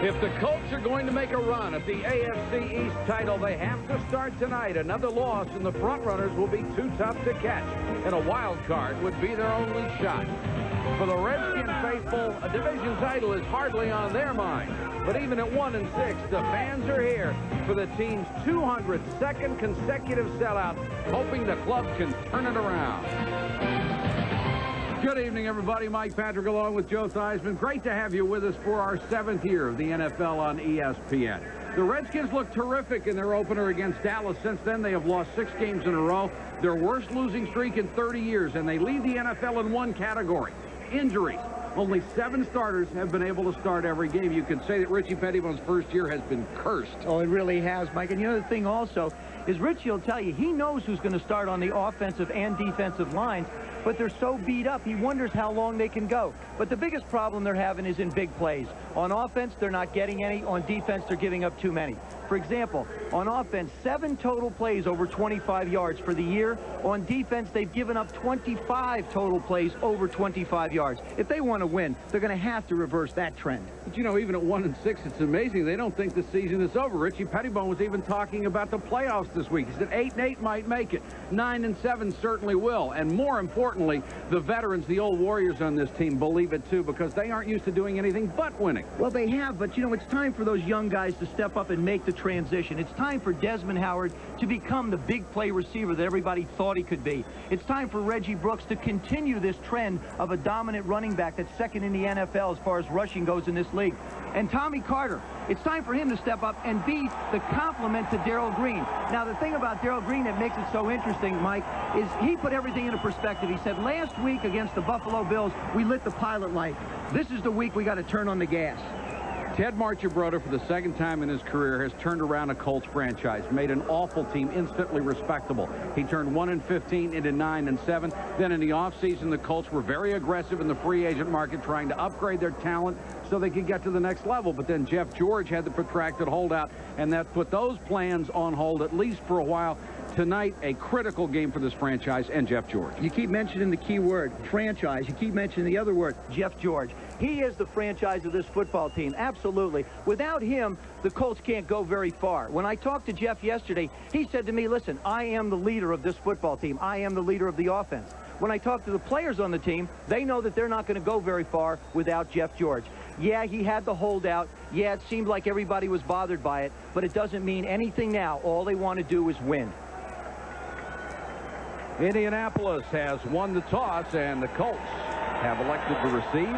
If the Colts are going to make a run at the AFC East title, they have to start tonight. Another loss, and the frontrunners will be too tough to catch. And a wild card would be their only shot. For the Redskins faithful, a division title is hardly on their mind. But even at 1-6, the fans are here for the team's 202nd consecutive sellout, hoping the club can turn it around. Good evening, everybody. Mike Patrick along with Joe Theisemann. Great to have you with us for our 7th year of the NFL on ESPN. The Redskins look terrific in their opener against Dallas. Since then, they have lost 6 games in a row, their worst losing streak in 30 years, and they lead the NFL in one category: injuries. Only 7 starters have been able to start every game. You can say that Richie Pettibone's first year has been cursed. Oh, it really has, Mike. And the other thing also is Richie will tell you he knows who's going to start on the offensive and defensive lines, but they're so beat up, he wonders how long they can go. But the biggest problem they're having is in big plays. On offense, they're not getting any. On defense, they're giving up too many. For example, on offense, 7 total plays over 25 yards for the year. On defense, they've given up 25 total plays over 25 yards. If they want to win, they're going to have to reverse that trend. But, you know, even at 1-6, it's amazing. They don't think the season is over. Richie Pettibone was even talking about the playoffs this week. He said 8-8 might make it. 9-7 certainly will. And more importantly, the veterans, the old warriors on this team, believe it too, because they aren't used to doing anything but winning. Well, they have, but, you know, it's time for those young guys to step up and make the transition. It's time for Desmond Howard to become the big play receiver that everybody thought he could be. It's time for Reggie Brooks to continue this trend of a dominant running back that's second in the NFL as far as rushing goes in this league. And Tommy Carter, it's time for him to step up and be the complement to Darrell Green. Now, the thing about Darrell Green that makes it so interesting, Mike, is he put everything into perspective. He said, last week against the Buffalo Bills, we lit the pilot light. This is the week we got to turn on the gas. Ted Marchibroda, for the 2nd time in his career, has turned around a Colts franchise, made an awful team instantly respectable. He turned 1-15 into 9-7. Then in the offseason, the Colts were very aggressive in the free agent market, trying to upgrade their talent so they could get to the next level. But then Jeff George had the protracted holdout, and that put those plans on hold, at least for a while. Tonight, a critical game for this franchise and Jeff George. You keep mentioning the key word, franchise. You keep mentioning the other word, Jeff George. He is the franchise of this football team, absolutely. Without him, the Colts can't go very far. When I talked to Jeff yesterday, he said to me, listen, I am the leader of this football team. I am the leader of the offense. When I talk to the players on the team, they know that they're not going to go very far without Jeff George. Yeah, he had the holdout. Yeah, it seemed like everybody was bothered by it, but it doesn't mean anything now. All they want to do is win. Indianapolis has won the toss, and the Colts have elected to receive.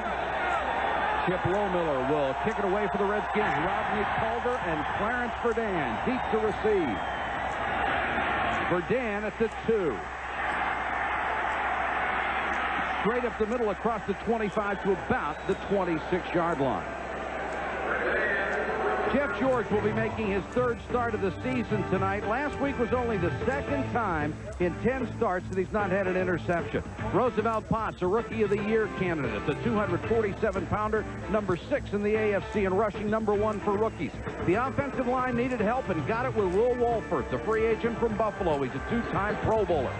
Chip Lohmiller will kick it away for the Redskins. Rodney Culver and Clarence Verdun deep to receive. Verdun at the 2. Straight up the middle across the 25 to about the 26-yard line. Jeff George will be making his 3rd start of the season tonight. Last week was only the 2nd time in 10 starts that he's not had an interception. Roosevelt Potts, a Rookie of the Year candidate, the 247-pounder, number 6 in the AFC and rushing number 1 for rookies. The offensive line needed help and got it with Will Wolford, the free agent from Buffalo. He's a 2-time Pro Bowler.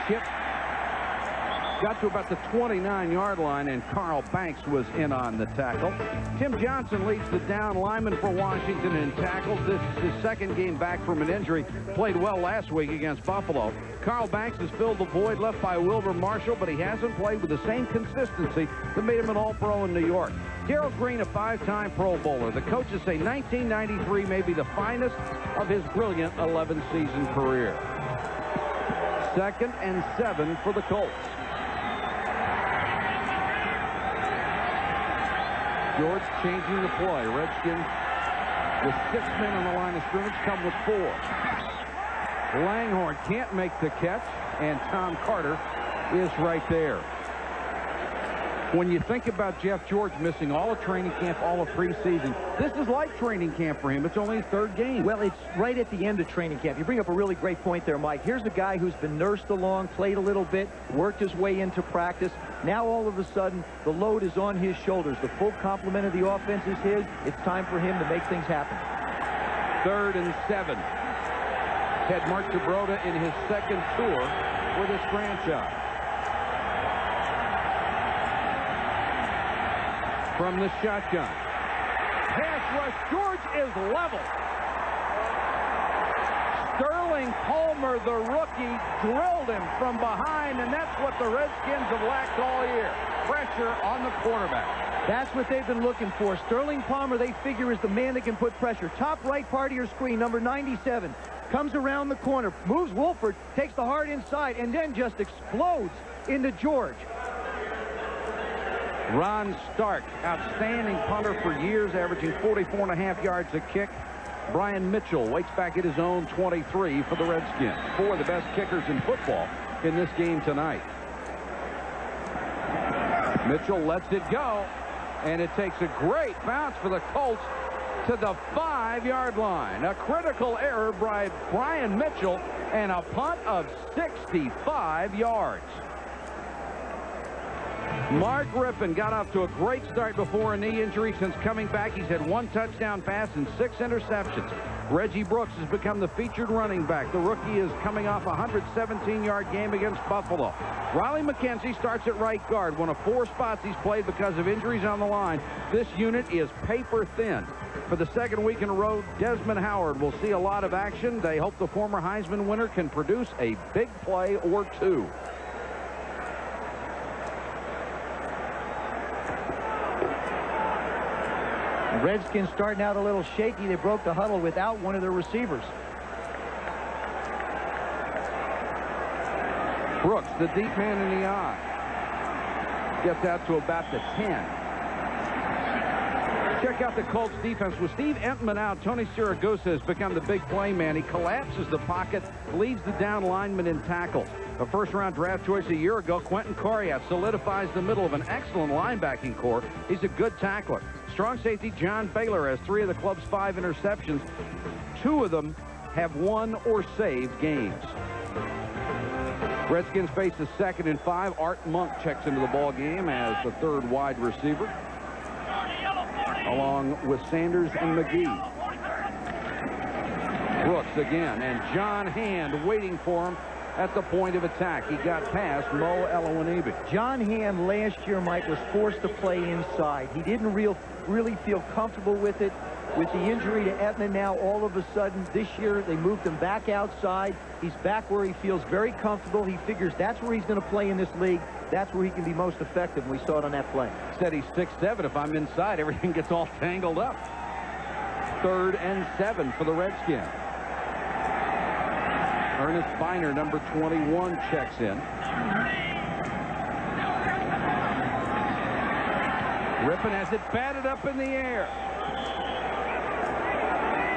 Chip got to about the 29-yard line, and Carl Banks was in on the tackle. Tim Johnson leads the down lineman for Washington in tackles. This is his 2nd game back from an injury. Played well last week against Buffalo. Carl Banks has filled the void left by Wilbur Marshall, but he hasn't played with the same consistency that made him an All-Pro in New York. Darrell Green, a 5-time Pro Bowler. The coaches say 1993 may be the finest of his brilliant 11-season career. 2nd and 7 for the Colts. George changing the play. Redskins with 6 men on the line of scrimmage come with 4. Langhorne can't make the catch, and Tom Carter is right there. When you think about Jeff George missing all of training camp, all of preseason, this is like training camp for him. It's only his 3rd game. Well, it's right at the end of training camp. You bring up a really great point there, Mike. Here's a guy who's been nursed along, played a little bit, worked his way into practice. Now, all of a sudden, the load is on his shoulders. The full complement of the offense is his. It's time for him to make things happen. 3rd and 7. had Mark Dobrota in his second tour with his franchise. From the shotgun. Pass rush. George is level. Sterling Palmer, the rookie, drilled him from behind, and that's what the Redskins have lacked all year. Pressure on the quarterback. That's what they've been looking for. Sterling Palmer, they figure, is the man that can put pressure. Top right part of your screen, number 97. Comes around the corner, moves Wolford, takes the hard inside, and then just explodes into George. Ron Stark, outstanding punter for years, averaging 44.5 yards a kick. Brian Mitchell waits back at his own 23 for the Redskins. Four of the best kickers in football in this game tonight. Mitchell lets it go, and it takes a great bounce for the Colts to the 5-yard line. A critical error by Brian Mitchell and a punt of 65 yards. Mark Rypien got off to a great start before a knee injury. Since coming back, he's had 1 touchdown pass and 6 interceptions. Reggie Brooks has become the featured running back. The rookie is coming off a 117-yard game against Buffalo. Riley McKenzie starts at right guard, one of 4 spots he's played because of injuries on the line. This unit is paper thin. For the second week in a row, Theisemann Howard will see a lot of action. They hope the former Heisman winner can produce a big play or two. Redskins starting out a little shaky. They broke the huddle without one of their receivers. Brooks, the deep man in the eye. Gets out to about the 10. Check out the Colts defense. With Steve Entman out, Tony Siragusa has become the big play man. He collapses the pocket, leads the down lineman in tackles. A first-round draft choice a year ago, Quentin Coryatt solidifies the middle of an excellent linebacking core. He's a good tackler. Strong safety John Baylor has 3 of the club's 5 interceptions. 2 of them have won or saved games. Redskins face a 2nd and 5. Art Monk checks into the ball game as the 3rd wide receiver, along with Sanders and McGee. Brooks again, and John Hand waiting for him at the point of attack. He got past Mo Elowanibi. John Hand last year, Mike, was forced to play inside. He didn't really feel comfortable with it. With the injury to Entman now, all of a sudden, this year, they moved him back outside. He's back where he feels very comfortable. He figures that's where he's going to play in this league. That's where he can be most effective. We saw it on that play. Said he's 6'7". If I'm inside, everything gets all tangled up. 3rd and 7 for the Redskins. Ernest Biner, number 21, checks in. Rypien has it batted up in the air.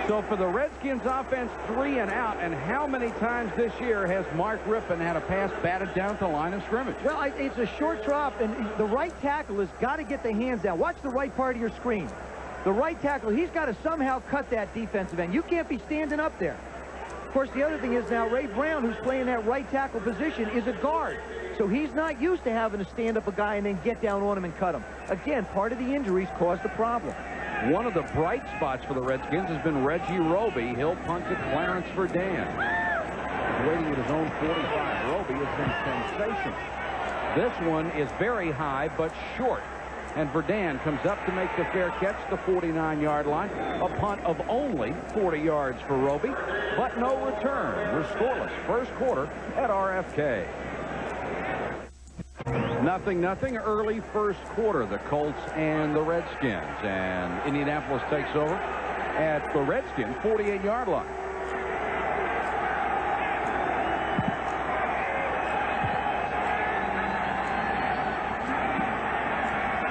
So for the Redskins offense, 3 and out. And how many times this year has Mark Rypien had a pass batted down to the line of scrimmage? Well, it's a short drop, and the right tackle has got to get the hands down. Watch the right part of your screen. The right tackle, he's got to somehow cut that defensive end. You can't be standing up there. Of course, the other thing is now Ray Brown, who's playing that right tackle position, is a guard. So he's not used to having to stand up a guy and then get down on him and cut him. Again, part of the injuries caused the problem. One of the bright spots for the Redskins has been Reggie Roby. He'll punt to Clarence Verdun. He's waiting at his own 45. Roby has been sensational. This one is very high but short. And Verdun comes up to make the fair catch, the 49-yard line. A punt of only 40 yards for Roby, but no return. We're scoreless first quarter at RFK. 0-0 early first quarter, the Colts and the Redskins. And Indianapolis takes over at the Redskins 48-yard line.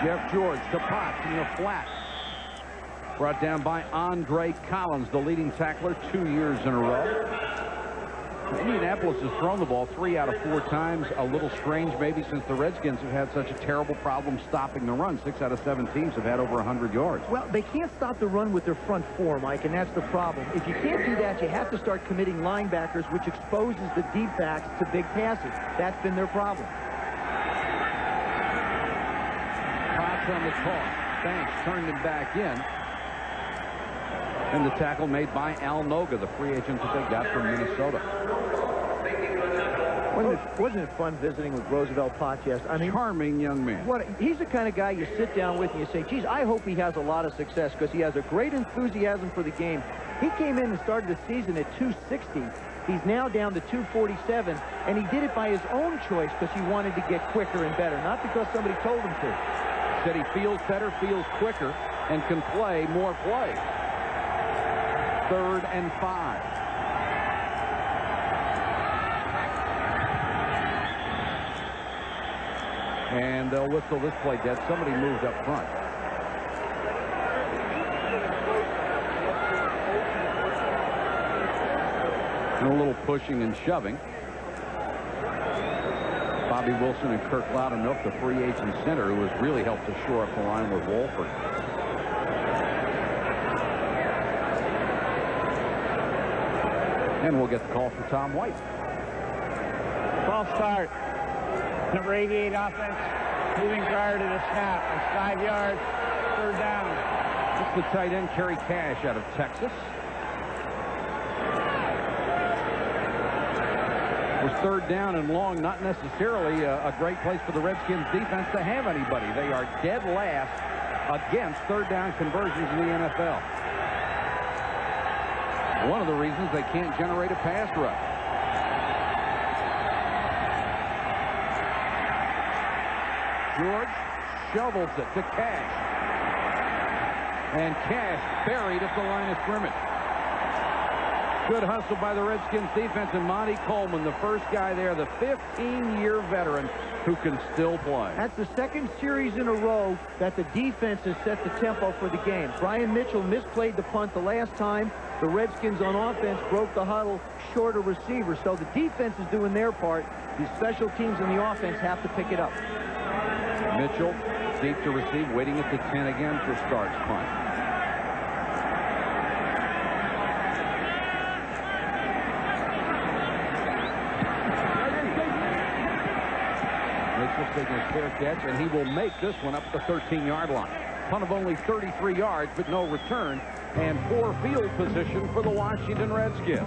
Jeff George to Potts in the flat. Brought down by Andre Collins, the leading tackler 2 years in a row. Indianapolis has thrown the ball 3 out of 4 times. A little strange maybe since the Redskins have had such a terrible problem stopping the run. 6 out of 7 teams have had over 100 yards. Well, they can't stop the run with their front 4, Mike, and that's the problem. If you can't do that, you have to start committing linebackers, which exposes the deep backs to big passes. That's been their problem. Potts on the toss. Banks turned him back in. And the tackle made by Al Noga, the free agent that they got from Minnesota. Wasn't it fun visiting with Roosevelt Potts? Yes. I mean, charming young man. He's the kind of guy you sit down with and you say, geez, I hope he has a lot of success, because he has a great enthusiasm for the game. He came in and started the season at 260. He's now down to 247, and he did it by his own choice because he wanted to get quicker and better, not because somebody told him to. Said he feels better, feels quicker, and can play more plays. 3rd and 5. And they'll whistle this play dead. Somebody moved up front. And a little pushing and shoving. Bobby Wilson and Kirk Loudermilk, the free agent center, who has really helped to shore up the line with Wolford. And we'll get the call for Tom White. False start. Number 88 offense. Moving prior to the snap. It's 5 yards. 3rd down. It's the tight end, Kerry Cash, out of Texas. It was 3rd down and long, not necessarily a great place for the Redskins defense to have anybody. They are dead last against 3rd down conversions in the NFL. One of the reasons they can't generate a pass rush. George shovels it to Cash. And Cash buried at the line of scrimmage. Good hustle by the Redskins defense, and Monty Coleman, the first guy there, the 15-year veteran who can still play. That's the 2nd series in a row that the defense has set the tempo for the game. Brian Mitchell misplayed the punt the last time. The Redskins on offense broke the huddle, short a receiver. So the defense is doing their part. The special teams and the offense have to pick it up. Mitchell deep to receive, waiting at the 10 again for Stark's punt. Mitchell taking a fair catch, and he will make this one up the 13-yard line. Punt of only 33 yards, but no return, and poor field position for the Washington Redskins.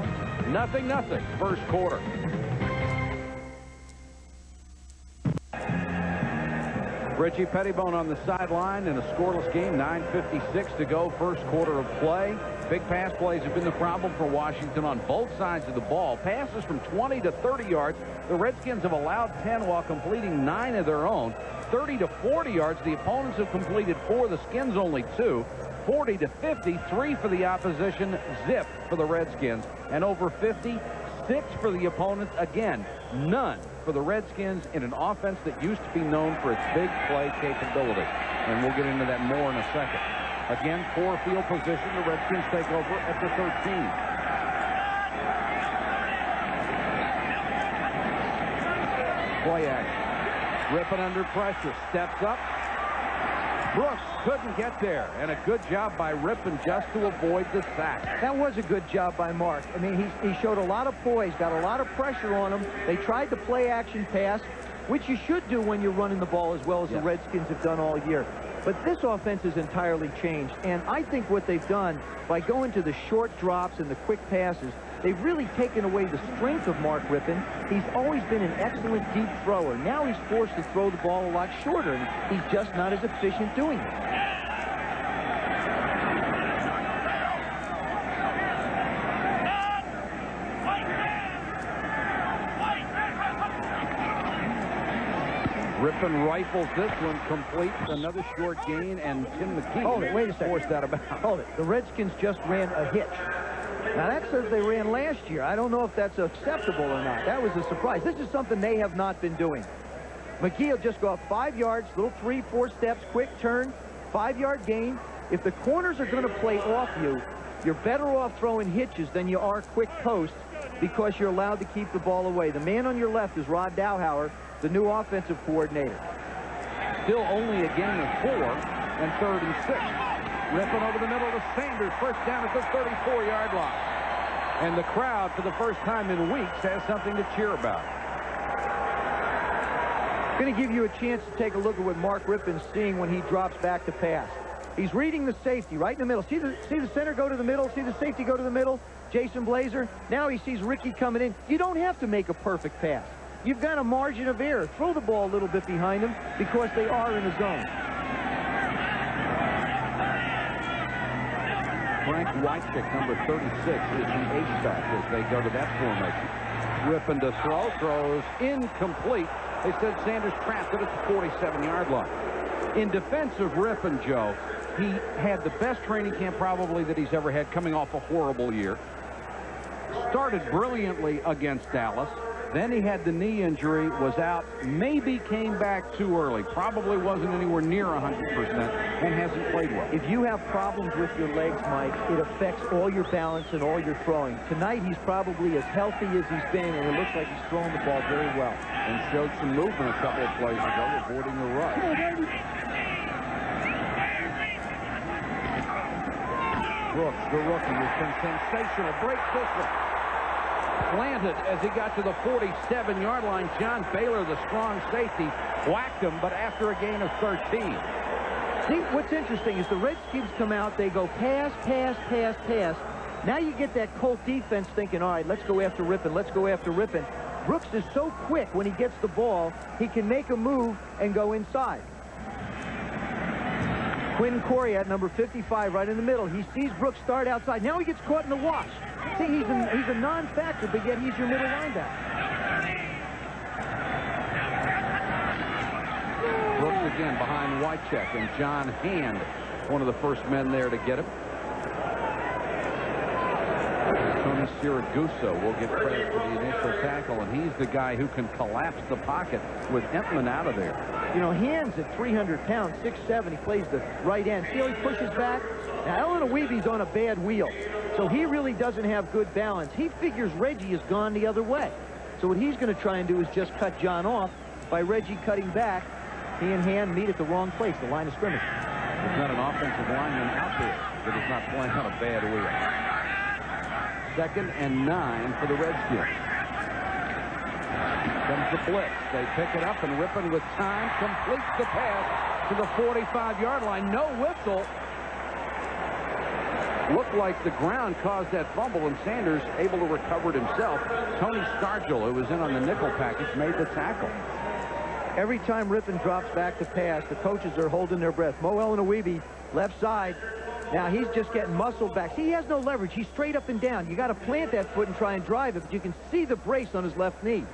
0-0, first quarter. Richie Pettibone on the sideline in a scoreless game. 9:56 to go, first quarter of play. Big pass plays have been the problem for Washington on both sides of the ball. Passes from 20 to 30 yards. The Redskins have allowed 10 while completing 9 of their own. 30 to 40 yards. The opponents have completed 4. The Skins only 2. 40 to 50, 3 for the opposition. Zip for the Redskins. And over 50, 6 for the opponents. Again, none for the Redskins in an offense that used to be known for its big play capability. And we'll get into that more in a second. Again, poor field position. The Redskins take over at the 13. Play action. Rypien under pressure. Steps up. Brooks couldn't get there, and a good job by Rypien just to avoid the sack. That was a good job by Mark. I mean, he showed a lot of poise, got a lot of pressure on him. They tried the play-action pass, which you should do when you're running the ball as well as the Redskins have done all year. But this offense has entirely changed, and I think what they've done by going to the short drops and the quick passes, they've really taken away the strength of Mark Rypien. He's always been an excellent deep thrower. Now he's forced to throw the ball a lot shorter, and he's just not as efficient doing it. Rypien rifles this one complete. Another short gain, and Tim McKee. Hold it, wait a second. Forced that about. Hold it. The Redskins just ran a hitch. Now, that says they ran last year. I don't know if that's acceptable or not. That was a surprise. This is something they have not been doing. McGee will just go up 5 yards, little 3-4 steps, quick turn, 5-yard gain. If the corners are going to play off you, you're better off throwing hitches than you are quick posts because you're allowed to keep the ball away. The man on your left is Rod Dowhauer, the new offensive coordinator. Still only a gain of 4 and 3rd and 6. Rypien over the middle to Sanders. First down at the 34-yard line. And the crowd, for the first time in weeks, has something to cheer about. Going to give you a chance to take a look at what Mark Rypien's seeing when he drops back to pass. He's reading the safety right in the middle. See the center go to the middle. See the safety go to the middle. Jason Blazer. Now he sees Ricky coming in. You don't have to make a perfect pass. You've got a margin of error. Throw the ball a little bit behind them because they are in a zone. Frank Wycheck, number 36, is the H-back as they go to that formation. Rypien to throw. Throws incomplete. They said Sanders trapped it at the 47-yard line. In defense of Rypien, Joe, he had the best training camp probably that he's ever had, coming off a horrible year. Started brilliantly against Dallas. Then he had the knee injury, was out, maybe came back too early. Probably wasn't anywhere near 100% and hasn't played well. If you have problems with your legs, Mike, it affects all your balance and all your throwing. Tonight, he's probably as healthy as he's been, and it looks like he's throwing the ball very well. And showed some movement a couple of plays ago, avoiding the rush. Brooks, the rookie, has been sensational. Breaks this one. Planted as he got to the 47-yard line. John Baylor, the strong safety, whacked him, but after a gain of 13. See, what's interesting is the Redskins come out, they go pass, pass, pass, pass. Now you get that Colt defense thinking, all right, let's go after Rypien, let's go after Rypien. Brooks is so quick when he gets the ball, he can make a move and go inside. Quinn Corey at number 55 right in the middle. He sees Brooks start outside. Now he gets caught in the wash. See, he's a non-factor, but yet he's your middle linebacker. Brooks again behind Wycheck, and John Hand, one of the first men there to get him. Tony Siragusa will get credit for the initial tackle, and he's the guy who can collapse the pocket with Entman out of there. You know, Hand's at 300 pounds, 6'7". He plays the right end. See how he pushes back? Now, Elanaweebe's on a bad wheel, so he really doesn't have good balance. He figures Reggie has gone the other way. So what he's going to try and do is just cut John off by Reggie cutting back. He and Hand meet at the wrong place, the line of scrimmage. There's not an offensive lineman out there that is not playing on a bad wheel. 2nd and 9 for the Redskins. Comes the blitz. They pick it up, and Rypien with time completes the pass to the 45-yard line. No whistle. Looked like the ground caused that fumble, and Sanders able to recover it himself. Tony Stargell, who was in on the nickel package, made the tackle. Every time Rypien drops back to pass, the coaches are holding their breath. Mo Elanaweebe, left side. Now he's just getting muscled back. See, he has no leverage. He's straight up and down. You got to plant that foot and try and drive it, but you can see the brace on his left knee.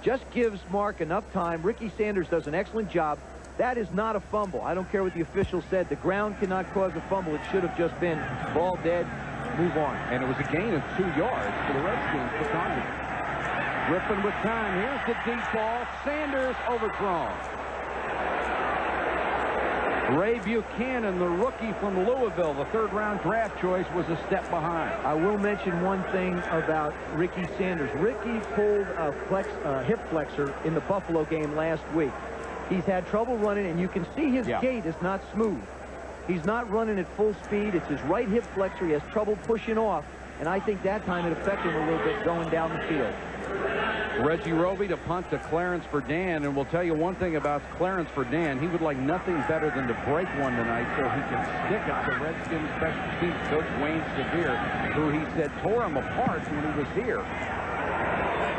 Just gives Mark enough time. Ricky Sanders does an excellent job. That is not a fumble. I don't care what the official said. The ground cannot cause a fumble. It should have just been ball dead, move on. And it was a gain of 2 yards for the Redskins for Condon. Rypien with time. Here's the deep ball. Sanders overthrown. Ray Buchanan, the rookie from Louisville, the 3rd-round draft choice, was a step behind. I will mention one thing about Ricky Sanders. Ricky pulled a hip flexor in the Buffalo game last week. He's had trouble running, and you can see his gait is not smooth. He's not running at full speed. It's his right hip flexor. He has trouble pushing off, and I think that time it affected him a little bit going down the field. Reggie Roby to punt to Clarence Verdun, and we'll tell you one thing about Clarence Verdun. He would like nothing better than to break one tonight so he can stick it to Redskins special teams coach Wayne Sevier, who he said tore him apart when he was here.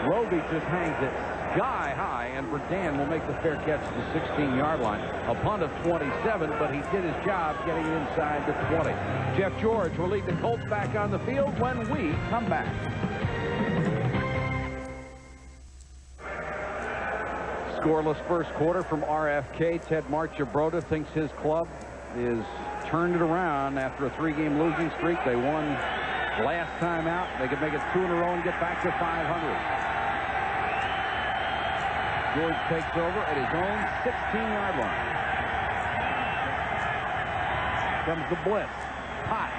Roby just hangs it sky high, and Verdun will make the fair catch to the 16-yard line. A punt of 27, but he did his job getting inside the 20. Jeff George will lead the Colts back on the field when we come back. Scoreless first quarter from RFK. Ted Marchibroda thinks his club is turned it around after a 3-game losing streak. They won last time out. They could make it 2 in a row and get back to 500. George takes over at his own 16-yard line. Comes the blitz. Potts.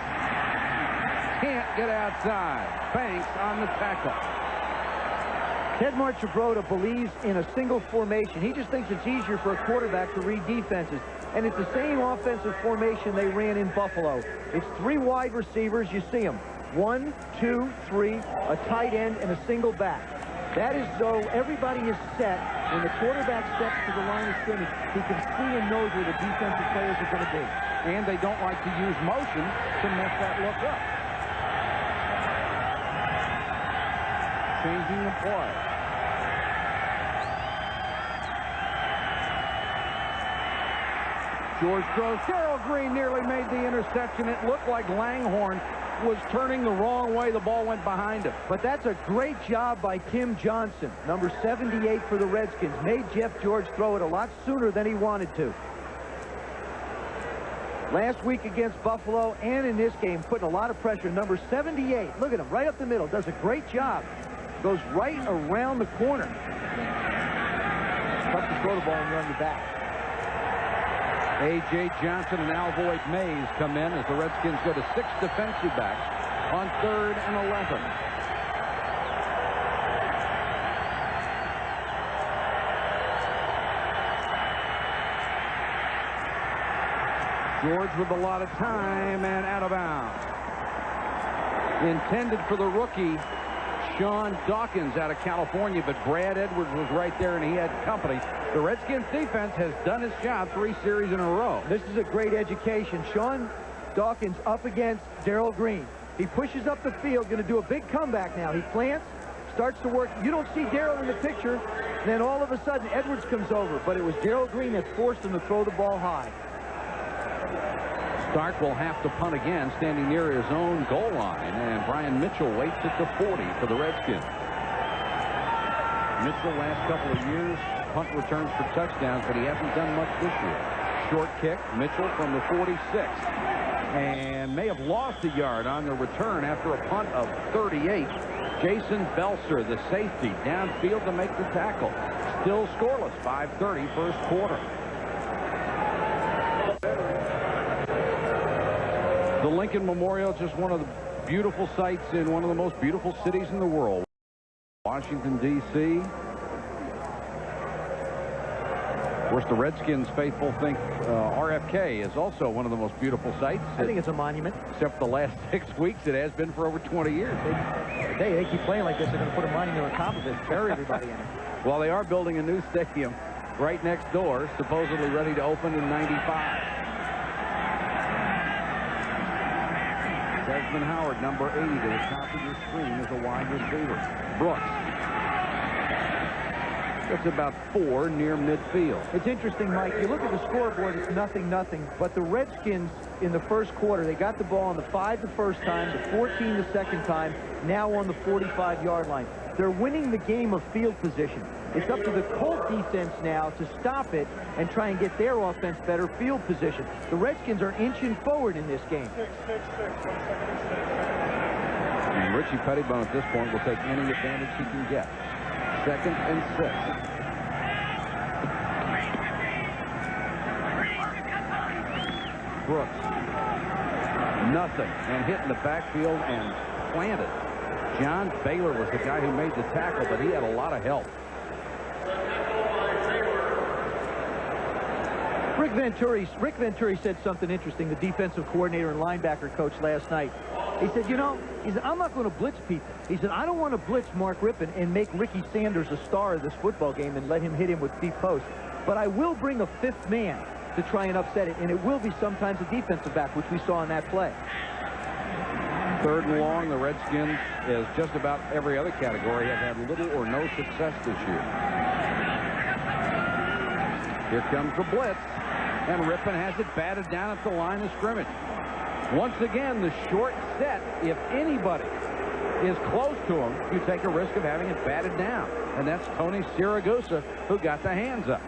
Can't get outside. Banks on the tackle. Ted Marchibroda believes in a single formation. He just thinks it's easier for a quarterback to read defenses. And it's the same offensive formation they ran in Buffalo. It's 3 wide receivers. You see them. 1, 2, 3, a tight end, and a single back. That is so everybody is set. When the quarterback steps to the line of scrimmage, he can see and knows where the defensive players are going to be. and they don't like to use motion to mess that look up. Changing the play. George throws. Darrell Green nearly made the interception. It looked like Langhorne was turning the wrong way. The ball went behind him. But that's a great job by Tim Johnson, number 78 for the Redskins. Made Jeff George throw it a lot sooner than he wanted to. Last week against Buffalo and in this game, putting a lot of pressure. Number 78, look at him, right up the middle. Does a great job. Goes right around the corner. Tough to throw the ball and run your back. A.J. Johnson and Alvoid Mays come in as the Redskins go to 6 defensive backs on 3rd and 11. George with a lot of time and out of bounds. Intended for the rookie, Sean Dawkins out of California, but Brad Edwards was right there and he had company. The Redskins defense has done its job 3 series in a row. This is a great education. Sean Dawkins up against Darrell Green. He pushes up the field, going to do a big comeback now. He plants, starts to work. You don't see Darrell in the picture. Then all of a sudden, Edwards comes over. But it was Darrell Green that forced him to throw the ball high. Stark will have to punt again, standing near his own goal line. And Brian Mitchell waits at the 40 for the Redskins. Mitchell last couple of years, punt returns for touchdowns, but he hasn't done much this year. Short kick, Mitchell from the 46. And may have lost a yard on the return after a punt of 38. Jason Belser, the safety, downfield to make the tackle. Still scoreless, 5:30 first quarter. The Lincoln Memorial, just one of the beautiful sights in one of the most beautiful cities in the world. Washington, D.C. Of course, the Redskins faithful think RFK is also one of the most beautiful sights. I think it's a monument. Except for the last 6 weeks, it has been for over 20 years. They keep playing like this. They're going to put a monument on top of it, bury everybody in it. Well, they are building a new stadium right next door, supposedly ready to open in '95. Theisemann Howard, number 80, to the top of your screen is a wide receiver. Brooks. That's about 4 near midfield. It's interesting, Mike. You look at the scoreboard, it's 0-0. But the Redskins in the first quarter, they got the ball on the 5 the first time, the 14 the second time, now on the 45-yard line. They're winning the game of field position. It's up to the Colts defense now to stop it and try and get their offense better field position. The Redskins are inching forward in this game. And Richie Pettibone at this point will take any advantage he can get. 2nd and 6. Brooks. Nothing. And hit in the backfield and planted. John Baylor was the guy who made the tackle, but he had a lot of help. Rick Venturi said something interesting, the defensive coordinator and linebacker coach last night. He said, I'm not going to blitz people. He said, I don't want to blitz Mark Rypien and make Ricky Sanders a star of this football game and let him hit him with deep posts. But I will bring a 5th man to try and upset it, and it will be sometimes a defensive back, which we saw in that play. 3rd and long, the Redskins, as just about every other category, have had little or no success this year. Here comes the blitz, and Rypien has it batted down at the line of scrimmage. Once again, the short set, if anybody is close to him, you take a risk of having it batted down. And that's Tony Siragusa who got the hands up.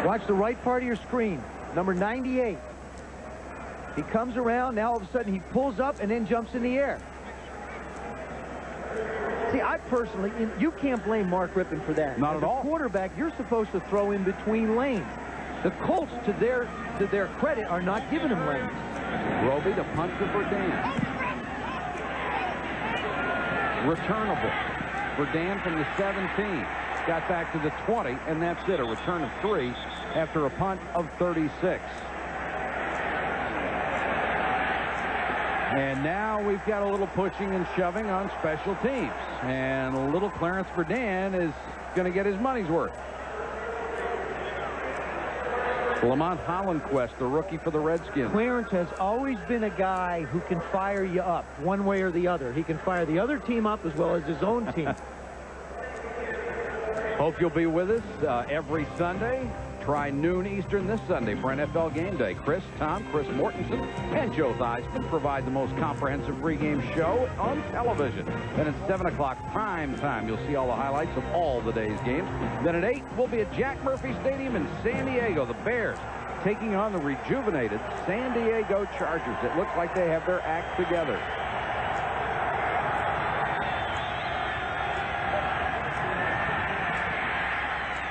Watch the right part of your screen. Number 98. He comes around. Now all of a sudden he pulls up and then jumps in the air. See, I personally, you can't blame Mark Rypien for that. Not at all. As a quarterback, you're supposed to throw in between lanes. The Colts, to their credit, are not giving him lanes. Roby to punt to Verdane. Returnable. Verdane from the 17. Got back to the 20, and that's it. A return of 3 after a punt of 36. And now we've got a little pushing and shoving on special teams. And little Clarence Verdane is going to get his money's worth. Lamont Hollenquist, the rookie for the Redskins. Clarence has always been a guy who can fire you up one way or the other. He can fire the other team up as well as his own team. Hope you'll be with us every Sunday. Try noon Eastern this Sunday for NFL Game Day. Chris Mortensen, and Joe Theisemann provide the most comprehensive pregame show on television. Then at 7 o'clock prime time, you'll see all the highlights of all the day's games. Then at 8, we'll be at Jack Murphy Stadium in San Diego. The Bears taking on the rejuvenated San Diego Chargers. It looks like they have their act together.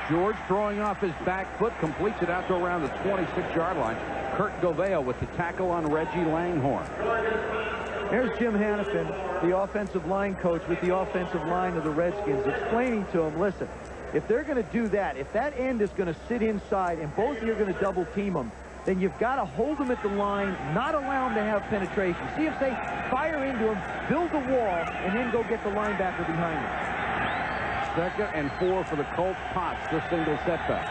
George throwing off his back foot, completes it out to around the 26-yard line. Kurt Govea with the tackle on Reggie Langhorne. There's Jim Hannafin, the offensive line coach with the offensive line of the Redskins, explaining to him, listen, if they're going to do that, if that end is going to sit inside and both of you are going to double team them, then you've got to hold them at the line, not allow them to have penetration. See if they fire into them, build a wall, and then go get the linebacker behind them. 2nd and 4 for the Colts. Potts, the single setback.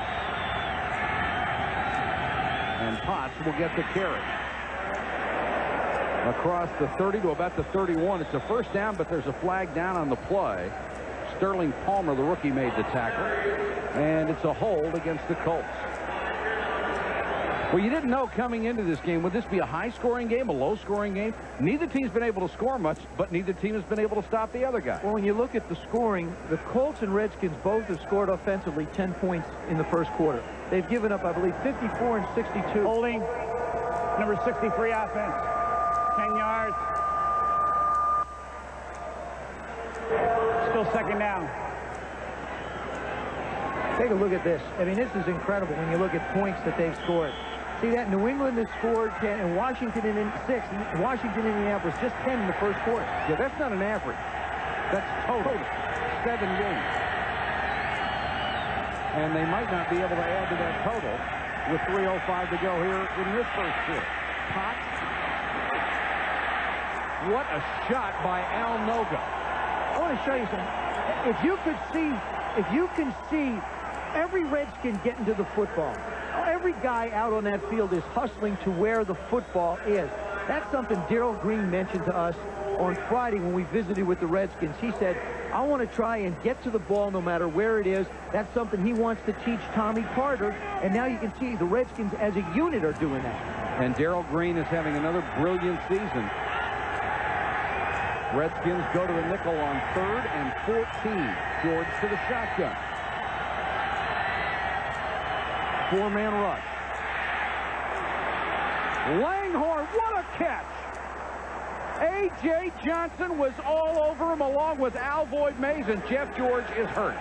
And Potts will get the carry. Across the 30 to about the 31. It's a first down, but there's a flag down on the play. Sterling Palmer, the rookie, made the tackle. And it's a hold against the Colts. Well, you didn't know coming into this game, would this be a high-scoring game, a low-scoring game? Neither team's been able to score much, but neither team has been able to stop the other guy. Well, when you look at the scoring, the Colts and Redskins both have scored offensively 10 points in the first quarter. They've given up, I believe, 54 and 62. Holding, number 63 offense, 10 yards. Still second down. Take a look at this. I mean, this is incredible when you look at points that they've scored. See that? New England has scored 10, and Washington in 6. Washington, Indianapolis, just 10 in the first quarter. Yeah, that's not an average. That's total. 7 games. And they might not be able to add to that total with 3:05 to go here in this first quarter. Potts. What a shot by Al Noga. I want to show you something. If you can see every Redskin getting to the football. Every guy out on that field is hustling to where the football is. That's something Darryl Green mentioned to us on Friday when we visited with the Redskins. He said, I want to try and get to the ball no matter where it is. That's something he wants to teach Tommy Carter. And now you can see the Redskins as a unit are doing that. And Darryl Green is having another brilliant season. Redskins go to the nickel on 3rd and 14. George to the shotgun. 4-man rush. Langhorne, what a catch! A.J. Johnson was all over him along with Alvoid Mays, and Jeff George is hurt.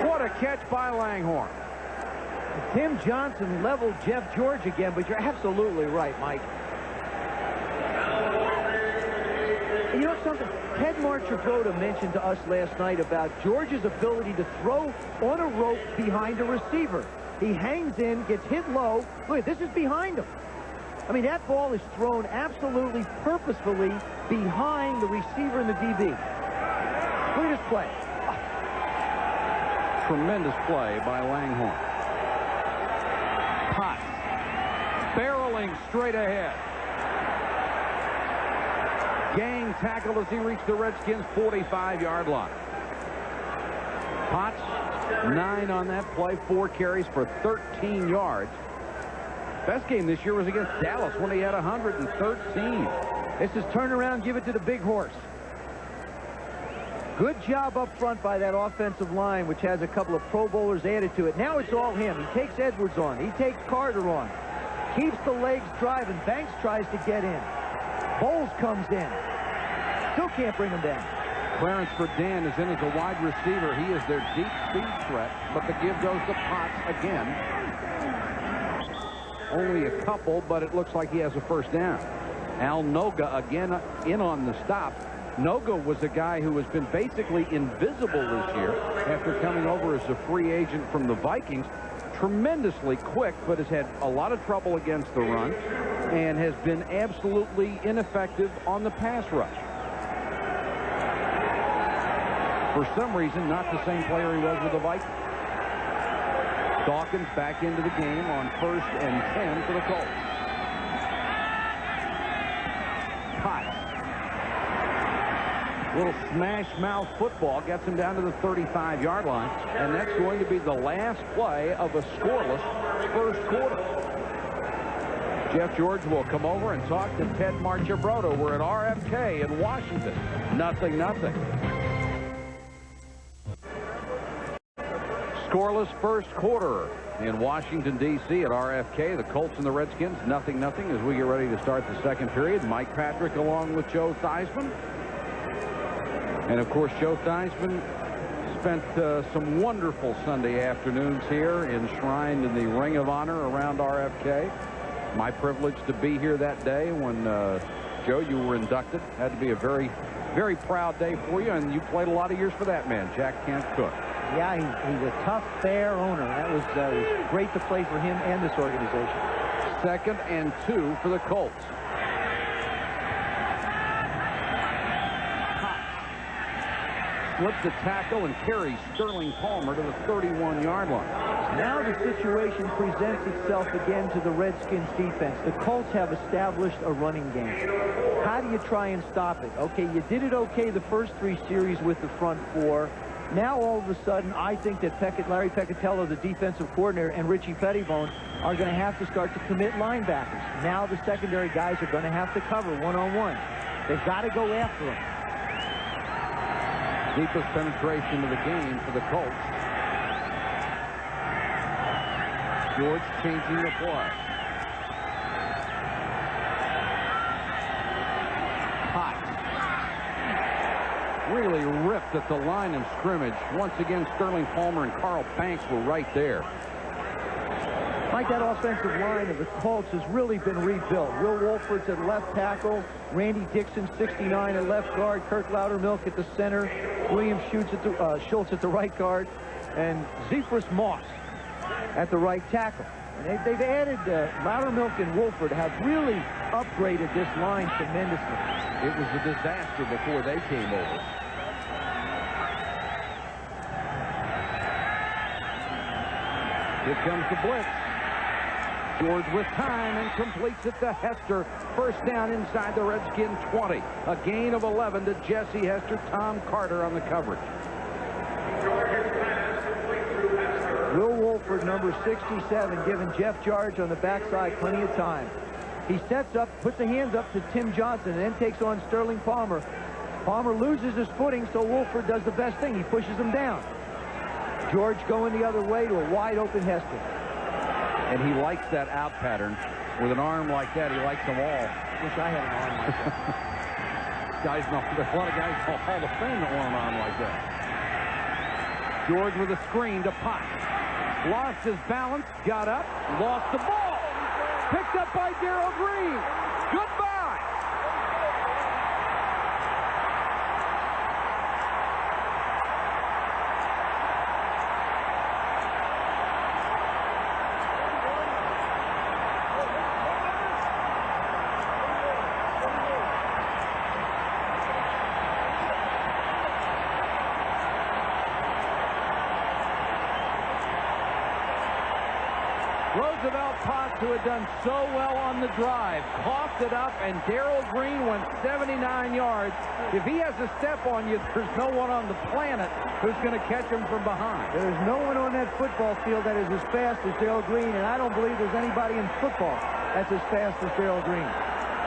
What a catch by Langhorne. Tim Johnson leveled Jeff George again, but you're absolutely right, Mike. You know something? Ted Marchibroda mentioned to us last night about George's ability to throw on a rope behind a receiver. He hangs in, gets hit low. Look, this is behind him. I mean, that ball is thrown absolutely purposefully behind the receiver and the DB. Look at this play. Tremendous play by Langhorne. Potts barreling straight ahead. Gang tackle as he reached the Redskins' 45-yard line. Potts, 9 on that play, 4 carries for 13 yards. Best game this year was against Dallas when he had 113. This is turn around, give it to the big horse. Good job up front by that offensive line, which has a couple of Pro Bowlers added to it. Now it's all him. He takes Edwards on. He takes Carter on. Keeps the legs driving. Banks tries to get in. Bowles comes in. Still can't bring him down. Clarence Verdun is in as a wide receiver. He is their deep speed threat, but the give goes to Potts again. Only a couple, but it looks like he has a first down. Al Noga again in on the stop. Noga was a guy who has been basically invisible this year after coming over as a free agent from the Vikings. Tremendously quick, but has had a lot of trouble against the run and has been absolutely ineffective on the pass rush. For some reason, not the same player he was with the Vikings. Dawkins back into the game on 1st and 10 for the Colts. Potts. Little smash mouth football gets him down to the 35-yard line, and that's going to be the last play of a scoreless first quarter. Jeff George will come over and talk to Ted Marchibroda. We're at RFK in Washington. 0-0. Scoreless first quarter in Washington, D.C. at RFK. The Colts and the Redskins, 0-0 as we get ready to start the second period. Mike Patrick along with Joe Theisemann. And, of course, Joe Theisemann spent some wonderful Sunday afternoons here enshrined in the Ring of Honor around RFK. My privilege to be here that day when, Joe, you were inducted. Had to be a very, very proud day for you, and you played a lot of years for that man, Jack Kent Cooke. Yeah, he's a tough, fair owner. That was great to play for him and this organization. 2nd and 2 for the Colts. Flips the tackle and carries Sterling Palmer to the 31-yard line. Now the situation presents itself again to the Redskins defense. The Colts have established a running game. How do you try and stop it? Okay, you did it okay the first 3 series with the front 4. Now, all of a sudden, I think that Larry Peccatello, the defensive coordinator, and Richie Pettibone are going to have to start to commit linebackers. Now the secondary guys are going to have to cover one-on-one. They've got to go after them. Deepest penetration of the game for the Colts. George changing the play. Potts really ripped at the line of scrimmage. Once again, Sterling Palmer and Carl Banks were right there. Mike, that offensive line of the Colts has really been rebuilt. Will Wolford's at left tackle, Randy Dixon, 69, at left guard, Kirk Loudermilk at the center, William Schultz at the right guard, and Zephyrus Moss at the right tackle. And they've added Loudermilk and Wolford have really upgraded this line tremendously. It was a disaster before they came over. Here comes the blitz. George with time and completes it to Hester. First down inside the Redskin 20. A gain of 11 to Jesse Hester. Tom Carter on the coverage. Will Wolford, number 67, giving Jeff George on the backside plenty of time. He sets up, puts the hands up to Tim Johnson, and then takes on Sterling Palmer. Palmer loses his footing, so Wolford does the best thing. He pushes him down. George going the other way to a wide-open Hester. And he likes that out pattern. With an arm like that, he likes them all. Wish I had an arm like that. Guys, no, there's a lot of guys in the Hall of Fame that want an arm like that. George with a screen to Potts. Lost his balance, got up, lost the ball. Picked up by Darrell Green. Goodbye. Roosevelt Potts, who had done so well on the drive, coughed it up, and Darrell Green went 79 yards. If he has a step on you, there's no one on the planet who's going to catch him from behind. There's no one on that football field that is as fast as Darrell Green, and I don't believe there's anybody in football that's as fast as Darrell Green.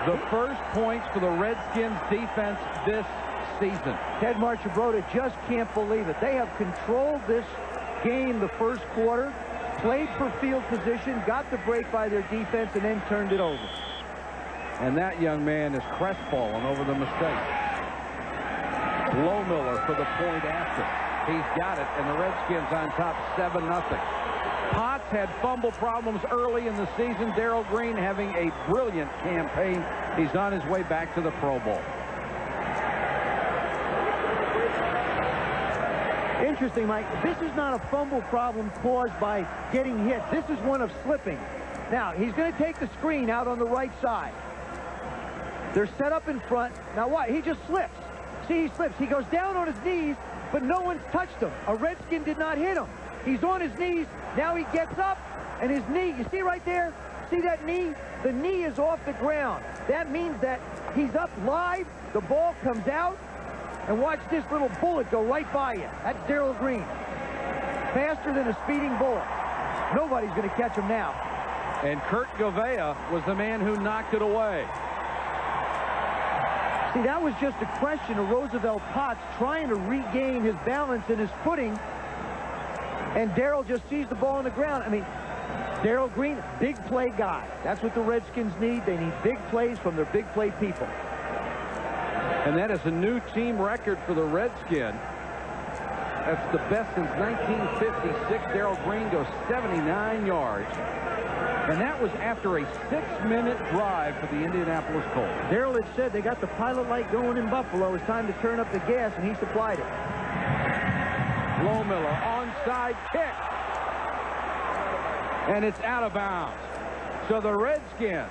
The first points for the Redskins defense this season. Ted Marchibroda just can't believe it. They have controlled this game the first quarter, played for field position, got the break by their defense, and then turned it over. And that young man is crestfallen over the mistake. Lohmiller for the point after. He's got it, and the Redskins on top 7-0. Potts had fumble problems early in the season. Darrell Green having a brilliant campaign. He's on his way back to the Pro Bowl. Interesting, Mike. This is not a fumble problem caused by getting hit. This is one of slipping. Now, he's going to take the screen out on the right side. They're set up in front. Now, what? He just slips. See, he slips. He goes down on his knees, but no one's touched him. A Redskin did not hit him. He's on his knees. Now he gets up, and his knee, you see right there? See that knee? The knee is off the ground. That means that he's up live. The ball comes out, and watch this little bullet go right by you. That's Darrell Green. Faster than a speeding bullet. Nobody's going to catch him now. And Kurt Gouveia was the man who knocked it away. See, that was just a question of Roosevelt Potts trying to regain his balance and his footing. And Darrell just sees the ball on the ground. I mean, Darrell Green, big play guy. That's what the Redskins need. They need big plays from their big play people. And that is a new team record for the Redskins. That's the best since 1956. Darrell Green goes 79 yards. And that was after a 6-minute drive for the Indianapolis Colts. Darrell had said they got the pilot light going in Buffalo. It's time to turn up the gas, and he supplied it. Lohmiller, onside kick. And it's out of bounds. So the Redskins,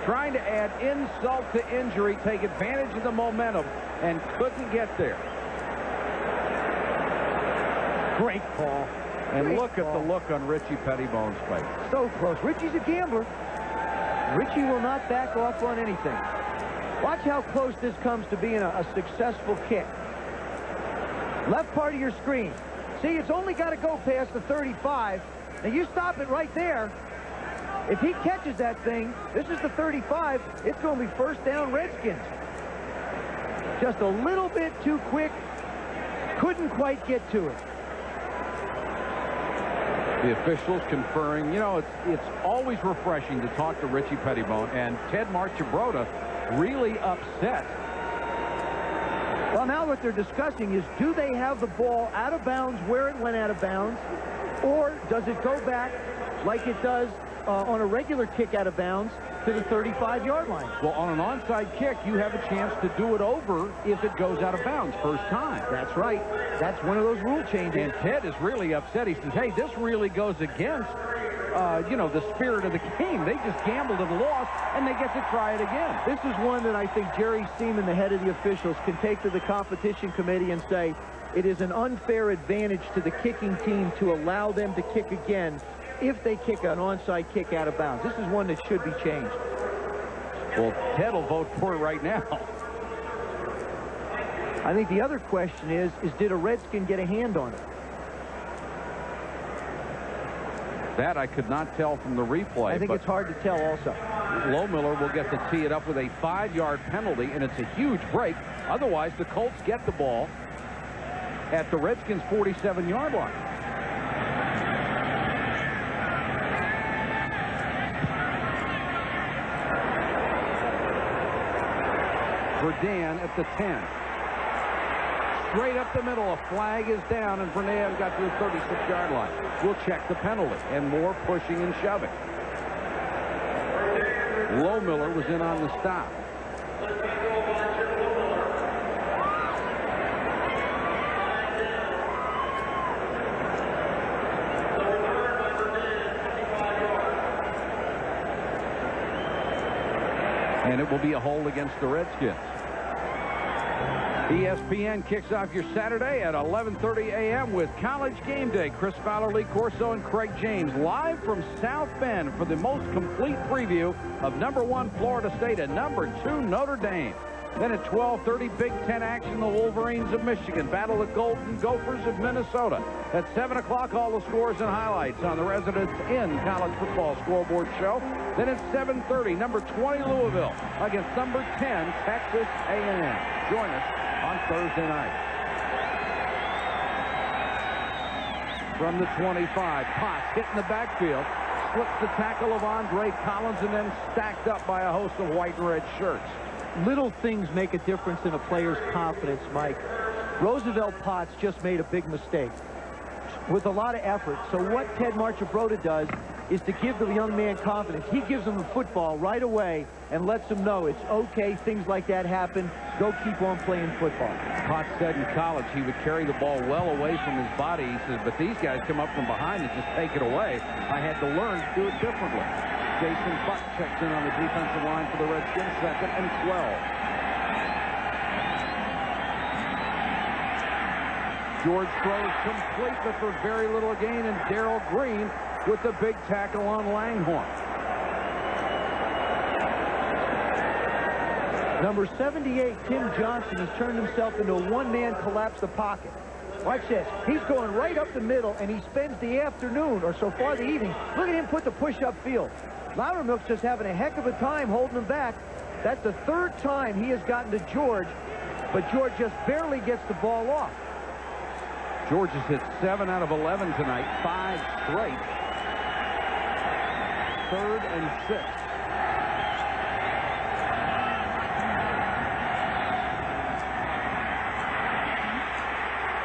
trying to add insult to injury, take advantage of the momentum, and couldn't get there. Great call. And look at the look on Richie Pettibone's face. So close. Richie's a gambler. Richie will not back off on anything. Watch how close this comes to being a successful kick. Left part of your screen. See, it's only got to go past the 35. Now, you stop it right there. If he catches that thing, this is the 35. It's going to be first down Redskins. Just a little bit too quick. Couldn't quite get to it. The officials conferring. You know, it's always refreshing to talk to Richie Pettibone, and Ted Marchibroda really upset. Well, now what they're discussing is, do they have the ball out of bounds where it went out of bounds, or does it go back like it does on a regular kick out of bounds to the 35-yard line? Well, on an onside kick, you have a chance to do it over if it goes out of bounds first time. That's right. That's one of those rule changes. And Ted is really upset. He says, hey, this really goes against, you know, the spirit of the game. They just gambled and lost, and they get to try it again. This is one that I think Jerry Seaman, the head of the officials, can take to the competition committee and say, it is an unfair advantage to the kicking team to allow them to kick again if they kick an onside kick out of bounds. This is one that should be changed. Well, Ted will vote for it right now. I think the other question is did a Redskin get a hand on it? That I could not tell from the replay. I think it's hard to tell also. Lohmiller will get to tee it up with a 5-yard penalty, and it's a huge break. Otherwise, the Colts get the ball at the Redskins' 47-yard line. Verdun at the 10. Straight up the middle, a flag is down, and Verdun got to the 36-yard line. We'll check the penalty, and more pushing and shoving. Lohmiller was in on the stop. And it will be a hold against the Redskins. ESPN kicks off your Saturday at 11:30 a.m. with College Game Day. Chris Fowler, Lee Corso, and Craig James live from South Bend for the most complete preview of #1 Florida State and #2 Notre Dame. Then at 12:30, Big Ten action, the Wolverines of Michigan battle the Golden Gophers of Minnesota. At 7 o'clock, all the scores and highlights on the Residents in College Football Scoreboard Show. Then at 7:30, #20 Louisville against #10 Texas A&M. Join us on Thursday night. From the 25, Potts hitting the backfield, slips the tackle of Andre Collins, and then stacked up by a host of white and red shirts. Little things make a difference in a player's confidence, Mike. Roosevelt Potts just made a big mistake with a lot of effort. So what Ted Marchibroda does is to give the young man confidence. He gives him the football right away and lets him know it's okay, things like that happen. Go keep on playing football. Potts said in college he would carry the ball well away from his body. He says, but these guys come up from behind and just take it away. I had to learn to do it differently. Jason Buck checks in on the defensive line for the Redskins, 2nd and 12. George throws complete, but for very little gain, and Darrell Green with the big tackle on Langhorne. Number 78, Tim Johnson, has turned himself into a one-man collapse the pocket. Watch this. He's going right up the middle, and he spends the afternoon, or so far the evening. Look at him put the push up field. Loudermilk's just having a heck of a time holding him back. That's the third time he has gotten to George, but George just barely gets the ball off. George has hit 7 out of 11 tonight, 5 straight. 3rd and 6.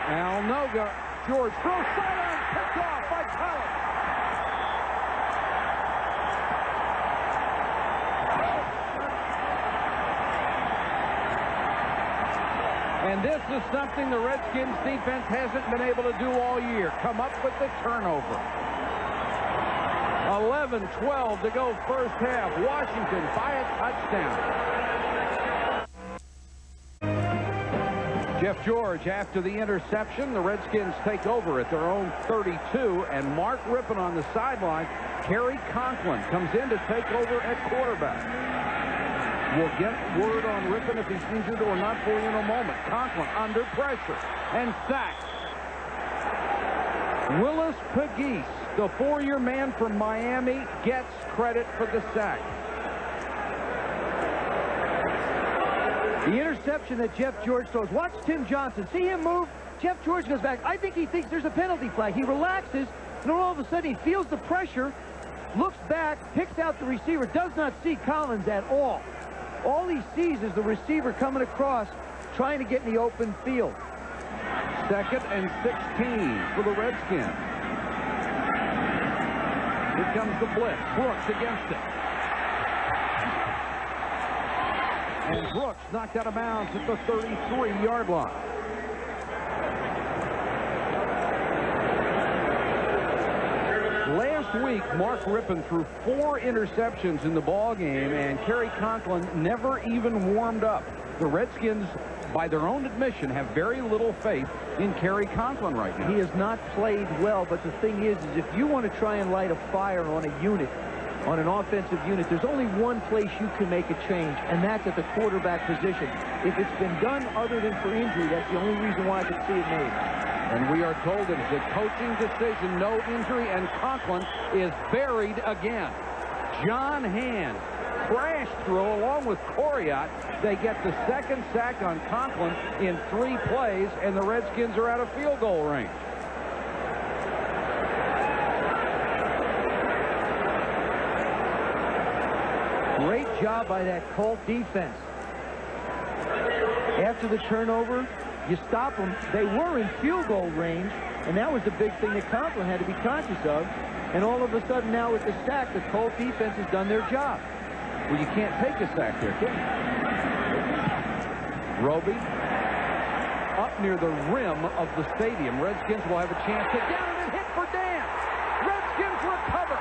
Alnoga, George throws sideline, picked off by Collins. And this is something the Redskins defense hasn't been able to do all year. Come up with the turnover. 11-12 to go first half. Washington by a touchdown. Jeff George after the interception. The Redskins take over at their own 32. And Mark Rypien on the sideline. Kerry Conklin comes in to take over at quarterback. We'll get word on Rypien if he's injured or not for you in a moment. Conklin under pressure and sacked. Willis Pegues, the 4-year man from Miami, gets credit for the sack. The interception that Jeff George throws. Watch Tim Johnson. See him move? Jeff George goes back. I think he thinks there's a penalty flag. He relaxes, and all of a sudden he feels the pressure, looks back, picks out the receiver, does not see Collins at all. All he sees is the receiver coming across, trying to get in the open field. 2nd and 16 for the Redskins. Here comes the blitz. Brooks against it. And Brooks knocked out of bounds at the 33-yard line. Last week, Mark Rypien threw 4 interceptions in the ball game, and Kerry Conklin never even warmed up. The Redskins, by their own admission, have very little faith in Kerry Conklin right now. He has not played well, but the thing is if you want to try and light a fire on a unit, on an offensive unit, there's only one place you can make a change, and that's at the quarterback position. If it's been done other than for injury, that's the only reason why I could see it made. And we are told it is a coaching decision, no injury, and Conklin is buried again. John Hand crashed through along with Coriat. They get the 2nd sack on Conklin in 3 plays, and the Redskins are out of field goal range. Great job by that Colt defense. After the turnover, you stop them. They were in field goal range, and that was the big thing that Conklin had to be conscious of. And all of a sudden now with the sack, the Colt defense has done their job. Well, you can't take a sack there, can you? Roby up near the rim of the stadium. Redskins will have a chance to down and hit for Dan. Redskins recover.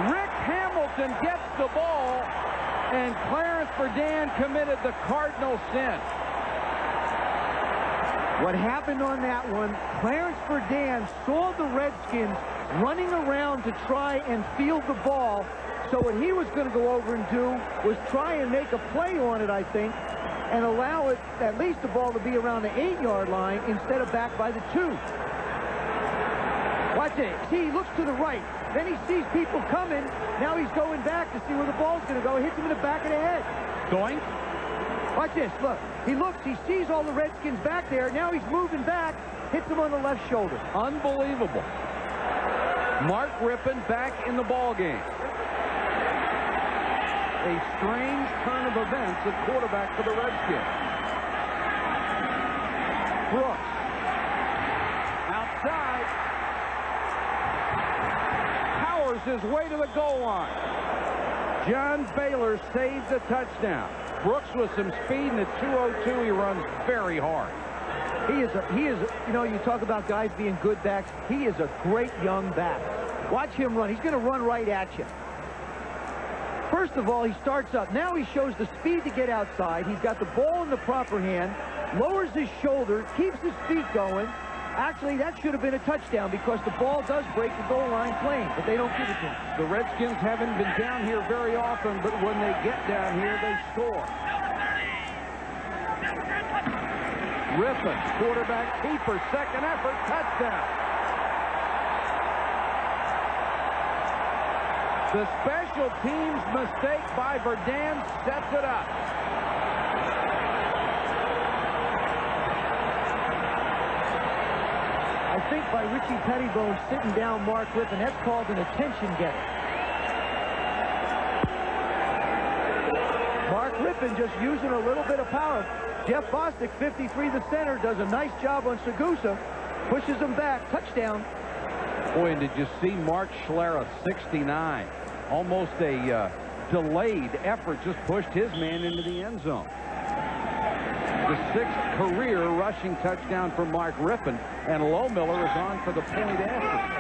Rick Hamilton gets the ball, and Clarence Verdun committed the cardinal sin. What happened on that one, Clarence Verdun saw the Redskins running around to try and field the ball, so what he was going to go over and do was try and make a play on it, I think, and allow it, at least the ball to be around the 8-yard line instead of back by the 2. Watch it. See, he looks to the right. Then he sees people coming. Now he's going back to see where the ball's going to go. He hits him in the back of the head. Going? Watch this. Look. He looks. He sees all the Redskins back there. Now he's moving back. Hits him on the left shoulder. Unbelievable. Mark Rypien back in the ball game. A strange turn of events at quarterback for the Redskins. Brooks. Outside. Powers his way to the goal line. John Baylor saves a touchdown. Brooks with some speed, and at 2:02 he runs very hard. He is, you know, you talk about guys being good backs. He is a great young back. Watch him run. He's going to run right at you. First of all, he starts up. Now he shows the speed to get outside. He's got the ball in the proper hand, lowers his shoulder, keeps his feet going. Actually, that should have been a touchdown because the ball does break the goal line clean, but they don't give it to him. The Redskins haven't been down here very often, but when they get down here, they score. Rypien, quarterback keeper, second effort, touchdown. The special teams mistake by Verdun sets it up. I think by Richie Pettibone sitting down Mark Rypien, that's called an attention getter. Mark Rypien just using a little bit of power. Jeff Bostic, 53, the center, does a nice job on Segusa, pushes him back, touchdown. Boy, and did you see Mark Schlereth, 69? Almost a delayed effort, just pushed his man into the end zone. The 6th career rushing touchdown for Mark Rypien, and Lohmiller is on for the point after.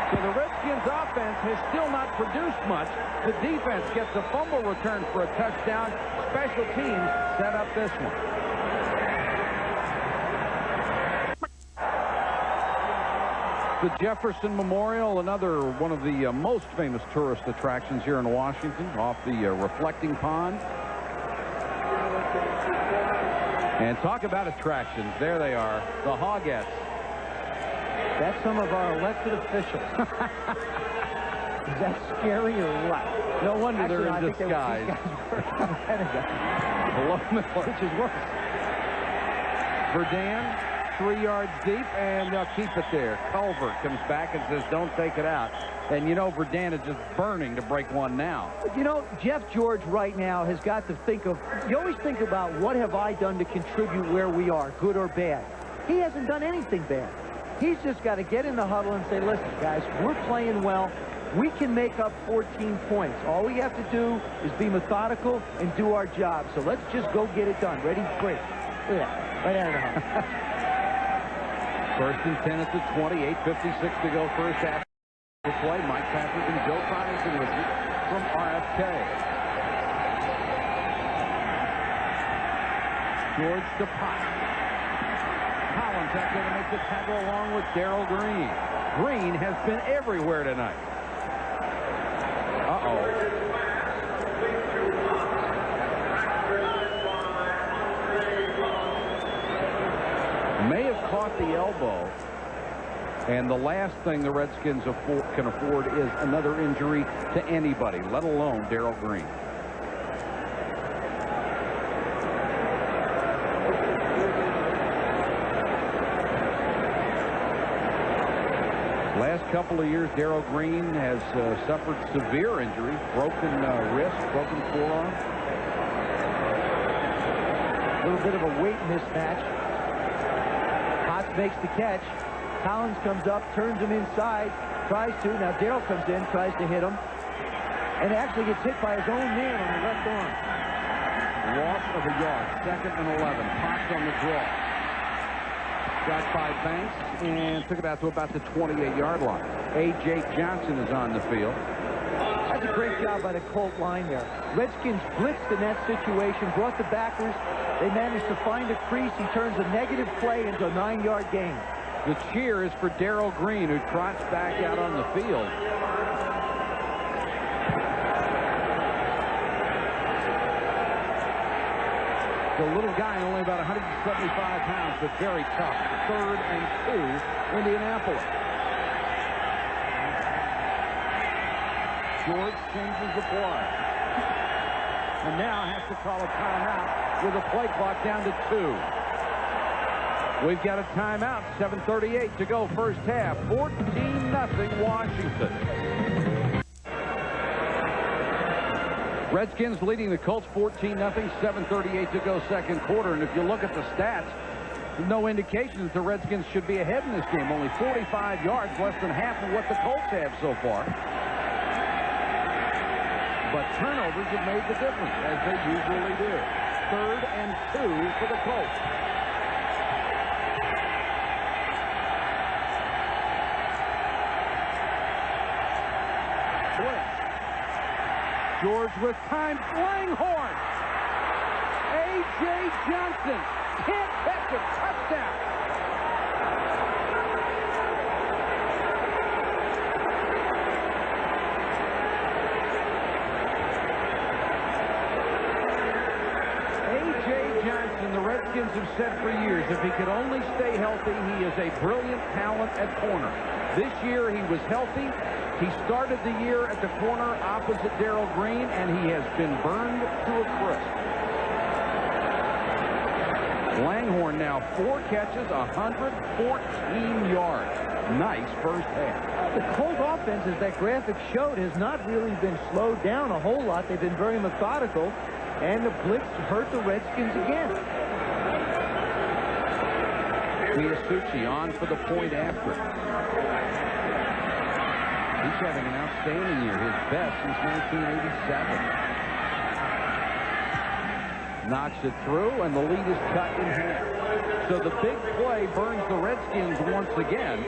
So the Redskins offense has still not produced much. The defense gets a fumble return for a touchdown. Special teams set up this one. The Jefferson Memorial, another one of the most famous tourist attractions here in Washington, off the reflecting pond. And talk about attractions. There they are, the Hogettes. That's some of our elected officials. Is that scary or what? No wonder Actually, they're in disguise. Which is worse. Verdun, 3 yards deep, and they'll keep it there. Culver comes back and says, don't take it out. And you know Verdun is just burning to break one now. You know, Jeff George right now has got to think of, you always think about what have I done to contribute where we are, good or bad. He hasn't done anything bad. He's just got to get in the huddle and say, listen, guys, we're playing well. We can make up 14 points. All we have to do is be methodical and do our job. So let's just go get it done. Ready? Break. Look at that. Right out of the huddle. First and 10 at the 20, 8:56 to go first half. The play, Mike Patrick and Joe Thomason with you from RFK. George to Potts. Collins out there to make the tackle along with Darrell Green. Green has been everywhere tonight. Uh-oh. May have caught the elbow. And the last thing the Redskins can afford is another injury to anybody, let alone Darrell Green. Last couple of years, Darrell Green has suffered severe injuries, broken wrist, broken forearm. A little bit of a weight mismatch. Potts makes the catch. Collins comes up, turns him inside, tries to. Now Darrell comes in, tries to hit him, and actually gets hit by his own man on the left arm. Loss of a yard, 2nd and 11. Potts on the draw. Got by Banks and took it out to about the 28-yard line. A.J. Johnson is on the field. That's a great job by the Colt line there. Redskins blitzed in that situation, brought the backers. They managed to find a crease. He turns a negative play into a 9-yard gain. The cheer is for Darrell Green, who trots back out on the field. The little guy, only about 175 pounds, but very tough. 3rd and 2, Indianapolis. George changes the play. And now has to call a timeout with a play clock down to 2. We've got a timeout, 7:38 to go first half. 14-0 Washington. Redskins leading the Colts 14-0, 7:38 to go second quarter. And if you look at the stats, no indication that the Redskins should be ahead in this game. Only 45 yards, less than half of what the Colts have so far. But turnovers have made the difference, as they usually do. 3rd and 2 for the Colts. Blitz. George with time. Langhorn. A.J. Johnson can't catch it. Touchdown. A.J. Johnson, the Redskins have said for years, if he could only stay healthy, he is a brilliant talent at corner. This year, he was healthy. He started the year at the corner opposite Darrell Green, and he has been burned to a crisp. Langhorn now 4 catches, 114 yards. Nice first half. The Colt offense, as that graphic showed, has not really been slowed down a whole lot. They've been very methodical, and the blitz hurt the Redskins again. Theisemann on for the point after. He's having an outstanding year, his best since 1987. Knocks it through, and the lead is cut in half. So the big play burns the Redskins once again,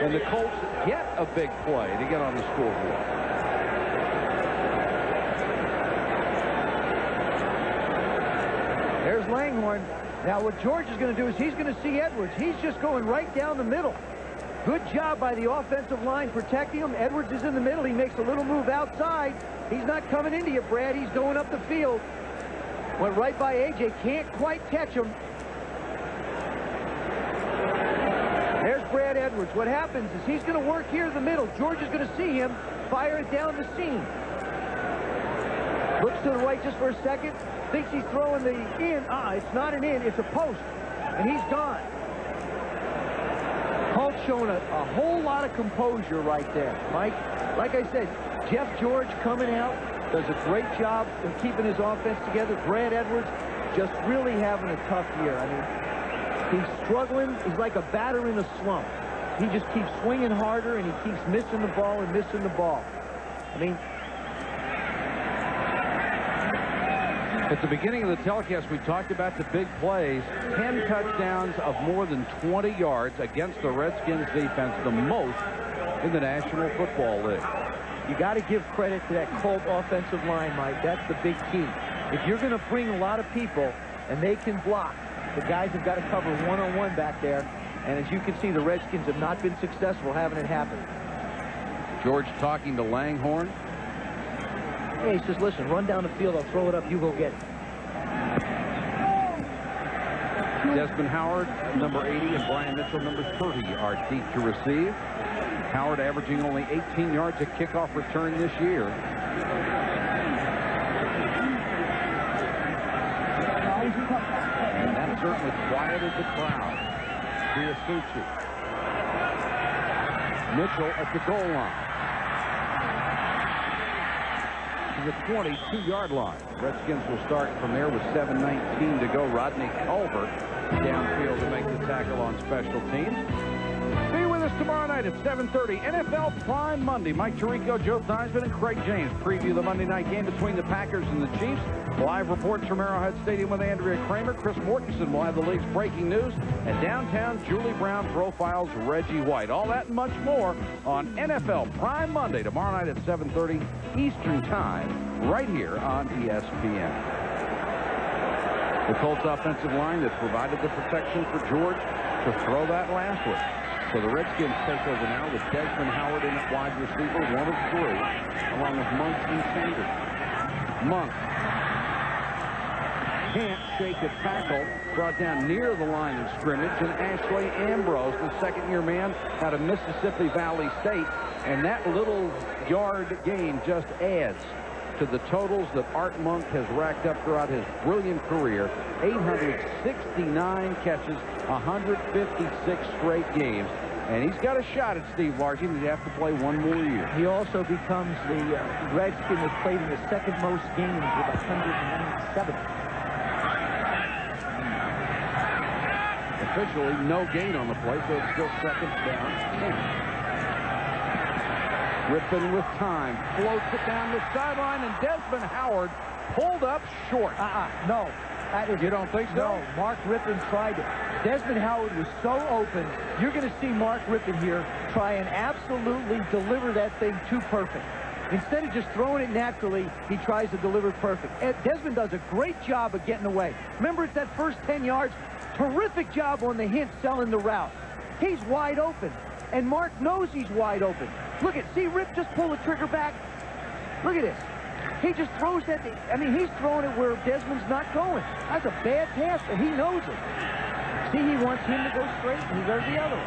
and the Colts get a big play to get on the scoreboard. There's Langhorn. Now what George is going to do is he's going to see Edwards. He's just going right down the middle. Good job by the offensive line protecting him. Edwards is in the middle. He makes a little move outside. He's not coming into you, Brad. He's going up the field. Went right by A.J. Can't quite catch him. There's Brad Edwards. What happens is he's going to work here in the middle. George is going to see him fire it down the seam. Looks to the right just for a second. Thinks he's throwing the in. It's not an in. It's a post. And he's gone. Colts showing a whole lot of composure right there, Mike. Like I said, Jeff George coming out. Does a great job in keeping his offense together. Brad Edwards just really having a tough year. I mean, he's struggling. He's like a batter in a slump. He just keeps swinging harder, and he keeps missing the ball and missing the ball. I mean, at the beginning of the telecast, we talked about the big plays. 10 touchdowns of more than 20 yards against the Redskins defense, the most in the National Football League. you got to give credit to that Colt offensive line, Mike. That's the big key. If you're going to bring a lot of people and they can block, the guys have got to cover one-on-one back there. And as you can see, the Redskins have not been successful having it happen. George talking to Langhorn. Hey, he says, listen, run down the field. I'll throw it up. You go get it. Desmond Howard, number 80, and Brian Mitchell, number 30, are deep to receive. Howard averaging only 18 yards a kickoff return this year. And that certainly quieted the crowd. Theisemann. Mitchell at the goal line. To the 22-yard line. Redskins will start from there with 7:19 to go. Rodney Culver downfield to make the tackle on special teams. Be with us tomorrow night at 7:30. NFL Prime Monday. Mike Tirico, Joe Theisemann, and Craig James preview the Monday night game between the Packers and the Chiefs. Live reports from Arrowhead Stadium with Andrea Kramer. Chris Mortensen will have the league's breaking news. And downtown, Julie Brown profiles Reggie White. All that and much more on NFL Prime Monday tomorrow night at 7:30 Eastern Time, right here on ESPN. The Colts offensive line that provided the protection for George to throw that last one. So the Redskins take over now with Desmond Howard in at wide receiver, 1 of 3, along with Monk and Sanders. Monk can't shake a tackle, brought down near the line of scrimmage, and Ashley Ambrose, the second-year man out of Mississippi Valley State, and that little yard gain just adds to the totals that Art Monk has racked up throughout his brilliant career. 869 catches, 156 straight games. And he's got a shot at Steve Largent. He'd have to play one more year. He also becomes the Redskin that played in the second most games with 197. Officially, no gain on the play, so it's still second down. Rypien with time, floats it down the sideline, and Desmond Howard pulled up short. No. You don't think so? No, Mark Rypien tried it. Desmond Howard was so open. You're going to see Mark Rypien here try and absolutely deliver that thing too perfect. Instead of just throwing it naturally, he tries to deliver perfect. Theisemann does a great job of getting away. Remember, it's that first 10 yards. Terrific job on the hint selling the route. He's wide open, and Mark knows he's wide open. Look at, see Rip just pull the trigger back? Look at this. He just throws that, I mean, he's throwing it where Theisemann's not going. That's a bad pass, and he knows it. See, he wants him to go straight, and he goes the other way.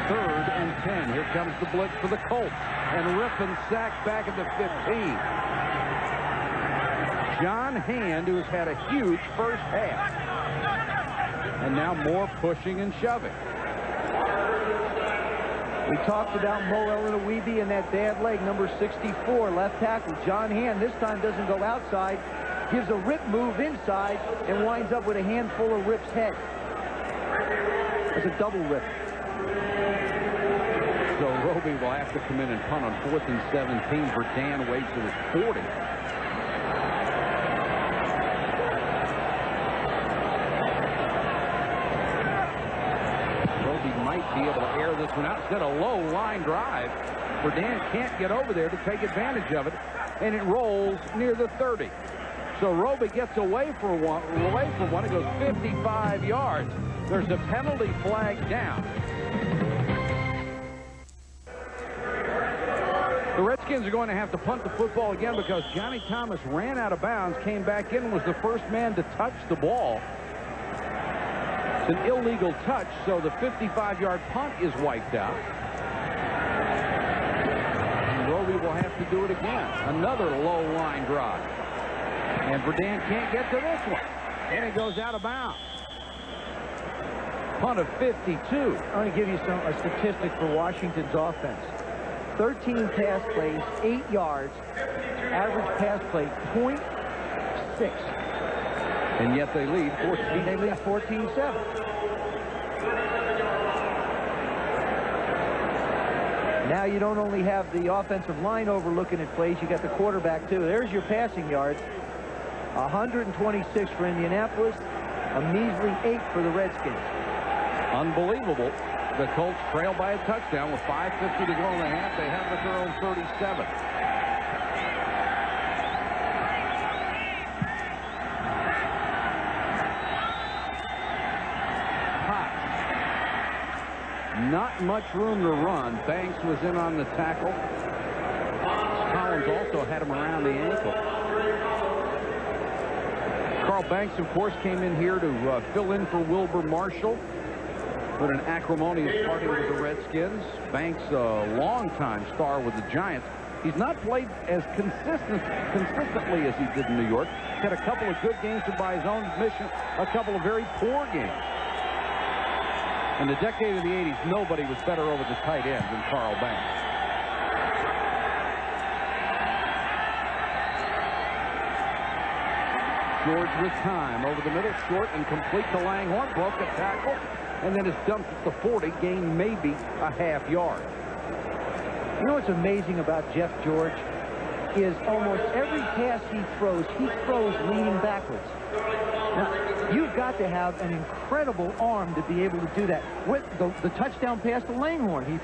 3rd and 10. Here comes the blitz for the Colts. And Rypien sacked back at the 15. John Hand, who has had a huge first half. And now more pushing and shoving. We talked about Mo Elanaweeby and that bad leg, number 64, left tackle. John Hand this time doesn't go outside, gives a Rip move inside, and winds up with a handful of Rip's head. It's a double Rip. So Roby will have to come in and punt on 4th and 17. Verdun waits at his 40. Might be able to air this one out. Instead of low line drive, Verdun can't get over there to take advantage of it, and it rolls near the 30. So Roby gets away from one. It goes 55 yards. There's a penalty flag down. The Redskins are going to have to punt the football again because Johnny Thomas ran out of bounds, came back in, was the first man to touch the ball. It's an illegal touch, so the 55-yard punt is wiped out. And Roby will have to do it again. Another low line drive. And Verdun can't get to this one. And it goes out of bounds. Punt of 52. I'm going to give you a statistic for Washington's offense. 13 pass plays, 8 yards. Average pass play, 0.6. And yet they lead 14. They lead 14-7. Now you don't only have the offensive line overlooking at plays, you got the quarterback too. There's your passing yards. 126 for Indianapolis, a measly 8 for the Redskins. Unbelievable. The Colts trail by a touchdown with 5:50 to go in the half. They have it at their own 37. Not much room to run. Banks was in on the tackle. Collins also had him around the ankle. Carl Banks, of course, came in here to fill in for Wilbur Marshall. But an acrimonious party with the Redskins. Banks, a longtime star with the Giants. He's not played as consistently as he did in New York. He's had a couple of good games, and by his own admission, a couple of very poor games. In the decade of the 80s, nobody was better over the tight end than Carl Banks. George with time over the middle, short and complete to Langhorne. Broke a tackle, and then is dumped at the 40, gained maybe a half yard. You know what's amazing about Jeff George is almost every pass he throws leaning backwards. Now, you've got to have an incredible arm to be able to do that. With the touchdown pass to Langhorne he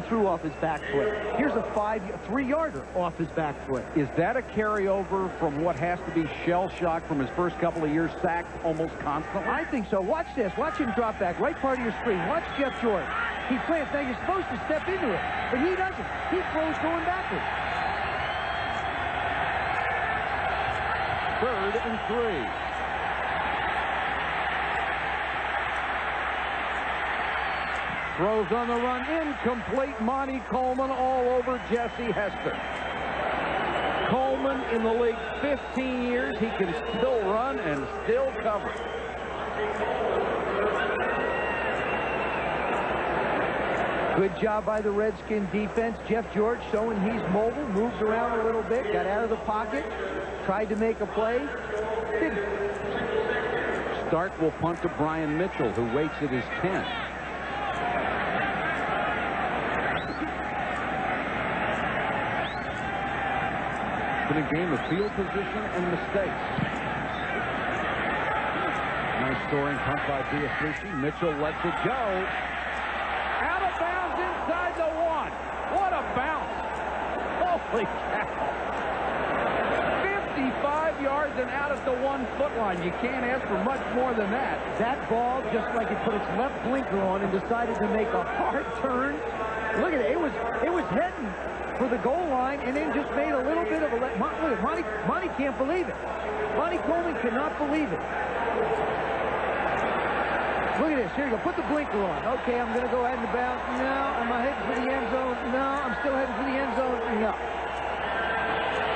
threw off his back foot. Here's a 3-yarder off his back foot. Is that a carryover from what has to be shell shock from his first couple of years, sacked almost constantly? I think so. Watch this. Watch him drop back. Right part of your screen. Watch Jeff George. He plants. Now, you're supposed to step into it, but he doesn't. He throws going backwards. 3rd and 3. Throws on the run, incomplete. Monty Coleman all over Jesse Hester. Coleman in the league 15 years. He can still run and still cover. Good job by the Redskin defense. Jeff George showing he's mobile, moves around a little bit, got out of the pocket, tried to make a play. Didn't. Stark will punt to Brian Mitchell, who waits at his 10. A game of field position and mistakes. Nice scoring punt by Biasucci. Mitchell lets it go. Out of bounds inside the 1. What bounce. Holy cow. 55 yards and out at the 1-foot line. You can't ask for much more than that. That ball, just like it put its left blinker on and decided to make a hard turn. Look at it. It was heading for the goal line and then just made a little bit of a... Look at Monty can't believe it. Monty Coleman cannot believe it. Look at this. Here you go. Put the blinker on. Okay, I'm going to go ahead and bounce. No. Am I heading for the end zone? No. I'm still heading for the end zone. No.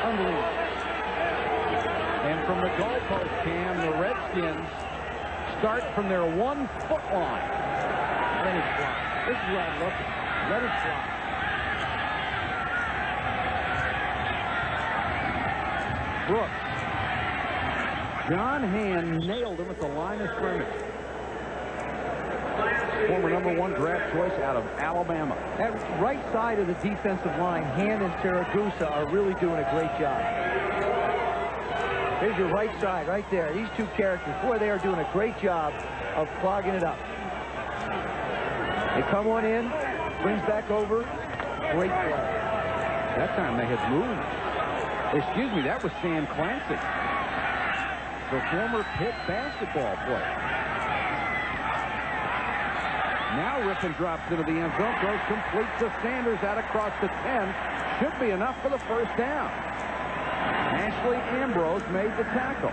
Unbelievable. And from the goalpost cam, the Redskins start from their 1-foot line. Let it fly. This is where I'm looking. Let it fly. Brooks. John Hand nailed him at the line of scrimmage. Former #1 draft choice out of Alabama. That right side of the defensive line, Hand and Saragusa are really doing a great job. There's your right side right there. These two characters, boy, they are doing a great job of clogging it up. They come on in, brings back over. Great play. That time they had moved. Excuse me, that was Sam Clancy, the former Pitt basketball player. Now Rypien drops into the end zone, throws complete to Sanders out across the 10. Should be enough for the first down. Ashley Ambrose made the tackle.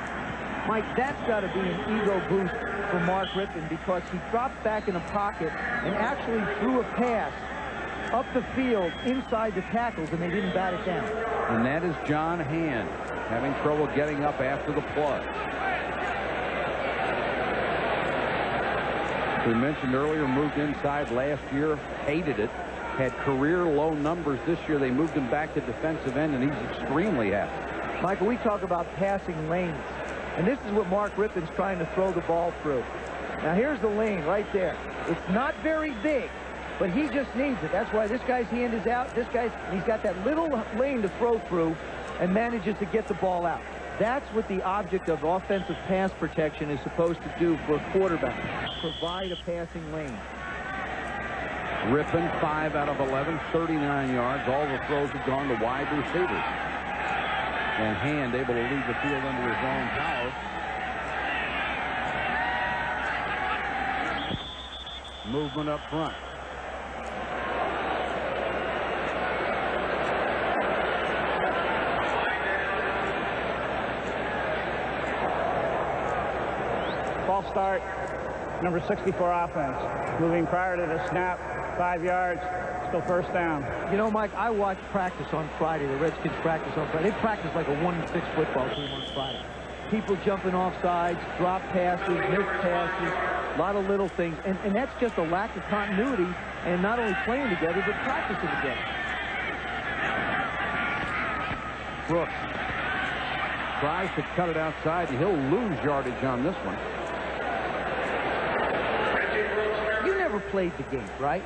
Mike, that's got to be an ego boost for Mark Rypien because he dropped back in the pocket and actually threw a pass up the field inside the tackles, and they didn't bat it down. And that is John Hand having trouble getting up after the play. We mentioned earlier, moved inside last year, hated it, had career low numbers this year. They moved him back to defensive end, and he's extremely happy. Michael, we talk about passing lanes, and this is what Mark Rypien's trying to throw the ball through. Now here's the lane right there. It's not very big, but he just needs it. That's why this guy's hand is out. He's got that little lane to throw through and manages to get the ball out. That's what the object of offensive pass protection is supposed to do for a quarterback. Provide a passing lane. Rypien, 5 out of 11, 39 yards. All the throws have gone to wide receivers. And Hand able to lead the field under his own power. Movement up front. False start, number 64 offense. Moving prior to the snap, 5 yards, still first down. You know, Mike, I watched practice on Friday, the Redskins practice on Friday. They practice like a 1-6 football team on Friday. People jumping off sides, drop passes, missed passes, a lot of little things. And that's just a lack of continuity and not only playing together, but practicing together. Brooks tries to cut it outside, and he'll lose yardage on this one. You never played the game, right?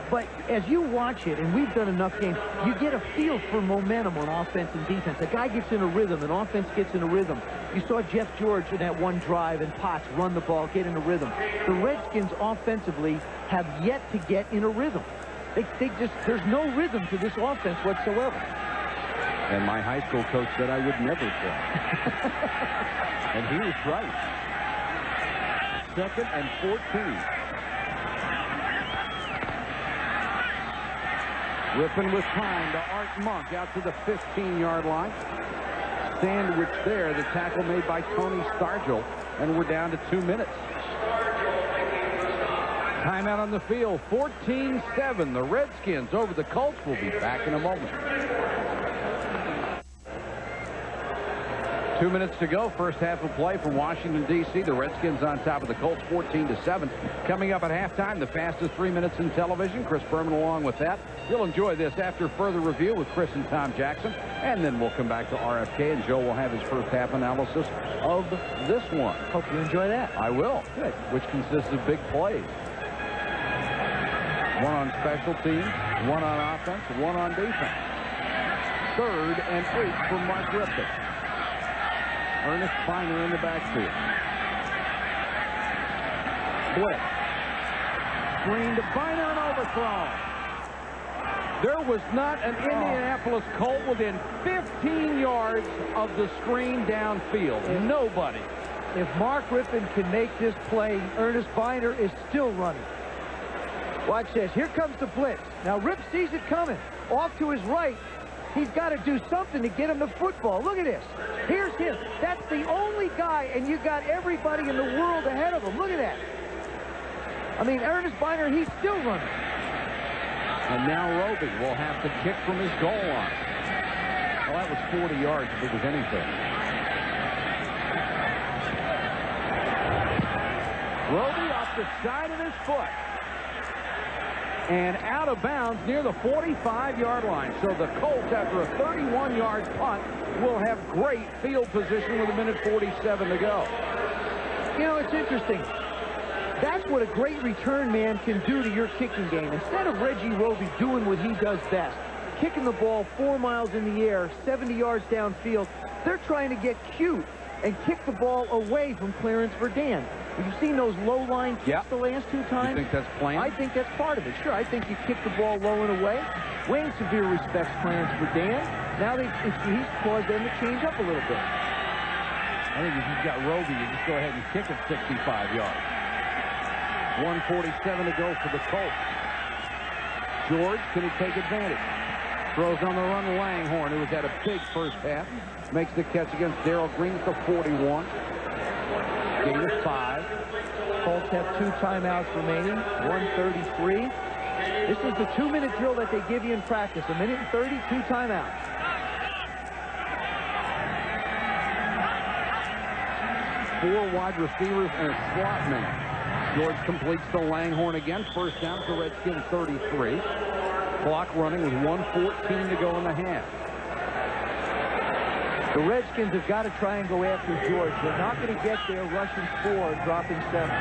But as you watch it, and we've done enough games, you get a feel for momentum on offense and defense. A guy gets in a rhythm, and offense gets in a rhythm. You saw Jeff George in that one drive and Potts run the ball, get in a rhythm. The Redskins offensively have yet to get in a rhythm. There's no rhythm to this offense whatsoever. And my high school coach said I would never play. And he was right. 2nd and 14. Rypien with time to Art Monk out to the 15-yard line. Sandwich there, the tackle made by Tony Stargell, and we're down to 2 minutes. Timeout on the field, 14-7. The Redskins over the Colts. Will be back in a moment. 2 minutes to go. First half of play from Washington, D.C. The Redskins on top of the Colts, 14-7. Coming up at halftime, the fastest 3 minutes in television. Chris Berman along with that. You'll enjoy this after further review with Chris and Tom Jackson. And then we'll come back to RFK, and Joe will have his first half analysis of this one. Hope you enjoy that. I will. Good. Which consists of big plays. One on special teams, one on offense, one on defense. 3rd and 8 for Mark Rypien. Ernest Finer in the backfield. Split. Screen to Finer and overthrown. There was not an Indianapolis Colt within 15 yards of the screen downfield. Nobody. If Mark Rypien can make this play, Ernest Biner is still running. Watch this. Here comes the blitz. Now Rip sees it coming. Off to his right. He's got to do something to get him the football. Look at this. Here's him. That's the only guy, and you got everybody in the world ahead of him. Look at that. I mean, Ernest Biner, he's still running. And now Roby will have to kick from his goal line. Well, that was 40 yards if it was anything. Roby off the side of his foot. And out of bounds near the 45-yard line. So the Colts, after a 31-yard punt, will have great field position with 1:47 to go. You know, it's interesting. That's what a great return man can do to your kicking game. Instead of Reggie Roby doing what he does best, kicking the ball 4 miles in the air, 70 yards downfield, they're trying to get cute and kick the ball away from Clarence Verdun. Have you seen those low-line kicks the last 2 times? You think that's playing? I think that's part of it. Sure, I think you kick the ball low and away. Wayne Severe respects Clarence Verdun. Now he's caused them to change up a little bit. I think if you've got Roby, you just go ahead and kick it 65 yards. 1:47 to go for the Colts. George, can he take advantage? Throws on the run Langhorne, who has had a big first half. Makes the catch against Darrell Green at the 41. Gain of 5. Colts have 2 timeouts remaining. 1:33. This is the 2-minute drill that they give you in practice. 1:30, 2 timeouts. Four wide receivers and a slot man. George completes the Langhorne again. First down to Redskins 33. Clock running with 1:14 to go in the half. The Redskins have got to try and go after George. They're not going to get there rushing 4, dropping 7.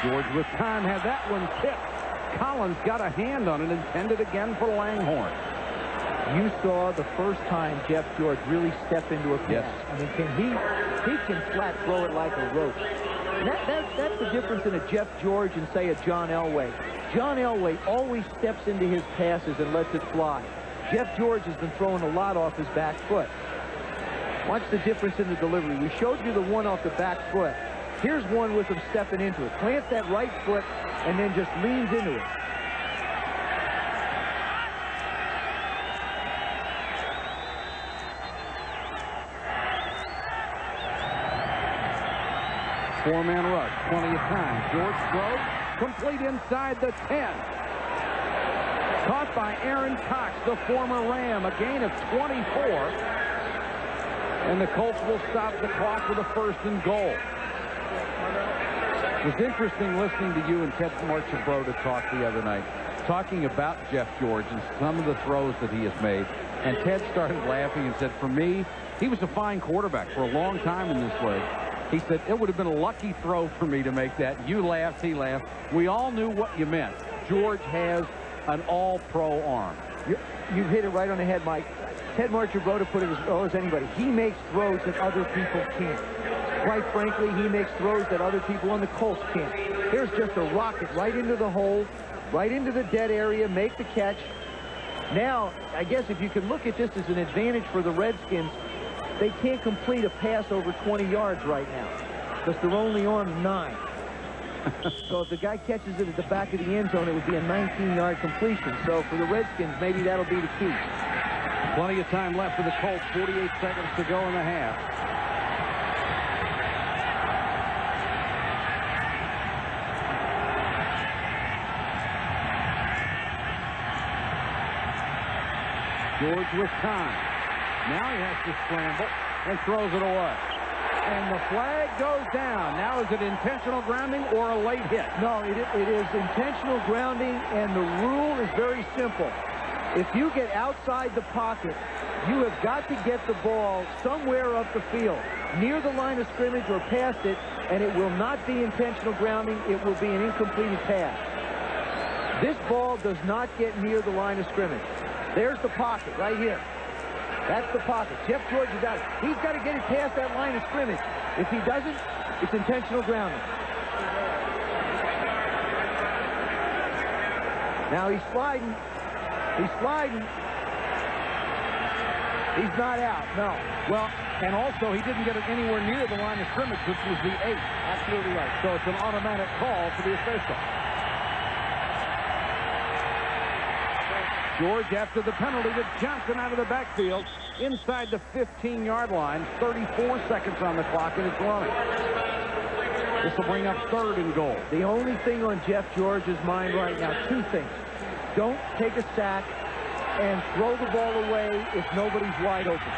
George with time had that one tipped. Collins got a hand on it, intended again for Langhorne. You saw the first time Jeff George really step into a pass. Yes. I mean, he can flat throw it like a roach. And that's the difference in a Jeff George and, say, a John Elway. John Elway always steps into his passes and lets it fly. Jeff George has been throwing a lot off his back foot. Watch the difference in the delivery. We showed you the one off the back foot. Here's one with him stepping into it. Plants that right foot and then just leans into it. Four-man rush, plenty of time. George throws, complete inside the 10. Caught by Aaron Cox, the former Ram, a gain of 24. And the Colts will stop the clock with a 1st and goal. It was interesting listening to you and Ted Marchibroda talk the other night, talking about Jeff George and some of the throws that he has made. And Ted started laughing and said, for me, he was a fine quarterback for a long time in this league. He said, it would have been a lucky throw for me to make that. You laughed, he laughed. We all knew what you meant. George has an all-pro arm. You hit it right on the head, Mike. Ted Marchibroda put it as well as anybody. He makes throws that other people can't. Quite frankly, he makes throws that other people on the Colts can't. Here's just a rocket right into the hole, right into the dead area, make the catch. Now, I guess if you can look at this as an advantage for the Redskins, they can't complete a pass over 20 yards right now because they're only on 9. So if the guy catches it at the back of the end zone, it would be a 19-yard completion. So for the Redskins, maybe that'll be the key. Plenty of time left for the Colts. 48 seconds to go in the half. George with time. Now he has to scramble and throws it away. And the flag goes down. Now, is it intentional grounding or a late hit? No, it is intentional grounding, and the rule is very simple. If you get outside the pocket, you have got to get the ball somewhere up the field, near the line of scrimmage or past it, and it will not be intentional grounding. It will be an incompleted pass. This ball does not get near the line of scrimmage. There's the pocket right here. That's the pocket. Jeff George is out. He's got to get it past that line of scrimmage. If he doesn't, it's intentional grounding. Now he's sliding. He's sliding. He's not out, no. Well, and also he didn't get it anywhere near the line of scrimmage, which was the 8. Absolutely right. So it's an automatic call for the official. George, after the penalty to Johnson out of the backfield, inside the 15-yard line, 34 seconds on the clock, and it's running. This will bring up 3rd and goal. The only thing on Jeff George's mind right now, 2 things. Don't take a sack and throw the ball away if nobody's wide open.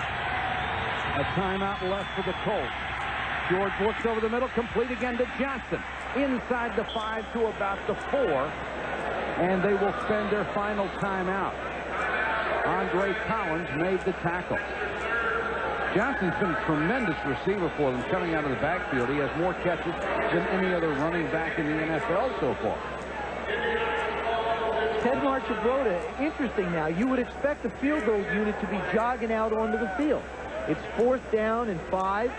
A timeout left for the Colts. George looks over the middle, complete again to Johnson. Inside the 5 to about the 4. And they will spend their final timeout. Andre Collins made the tackle. Johnson's been a tremendous receiver for them coming out of the backfield. He has more catches than any other running back in the NFL so far. Ted Marchibroda, interesting now. You would expect the field goal unit to be jogging out onto the field. It's 4th down and 5.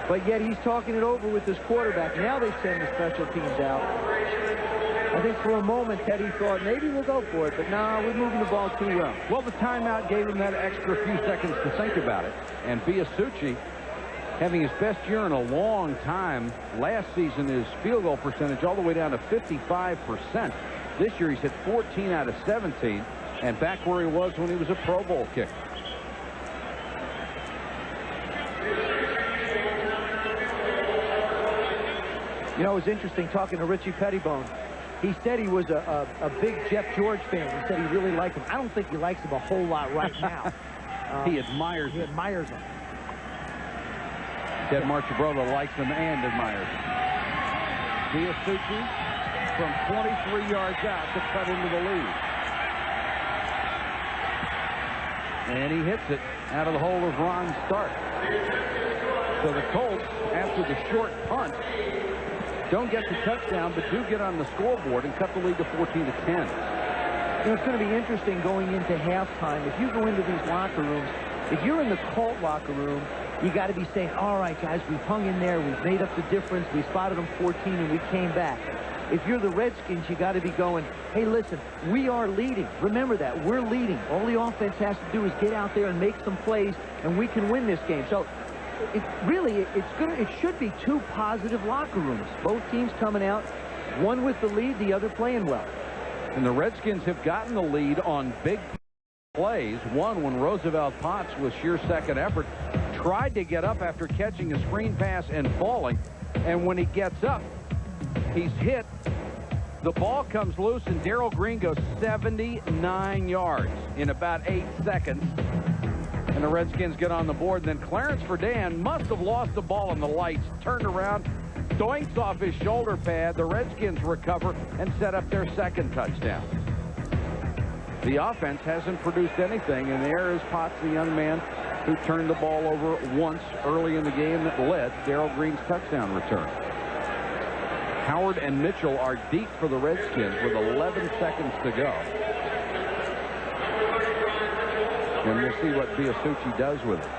But yet he's talking it over with his quarterback. Now they send the special teams out. I think for a moment, Teddy thought maybe we'll go for it, but no, we're moving the ball too well. Well, the timeout gave him that extra few seconds to think about it. And Biasucci, having his best year in a long time, last season his field goal percentage all the way down to 55%. This year he's hit 14 out of 17, and back where he was when he was a Pro Bowl kicker. You know, it was interesting talking to Richie Pettibone. He said he was a big Jeff George fan. He said he really liked him. I don't think he likes him a whole lot right now. He admires him. He admires him. Ted Marchibroda likes him and admires him. Biasucci from 23 yards out to cut into the lead. And he hits it out of the hole of Ron Stark. So the Colts, after the short punt, don't get the touchdown, but do get on the scoreboard and cut the lead to 14-10. You know, it's going to be interesting going into halftime. If you go into these locker rooms, if you're in the Colt locker room, you got to be saying, all right, guys, we've hung in there. We've made up the difference. We spotted them 14, and we came back. If you're the Redskins, you got to be going, hey, listen, we are leading. Remember that. We're leading. All the offense has to do is get out there and make some plays, and we can win this game. So it should be 2 positive locker rooms. Both teams coming out, one with the lead, the other playing well. And the Redskins have gotten the lead on big plays. One when Roosevelt Potts, with sheer second effort, tried to get up after catching a screen pass and falling. And when he gets up, he's hit. The ball comes loose, and Darrell Green goes 79 yards in about 8 seconds. And the Redskins get on the board. And then Clarence Verdun must have lost the ball in the lights, turned around, doinks off his shoulder pad. The Redskins recover and set up their second touchdown. The offense hasn't produced anything, and there is Potts, the young man who turned the ball over once early in the game that led Darrell Green's touchdown return. Howard and Mitchell are deep for the Redskins with 11 seconds to go. And we'll see what Biasucci does with it.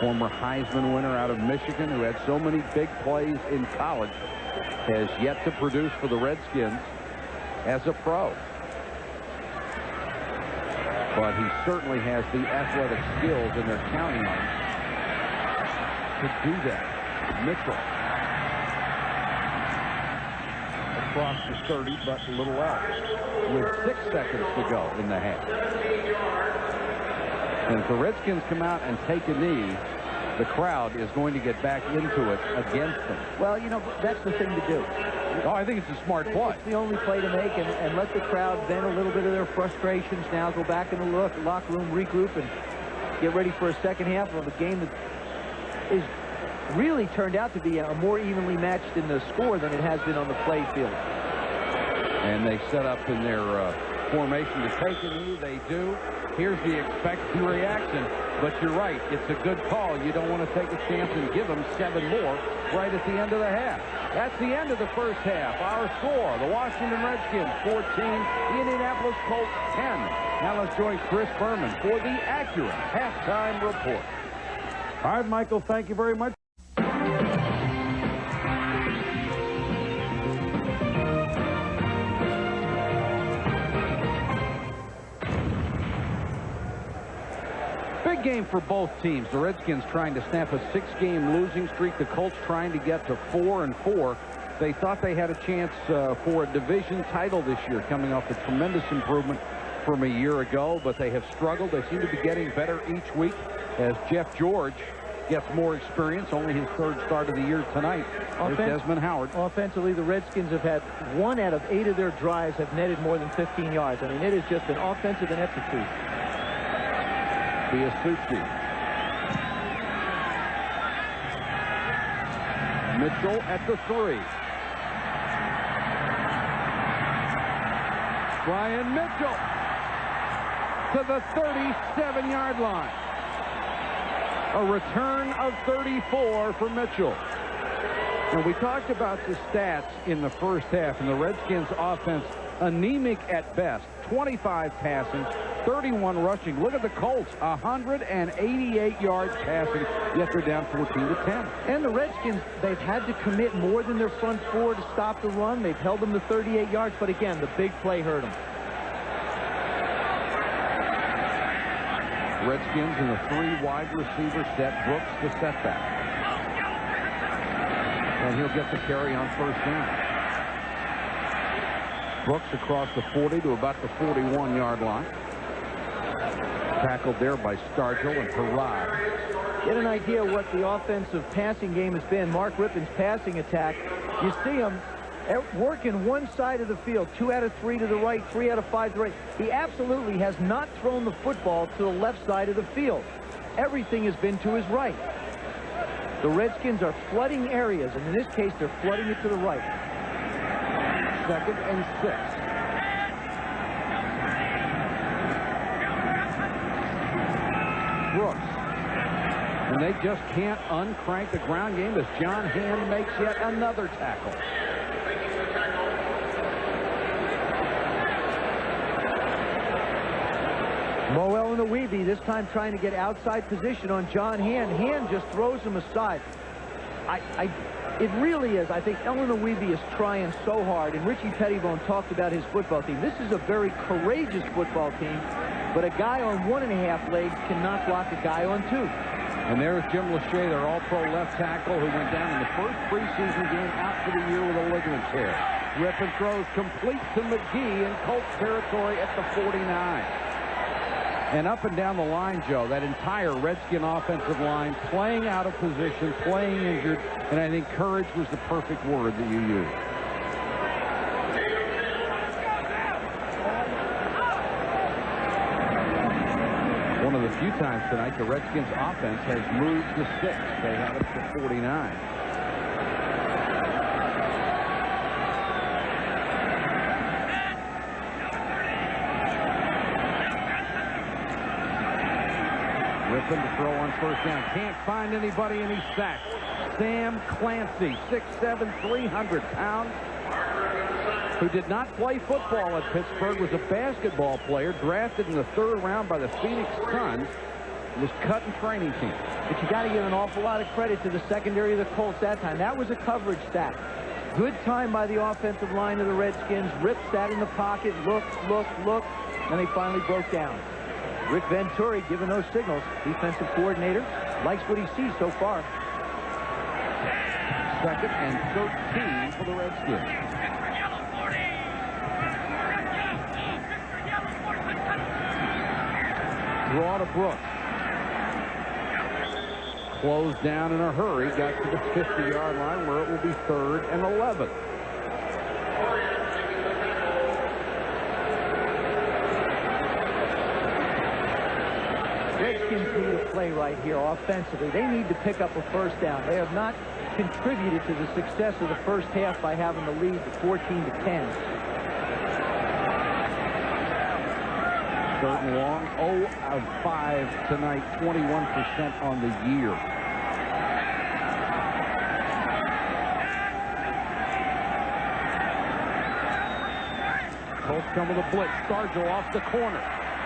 Former Heisman winner out of Michigan, who had so many big plays in college, has yet to produce for the Redskins as a pro. But he certainly has the athletic skills, and they're counting on him to do that. Mitchell across the 30, but a little out, with 6 seconds to go in the half. And if the Redskins come out and take a knee, the crowd is going to get back into it against them. Well, you know, that's the thing to do. Oh, I think it's a smart play. It's the only play to make, and let the crowd vent a little bit of their frustrations now, go back in the locker room, regroup, and get ready for a second half of a game that is really turned out to be a more evenly matched in the score than it has been on the play field. And they set up in their formation to take a knee. They do. Here's the expected reaction. But you're right. It's a good call. You don't want to take a chance and give them 7 more right at the end of the half. That's the end of the first half. Our score, the Washington Redskins 14, the Indianapolis Colts 10. Now let's join Chris Berman for the accurate halftime report. All right, Michael, thank you very much. Big game for both teams. The Redskins trying to snap a 6-game losing streak. The Colts trying to get to 4-4. They thought they had a chance for a division title this year, coming off a tremendous improvement from a year ago, but they have struggled. They seem to be getting better each week as Jeff George gets more experience. Only his 3rd start of the year tonight. There's Theisemann Howard. Offensively, the Redskins have had 1 out of 8 of their drives have netted more than 15 yards. I mean, it is just an offensive ineptitude. Biasucci. Mitchell at the 3. Brian Mitchell to the 37-yard line. A return of 34 for Mitchell. And we talked about the stats in the first half, and the Redskins offense anemic at best. 25 passing, 31 rushing. Look at the Colts, 188 yards passing, yet they're down 14-10. And the Redskins, they've had to commit more than their front 4 to stop the run. They've held them to 38 yards, but again, the big play hurt them. Redskins in the 3 wide receiver set. Brooks the setback. And he'll get the carry on first down. Brooks across the 40 to about the 41-yard line. Tackled there by Stargell and Parad. Get an idea what the offensive passing game has been. Mark Rypien's passing attack. You see him working one side of the field, 2 out of 3 to the right, 3 out of 5 to the right. He absolutely has not thrown the football to the left side of the field. Everything has been to his right. The Redskins are flooding areas, and in this case, they're flooding it to the right. 2nd and 6. Brooks. And they just can't uncrank the ground game as John Hand makes yet another tackle. Mo Elanoweeby this time trying to get outside position on John Hand. Hand just throws him aside. It really is. I think Elanoweeby is trying so hard, and Richie Pettibone talked about his football team. This is a very courageous football team, but a guy on 1.5 legs cannot block a guy on 2. And there's Jim Lachey, their all-pro left tackle, who went down in the first preseason game out for the year with a ligament tear. Rypien throws complete to McGee in Colts territory at the 49. And up and down the line, Joe, that entire Redskin offensive line playing out of position, playing injured, and I think courage was the perfect word that you used. One of the few times tonight the Redskins offense has moved to 6. They have it to 49. Rypien to throw on first down. Can't find anybody, and he's sacked. Sam Clancy, 6'7", 300 pounds, who did not play football at Pittsburgh, was a basketball player, drafted in the 3rd round by the Phoenix Suns, was cut in training camp. But you got to give an awful lot of credit to the secondary of the Colts that time. That was a coverage sack. Good time by the offensive line of the Redskins. Rip sat in the pocket, looked, and they finally broke down. Rick Venturi giving those signals. Defensive coordinator likes what he sees so far. 2nd and 13 for the Redskins. Draw to Brooks. Closed down in a hurry. Got to the 50-yard line where it will be 3rd and 11. Redskins need a play right here offensively. They need to pick up a first down. They have not contributed to the success of the first half by having the lead to 14-10. Third and long, 0 of 5 tonight, 21% on the year. Colts come with a blitz. Stargell off the corner.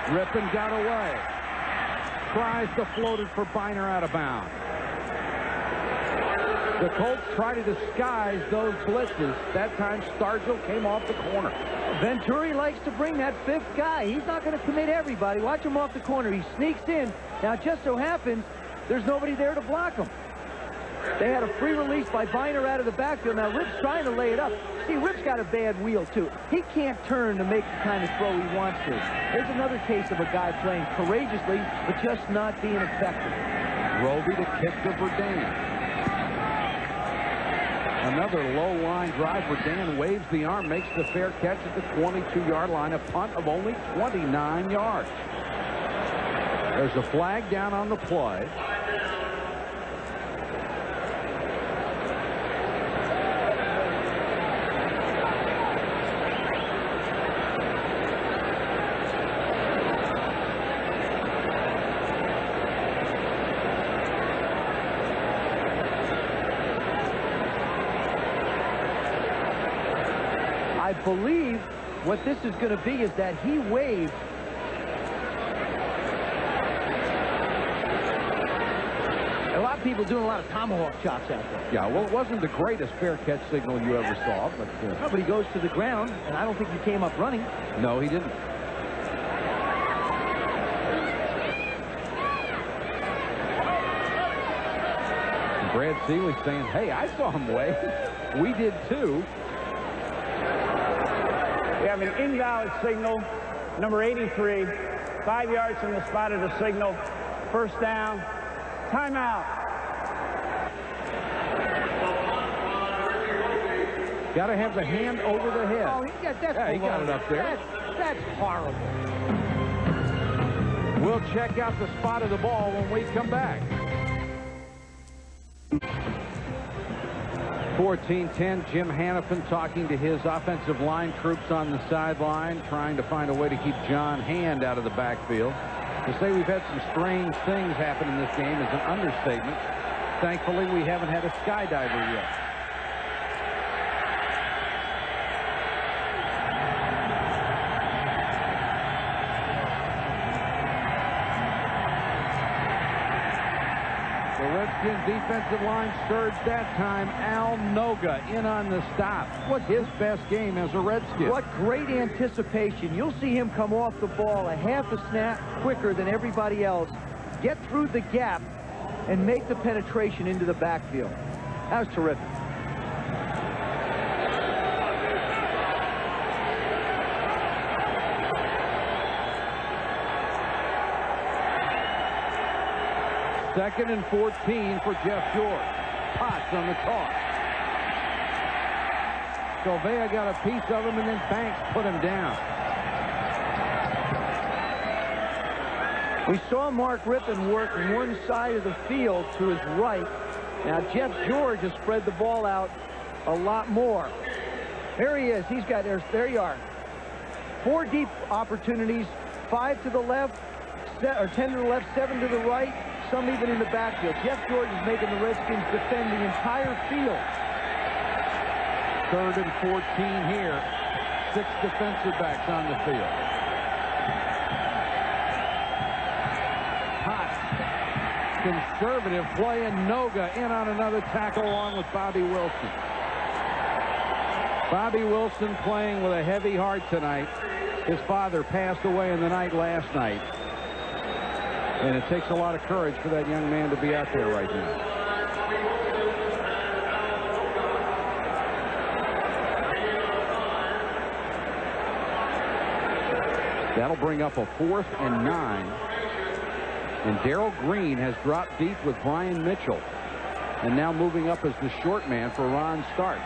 Rypien got away. Tries to float it for Byner out of bounds. The Colts try to disguise those blitzes. That time Stargell came off the corner. Venturi likes to bring that fifth guy. He's not going to commit everybody. Watch him off the corner. He sneaks in. Now, it just so happens there's nobody there to block him. They had a free release by Byner out of the backfield. Now, Rip's trying to lay it up. See, Rip's got a bad wheel, too. He can't turn to make the kind of throw he wants to. There's another case of a guy playing courageously, but just not being effective. Roby to kick to Verdane. Another low line drive. Verdane waves the arm, makes the fair catch at the 22-yard line. A punt of only 29 yards. There's a flag down on the play. I believe what this is going to be is that he waved. A lot of people doing a lot of tomahawk chops out there. Yeah, well, it wasn't the greatest fair catch signal you ever saw, but... No, but he goes to the ground, and I don't think he came up running. No, he didn't. Brad Seeley saying, hey, I saw him wave. We did too. We have an invalid signal, number 83, 5 yards from the spot of the signal. First down. Timeout. Got to have the hand over the head. Oh, yeah, he got it up there. That's horrible. We'll check out the spot of the ball when we come back. 14-10, Jim Hannafin talking to his offensive line troops on the sideline, trying to find a way to keep John Hand out of the backfield. To say we've had some strange things happen in this game is an understatement. Thankfully, we haven't had a skydiver yet. The Redskins defensive line surged that time. Al Noga in on the stop. What's his best game as a Redskin? What great anticipation. You'll see him come off the ball a half a snap quicker than everybody else, get through the gap, and make the penetration into the backfield. That was terrific. Second and 14 for Jeff George. Potts on the toss. Sylvia got a piece of him, and then Banks put him down. We saw Mark Rypien work one side of the field to his right. Now Jeff George has spread the ball out a lot more. There he is. He's got, there you are. 4 deep opportunities, 5 to the left, or 10 to the left, 7 to the right, some even in the backfield. Jeff George is making the Redskins defend the entire field. 3rd and 14 here. 6 defensive backs on the field. Hot, conservative play, and Noga in on another tackle along with Bobby Wilson. Bobby Wilson playing with a heavy heart tonight. His father passed away in the night last night. And it takes a lot of courage for that young man to be out there right now. That'll bring up a 4th and 9. And Darrell Green has dropped deep with Brian Mitchell. And now moving up as the short man for Ron Stark.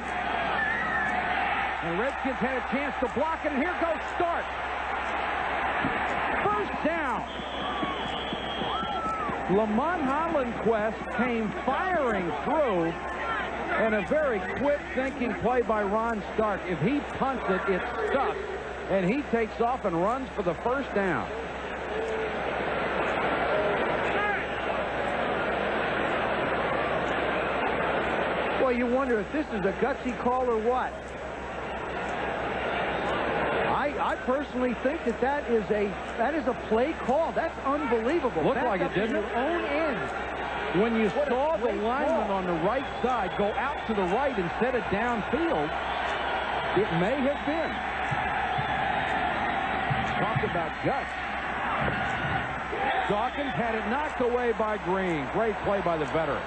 And the Redskins had a chance to block it, and here goes Stark. First down. Lamont Hollandquist came firing through, and a very quick thinking play by Ron Stark. If he punts it, it's stuck, and he takes off and runs for the first down. Boy, you wonder if this is a gutsy call or what. I personally think that is a play call. That's unbelievable. Looked like it, didn't it? Your own end. When you saw the lineman on the right side go out to the right instead of downfield, it may have been. Talk about guts. Dawkins had it knocked away by Green. Great play by the veteran.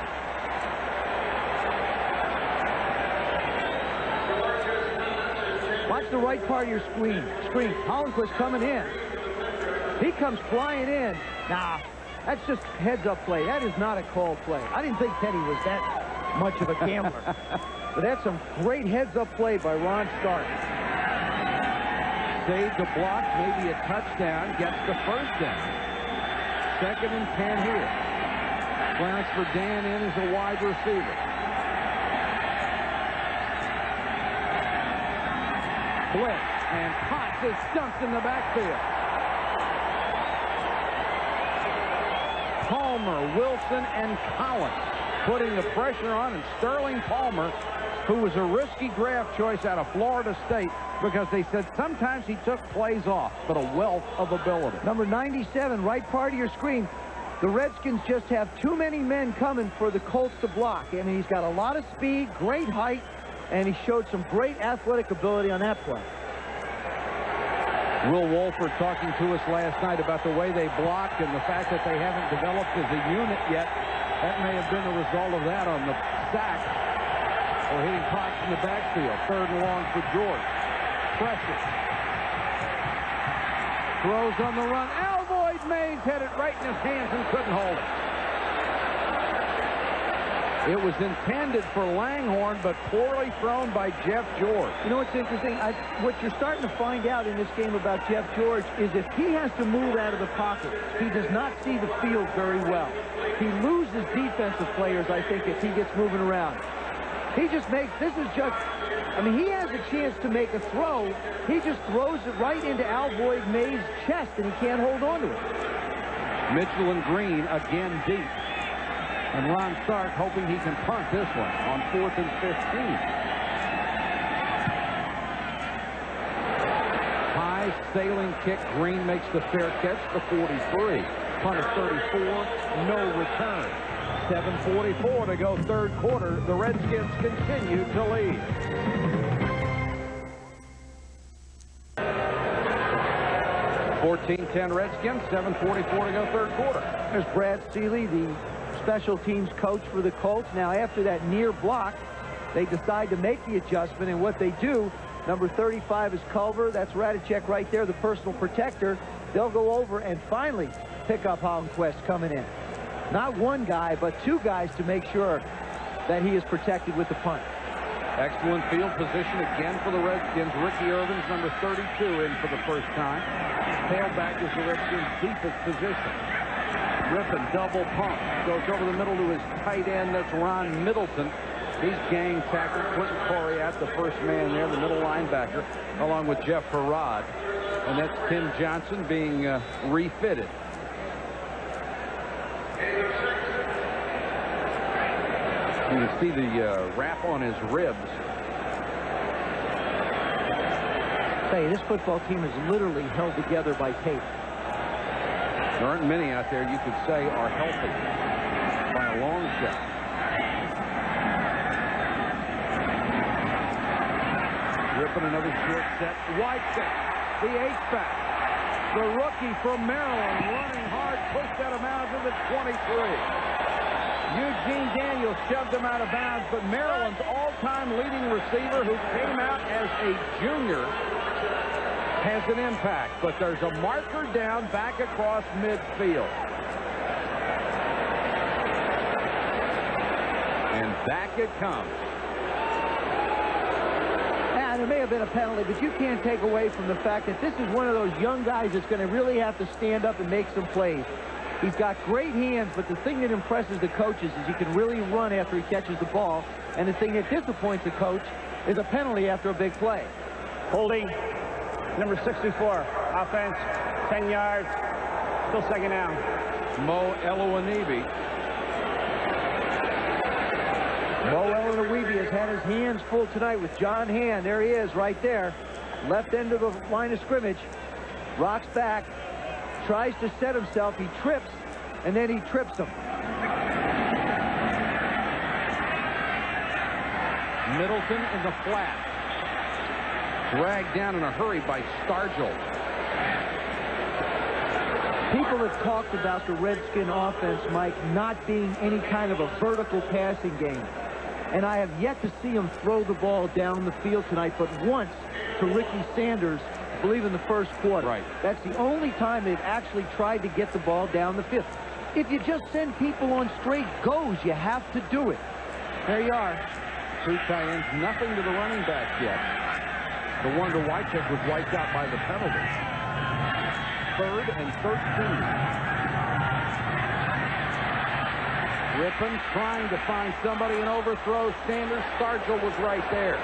Watch the right part of your screen. Hollenquist coming in. He comes flying in. Nah, that's just heads-up play. That is not a called play. I didn't think Teddy was that much of a gambler. But that's some great heads-up play by Ron Stark. Saved the block, maybe a touchdown, gets the first down. 2nd and 10 here. Clearance for Dan in as a wide receiver. Blitz, and Potts is dumped in the backfield. Palmer, Wilson, and Collins putting the pressure on, and Sterling Palmer, who was a risky draft choice out of Florida State because they said sometimes he took plays off, but a wealth of ability. Number 97, right part of your screen. The Redskins just have too many men coming for the Colts to block. I mean, he's got a lot of speed, great height, and he showed some great athletic ability on that play. Will Wolford talking to us last night about the way they blocked and the fact that they haven't developed as a unit yet. That may have been the result of that on the sack or hitting Potts in the backfield. 3rd and long for George. Pressure. Throws on the run. Alvoid Mays had it right in his hands and couldn't hold it. It was intended for Langhorne, but poorly thrown by Jeff George. You know what's interesting? What you're starting to find out in this game about Jeff George is if he has to move out of the pocket, he does not see the field very well. He loses defensive players, I think, if he gets moving around. He just makes, this is just, I mean, he has a chance to make a throw. He just throws it right into Alvoid Mays' chest, and he can't hold on to it. Mitchell and Green again deep. And Ron Stark hoping he can punt this one on 4th and 15. High sailing kick. Green makes the fair catch, the 43. Punt is 34. No return. 7:44 to go 3rd quarter. The Redskins continue to lead. (14-10) Redskins. 7:44 to go 3rd quarter. There's Brad Seeley, the special teams coach for the Colts. Now, after that near block, they decide to make the adjustment, and what they do, number 35 is Culver. That's Radicek right there, the personal protector. They'll go over and finally pick up Hollenquist coming in. Not one guy, but 2 guys to make sure that he is protected with the punt. Excellent field position again for the Redskins. Ricky Irvin's number 32 in for the first time. Tailback is the Redskins' deepest position. Rypien double pump. Goes over the middle to his tight end. That's Ron Middleton. He's gang tackled. Quentin Corey at the first man there, the middle linebacker, along with Jeff Harrod. And that's Tim Johnson being refitted. You can see the wrap on his ribs. Say, this football team is literally held together by tape. There aren't many out there you could say are healthy by a long shot. Rypien another short set. Wide set. The H-back. The rookie from Maryland running hard. Pushed out of bounds at the 23. Eugene Daniels shoved him out of bounds, but Maryland's all-time leading receiver, who came out as a junior, has an impact. But there's a marker down back across midfield. And back it comes. There may have been a penalty, but you can't take away from the fact that this is one of those young guys that's going to really have to stand up and make some plays. He's got great hands, but the thing that impresses the coaches is he can really run after he catches the ball. And the thing that disappoints the coach is a penalty after a big play. Holding, number 64, offense, 10 yards. Still second down. Mo Elowanibi. Mo Elowanibi has had his hands full tonight with John Hand. There he is right there. Left end of the line of scrimmage. Rocks back. Tries to set himself. He trips, and then he trips him. Middleton in the flat. Dragged down in a hurry by Stargell. People have talked about the Redskin offense, Mike, not being any kind of a vertical passing game. And I have yet to see him throw the ball down the field tonight, but once to Ricky Sanders, I believe in the first quarter. Right. That's the only time they've actually tried to get the ball down the field. If you just send people on straight goes, you have to do it. There you are. 2 tight ends, nothing to the running backs yet. The one to Wycheck was wiped out by the penalty. 3rd and 13. Rypien trying to find somebody and overthrows Sanders. Stargell was right there.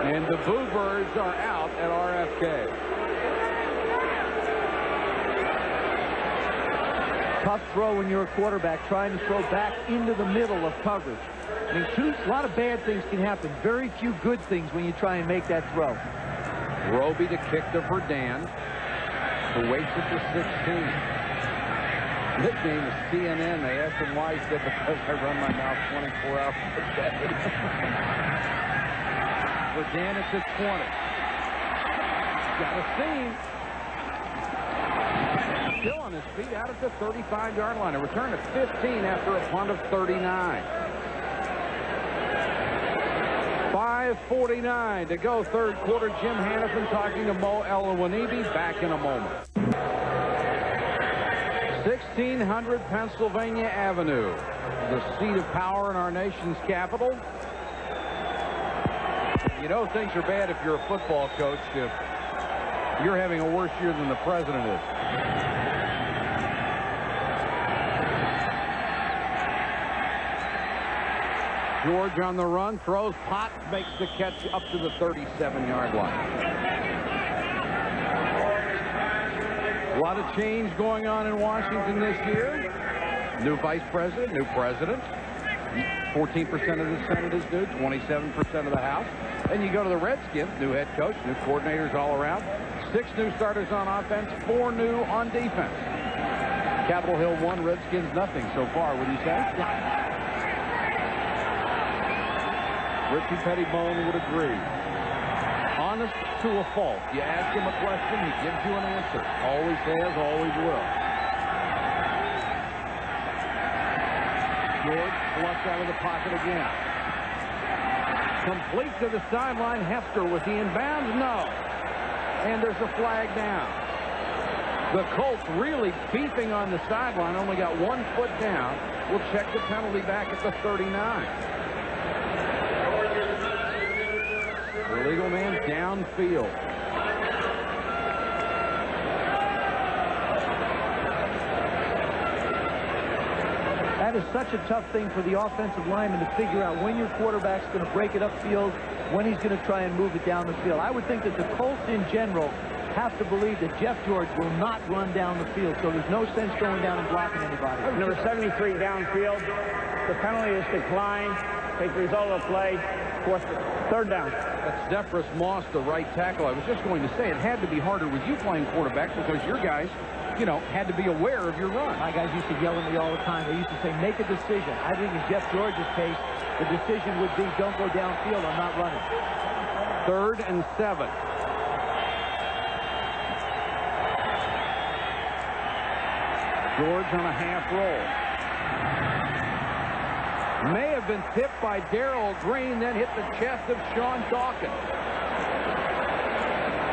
And the Bluebirds are out at RFK. Tough throw when you're a quarterback trying to throw back into the middle of coverage. I mean, a lot of bad things can happen. Very few good things when you try and make that throw. Roby to kick to Verdun, who waits at the 16. Nickname is CNN. They asked him why. He said, because I run my mouth 24 hours a day. Verdun at the 20. Got a seam. Still on his feet out at the 35-yard line. A return of 15 after a punt of 39. 5:49 to go, 3rd quarter. Jim Hannafin talking to Mo Elowanibi. Back in a moment. 1600 Pennsylvania Avenue, the seat of power in our nation's capital. You know things are bad if you're a football coach, if you're having a worse year than the president is. George on the run, throws, Potts makes the catch up to the 37-yard line. A lot of change going on in Washington this year. New vice president, new president. 14% of the Senate is new, 27% of the House. Then you go to the Redskins, new head coach, new coordinators all around. 6 new starters on offense, 4 new on defense. Capitol Hill 1, Redskins nothing so far, would you say? Richie Pettibone would agree. Honest to a fault. You ask him a question, he gives you an answer. Always has, always will. George flush out of the pocket again. Complete to the sideline. Hester, was he in bounds? No. And there's a flag down. The Colts really beefing on the sideline. Only got 1 foot down. We'll check the penalty back at the 39. The legal man downfield. That is such a tough thing for the offensive lineman to figure out when your quarterback's going to break it upfield, when he's going to try and move it down the field. I would think that the Colts in general have to believe that Jeff George will not run down the field, so there's no sense going down and blocking anybody. Number 73 downfield. The penalty is declined. Take the result of the play. 3rd down. That's Zephyrus Moss, the right tackle. I was just going to say it had to be harder with you playing quarterback because your guys, you know, had to be aware of your run. My guys used to yell at me all the time. They used to say, make a decision. I think in Jeff George's case, the decision would be don't go downfield, I'm not running. 3rd and 7. George on a half roll. May have been tipped by Darrell Green, then hit the chest of Sean Dawkins.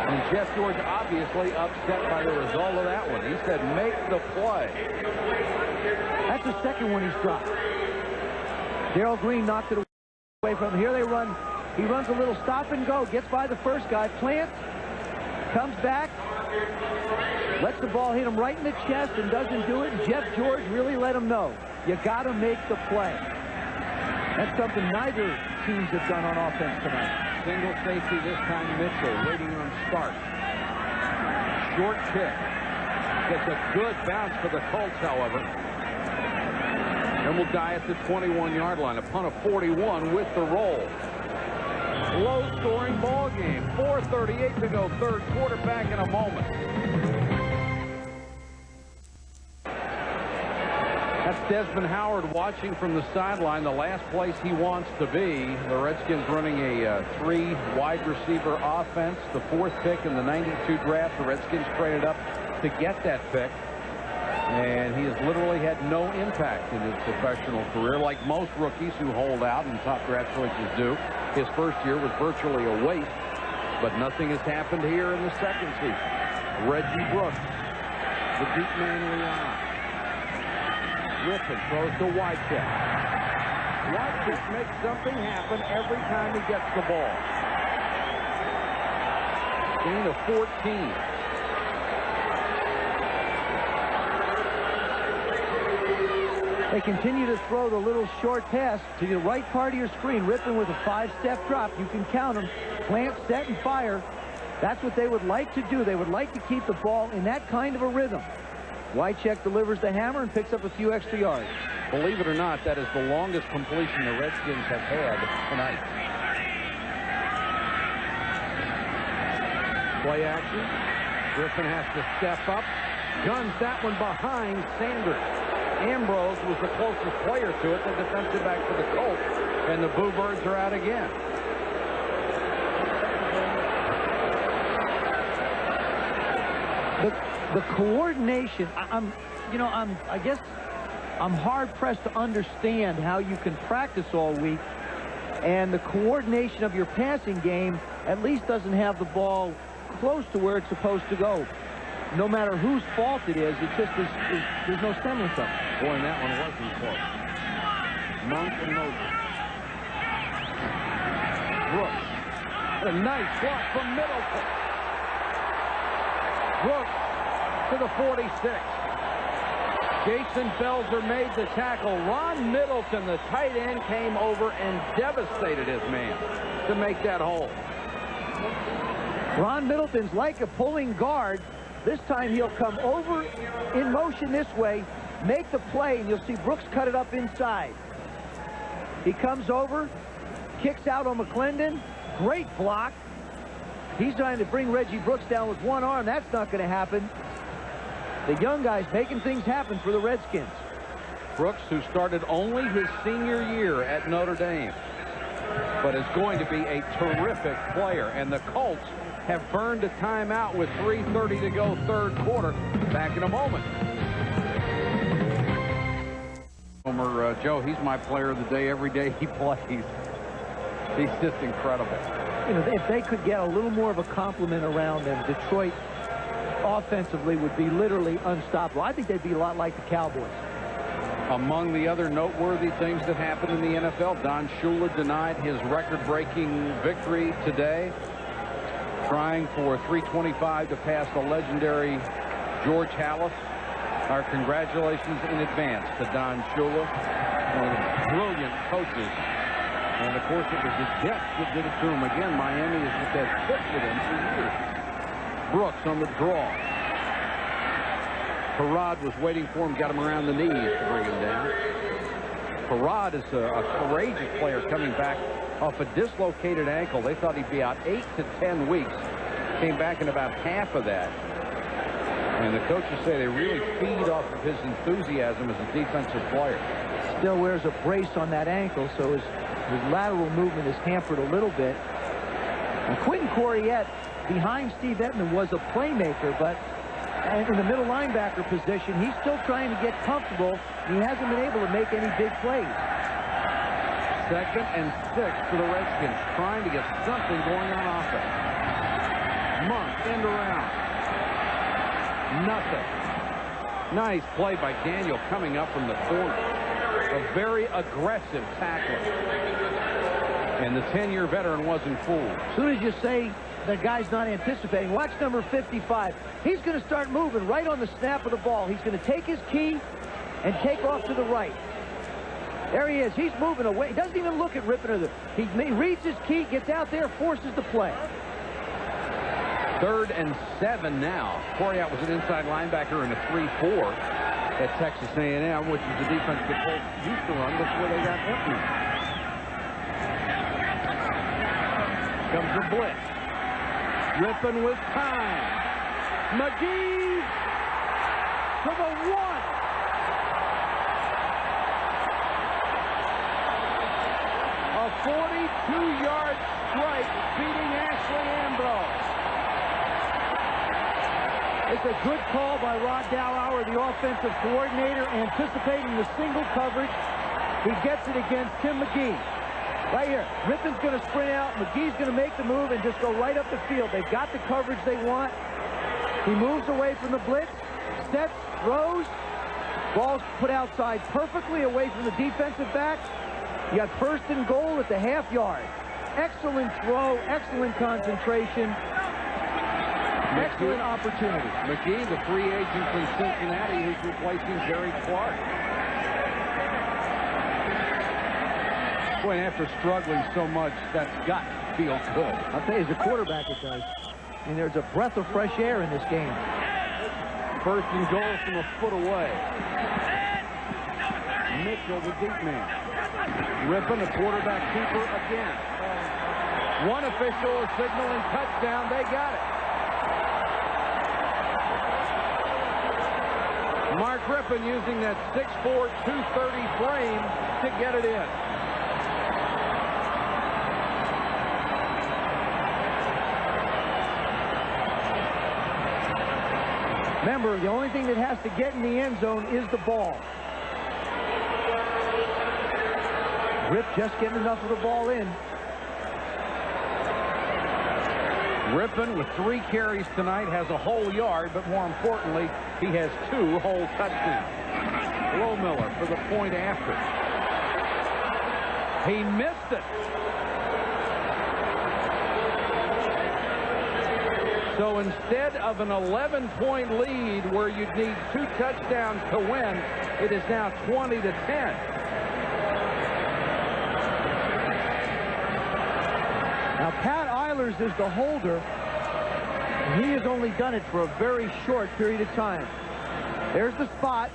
And Jeff George obviously upset by the result of that one. He said, make the play. That's the second one he's dropped. Darrell Green knocked it away from him. Here they run. He runs a little stop and go, gets by the first guy, plants, comes back, lets the ball hit him right in the chest and doesn't do it. And Jeff George really let him know, you got to make the play. That's something neither teams have done on offense tonight. Single safety this time. Mitchell waiting on start. Short kick. Gets a good bounce for the Colts, however. And will die at the 21-yard line. A punt of 41 with the roll. Low-scoring ball game. 4:38 to go. Third quarter. Back in a moment. That's Theisemann Howard watching from the sideline, the last place he wants to be. The Redskins running a 3-wide receiver offense. The 4th pick in the 92 draft. The Redskins traded up to get that pick. And he has literally had no impact in his professional career, like most rookies who hold out and top draft choices do. His first year was virtually a waste, but nothing has happened here in the second season. Reggie Brooks, the deep man Leon. Rypien throws to Wycheck. Wycheck makes something happen every time he gets the ball. Gain of 14. They continue to throw the little short pass to the right part of your screen. Rypien with a 5-step drop. You can count them. Plant, set, and fire. That's what they would like to do. They would like to keep the ball in that kind of a rhythm. Wycheck delivers the hammer and picks up a few extra yards. Believe it or not, that is the longest completion the Redskins have had tonight. Play action. Rypien has to step up. Guns that one behind Sanders. Ambrose was the closest player to it, the defensive back for the Colts, and the Boo Birds are out again. The coordination, I guess I'm hard pressed to understand how you can practice all week and the coordination of your passing game at least doesn't have the ball close to where it's supposed to go. No matter whose fault it is, it just there's no semblance of it. Boy, and that one wasn't close. Monk and motion. Brooks. A nice block from Middleton. Brooks to the 46. Jason Belzer made the tackle. Ron Middleton, the tight end, came over and devastated his man to make that hole. Ron Middleton's like a pulling guard. This time he'll come over in motion this way, make the play, and you'll see Brooks cut it up inside. He comes over, kicks out on McClendon. Great block. He's trying to bring Reggie Brooks down with one arm. That's not going to happen. The young guy's making things happen for the Redskins. Brooks, who started only his senior year at Notre Dame, but is going to be a terrific player. And the Colts have burned a timeout with 3:30 to go, third quarter. Back in a moment. Homer, Joe, he's my player of the day every day he plays. He's just incredible. You know, if they could get a little more of a compliment around them, Detroit offensively would be literally unstoppable. I think they'd be a lot like the Cowboys. Among the other noteworthy things that happened in the NFL, Don Shula denied his record-breaking victory today, trying for 325 to pass the legendary George Halas. Our congratulations in advance to Don Shula, one of the brilliant coaches. And, of course, it was the Jets that did it to him again. Miami has just had fits with him for years. Brooks on the draw. Parad was waiting for him, got him around the knees to bring him down. Parad is a courageous player coming back off a dislocated ankle. They thought he'd be out 8 to 10 weeks. Came back in about half of that. And the coaches say they really feed off of his enthusiasm as a defensive player. Still wears a brace on that ankle, so his lateral movement is hampered a little bit. And Quentin Corriette, behind Steve Ettman, was a playmaker, but in the middle linebacker position, he's still trying to get comfortable. He hasn't been able to make any big plays. 2nd and 6 for the Redskins, trying to get something going on offense. Monk, end around. Nothing. Nice play by Daniel coming up from the corner. A very aggressive tackler. And the 10-year veteran wasn't fooled. As soon as you say the guy's not anticipating, watch number 55. He's going to start moving right on the snap of the ball. He's going to take his key and take off to the right. There he is. He's moving away. He doesn't even look at Rypien. He reads his key, gets out there, forces the play. 3rd and 7 now. Coriat was an inside linebacker in a 3-4 at Texas A&M, which is the defense the Colts used to run before they got empty. Comes the blitz. Rypien with time. McGee to the 1. A 42-yard strike beating Ashley Ambrose. It's a good call by Rod Dallauer, the offensive coordinator, anticipating the single coverage. He gets it against Tim McGee. Right here. Rypien's going to sprint out. McGee's going to make the move and just go right up the field. They've got the coverage they want. He moves away from the blitz, steps, throws. Ball's put outside perfectly away from the defensive back. You got 1st and goal at the half-yard. Excellent throw, excellent concentration, excellent opportunity. McGee, the free agent from Cincinnati, who's replacing Jerry Clark. Boy, after struggling so much, that's got to feel good. I'll tell you, as a quarterback, it does. And there's a breath of fresh air in this game. 1st and goal from a foot away. Mitchell, the deep man. Rypien, the quarterback keeper again. One official is signaling touchdown. They got it. Mark Rypien using that 6'4", 230 frame to get it in. Remember, the only thing that has to get in the end zone is the ball. Rip just getting enough of the ball in. Rypien with 3 carries tonight has a whole yard, but more importantly, he has 2 whole touchdowns. Lohmiller for the point after. He missed it. So instead of an 11-point lead where you'd need 2 touchdowns to win, it is now 20-10. Now, Pat Eilers is the holder, and he has only done it for a very short period of time. There's the spot.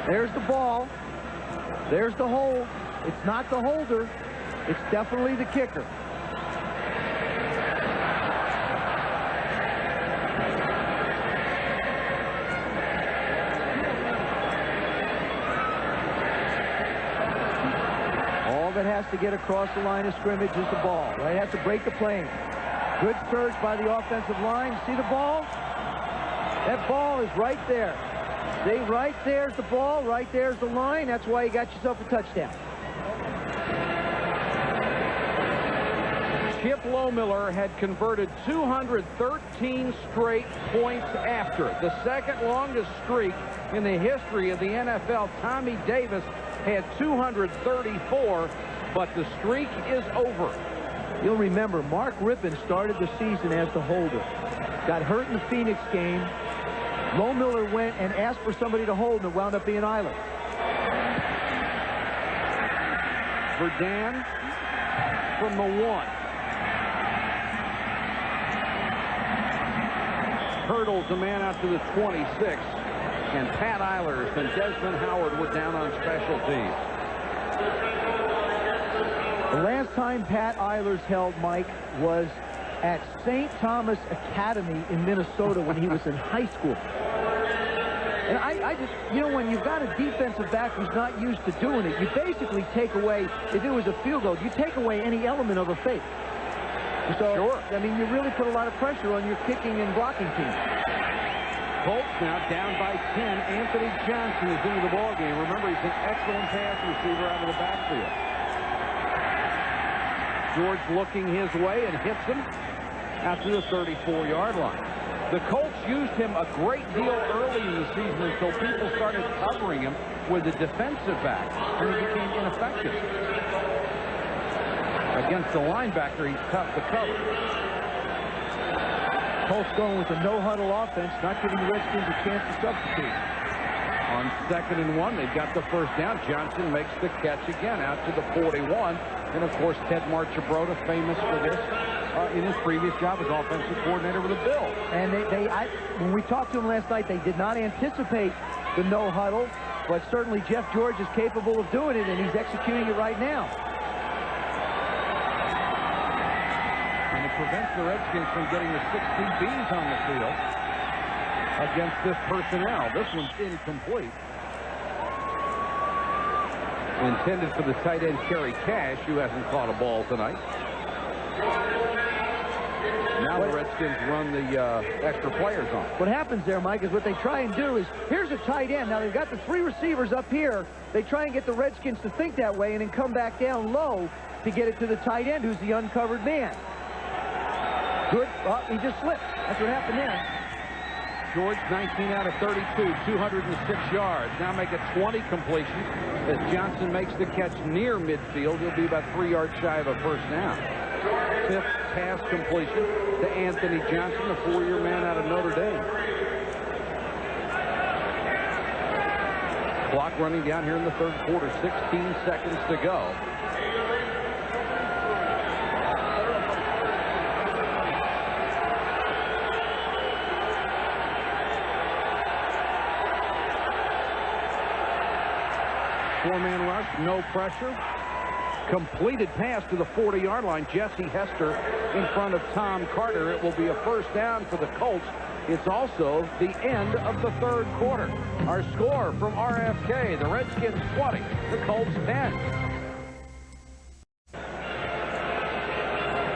There's the ball. There's the hold. It's not the holder. It's definitely the kicker. That has to get across the line of scrimmage is the ball. Right, has to break the plane. Good surge by the offensive line. See the ball? That ball is right there. See, right there's the ball. Right there's the line. That's why you got yourself a touchdown. Chip Lohmiller had converted 213 straight points after. The 2nd longest streak in the history of the NFL. Tommy Davis had 234, but the streak is over. You'll remember, Mark Rypien started the season as the holder. Got hurt in the Phoenix game. Lohmiller went and asked for somebody to hold, and it wound up being Eilers. Verdun from the 1. Hurdles the man out to the 26. And Pat Eilers and Desmond Howard were down on special teams. The last time Pat Eilers held, Mike, was at St. Thomas Academy in Minnesota when he was in high school. And I just, you know, when you've got a defensive back who's not used to doing it, you basically take away, if it was a field goal, you take away any element of a fake. So, sure. I mean, you really put a lot of pressure on your kicking and blocking team. Colts now down by 10. Anthony Johnson is into the ballgame. Remember, he's an excellent pass receiver out of the backfield. George looking his way and hits him out to the 34-yard line. The Colts used him a great deal early in the season until people started covering him with a defensive back, and he became ineffective. Against the linebacker, he's tough to cover. Colts going with a no-huddle offense, not giving the Redskins a chance to substitute. On 2nd and 1, they've got the first down. Johnson makes the catch again out to the 41. And, of course, Ted Marchibroda, famous for this in his previous job as offensive coordinator with the Bills. And when we talked to him last night, they did not anticipate the no huddle, but certainly Jeff George is capable of doing it, and he's executing it right now. And it prevents the Redskins from getting the 6 DBs on the field against this personnel. This one's incomplete. Intended for the tight end, Kerry Cash, who hasn't caught a ball tonight. Now the Redskins run the extra players on. What happens there, Mike, is what they try and do is, here's a tight end. Now they've got the 3 receivers up here. They try and get the Redskins to think that way and then come back down low to get it to the tight end, who's the uncovered man. Good. Well, he just slipped. That's what happened there. George, 19 out of 32, 206 yards. Now make it 20 completions. As Johnson makes the catch near midfield, he'll be about 3 yards shy of a first down. 5th pass completion to Anthony Johnson, the 4-year man out of Notre Dame. Clock running down here in the 3rd quarter. 16 seconds to go. Four-man rush, no pressure. Completed pass to the 40-yard line. Jesse Hester in front of Tom Carter. It will be a first down for the Colts. It's also the end of the 3rd quarter. Our score from RFK, the Redskins 20, the Colts 10.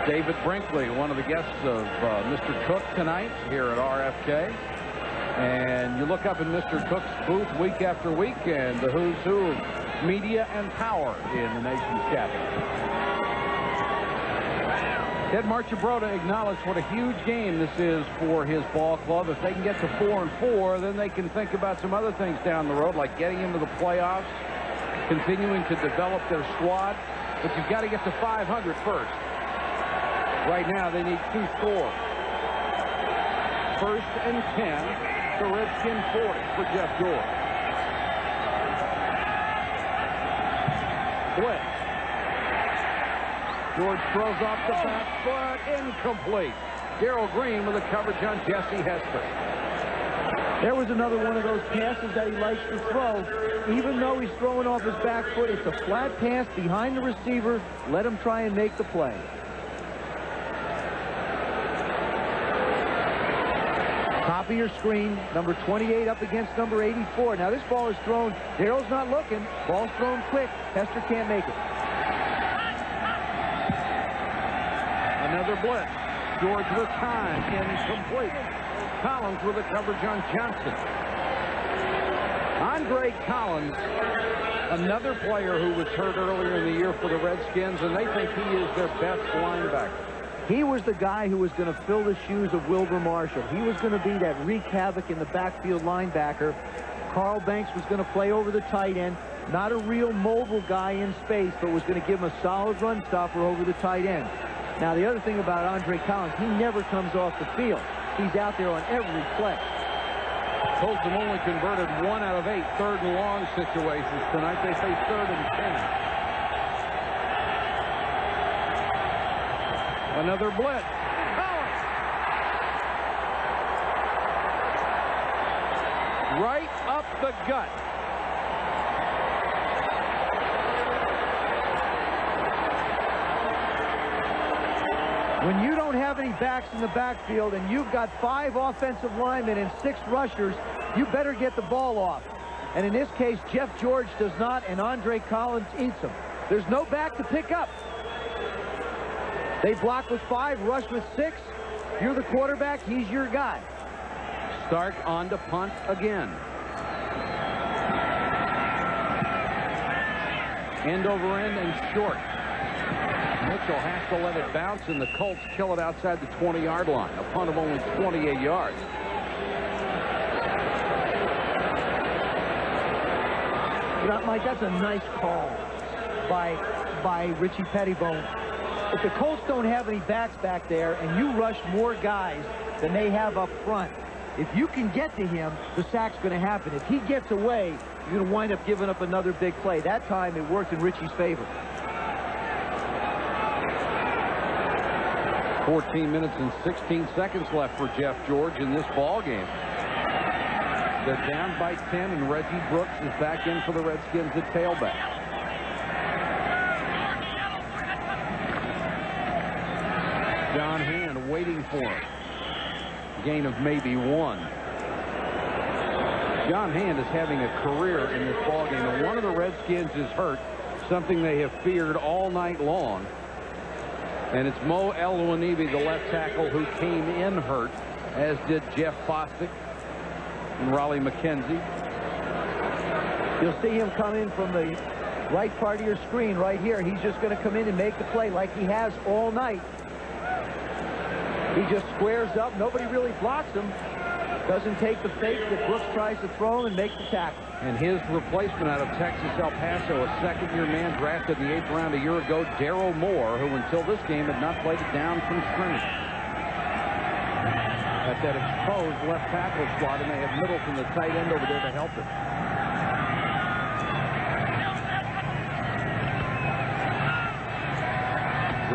David Brinkley, one of the guests of Mr. Cook tonight here at RFK. And you look up in Mr. Cook's booth week after week, and the who's who of media and power in the nation's capital. Ted Marchibroda acknowledged what a huge game this is for his ball club. If they can get to 4-4, then they can think about some other things down the road, like getting into the playoffs, continuing to develop their squad. But you've got to get to 500 first. Right now, they need 2 scores. 1st and 10. The Redskin 40 for Jeff George. Blitz. George throws off the back foot. Incomplete. Darrell Green with the coverage on Jesse Hester. There was another one of those passes that he likes to throw. Even though he's throwing off his back foot, it's a flat pass behind the receiver. Let him try and make the play. Top of your screen, number 28 up against number 84. Now this ball is thrown. Darrell's not looking. Ball's thrown quick. Hester can't make it. Another blitz. George with time. Incomplete. Collins with the coverage on Johnson. Andre Collins, another player who was hurt earlier in the year for the Redskins, and they think he is their best linebacker. He was the guy who was going to fill the shoes of Wilbur Marshall. He was going to be that wreak havoc in the backfield linebacker. Carl Banks was going to play over the tight end. Not a real mobile guy in space, but was going to give him a solid run stopper over the tight end. Now, the other thing about Andre Collins, he never comes off the field. He's out there on every play. Colts have only converted 1 out of 8 3rd and long situations tonight. They face 3rd and 10. Another blitz. Collins. Right up the gut. When you don't have any backs in the backfield and you've got 5 offensive linemen and 6 rushers, you better get the ball off. And in this case, Jeff George does not, and Andre Collins eats him. There's no back to pick up. They block with 5, rush with 6. You're the quarterback. He's your guy. Stark on to punt again. End over end and short. Mitchell has to let it bounce, and the Colts kill it outside the 20-yard line. A punt of only 28 yards. You know, Mike, that's a nice call by Richie Pettibone. If the Colts don't have any backs back there and you rush more guys than they have up front, If you can get to him, the sack's going to happen. If he gets away, you're going to wind up giving up another big play. That time, it worked in Richie's favor. 14 minutes and 16 seconds left for Jeff George in this ball game. They're down by 10, and Reggie Brooks is back in for the Redskins at tailback. John Hand waiting for him. Gain of maybe 1. John Hand is having a career in this ball game, and one of the Redskins is hurt, something they have feared all night long. And it's Mo Elwanibi, the left tackle, who came in hurt, as did Jeff Bostic and Raleigh McKenzie. You'll see him come in from the right part of your screen right here. He's just going to come in and make the play like he has all night. He just squares up. Nobody really blocks him. Doesn't take the fake that Brooks tries to throw and make the tackle. And his replacement out of Texas El Paso, a second-year man drafted in the 8th round a year ago, Darryl Moore, who until this game had not played it down from scrimmage. At that exposed left tackle slot, and they have Middleton, the tight end, over there to help it.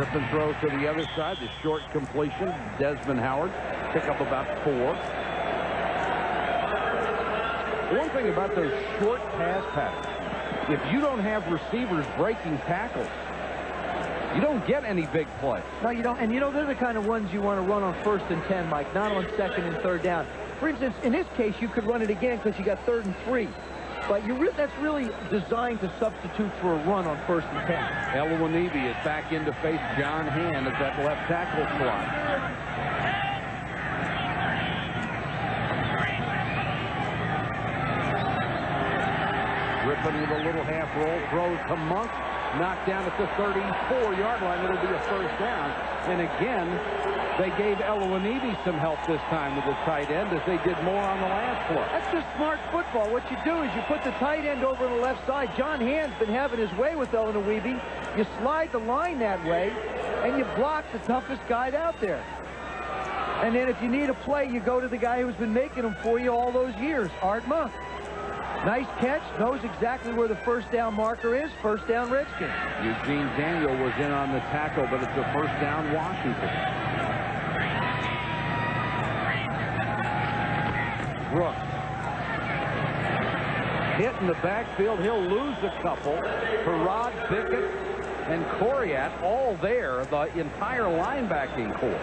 Rypien throws to the other side, the short completion. Theisemann Howard pick up about 4. One thing about those short pass patterns, if you don't have receivers breaking tackles, you don't get any big plays. No, you don't. And, you know, they're the kind of ones you want to run on 1st and 10, Mike, not on 2nd and 3rd down. For instance, in this case, you could run it again because you got 3rd and 3. But that's really designed to substitute for a run on 1st and 10. Elwanibi is back in to face John Hand at that left tackle slot. Rypien with a little half roll, throws to Monk, knocked down at the 34-yard line. It'll be a 1st down. And again, they gave Elwanibi some help this time with the tight end, as they did more on the last play. That's just smart football. What you do is you put the tight end over on the left side. John Hand's been having his way with Elwanibi. You slide the line that way, and you block the toughest guy out there. And then if you need a play, you go to the guy who's been making them for you all those years, Art Monk. Nice catch, knows exactly where the 1st down marker is. 1st down, Redskins. Eugene Daniel was in on the tackle, but it's a 1st down, Washington. Brooks. Hit in the backfield. He'll lose a couple. Parad, Bickett, and Coriat all there, the entire linebacking core.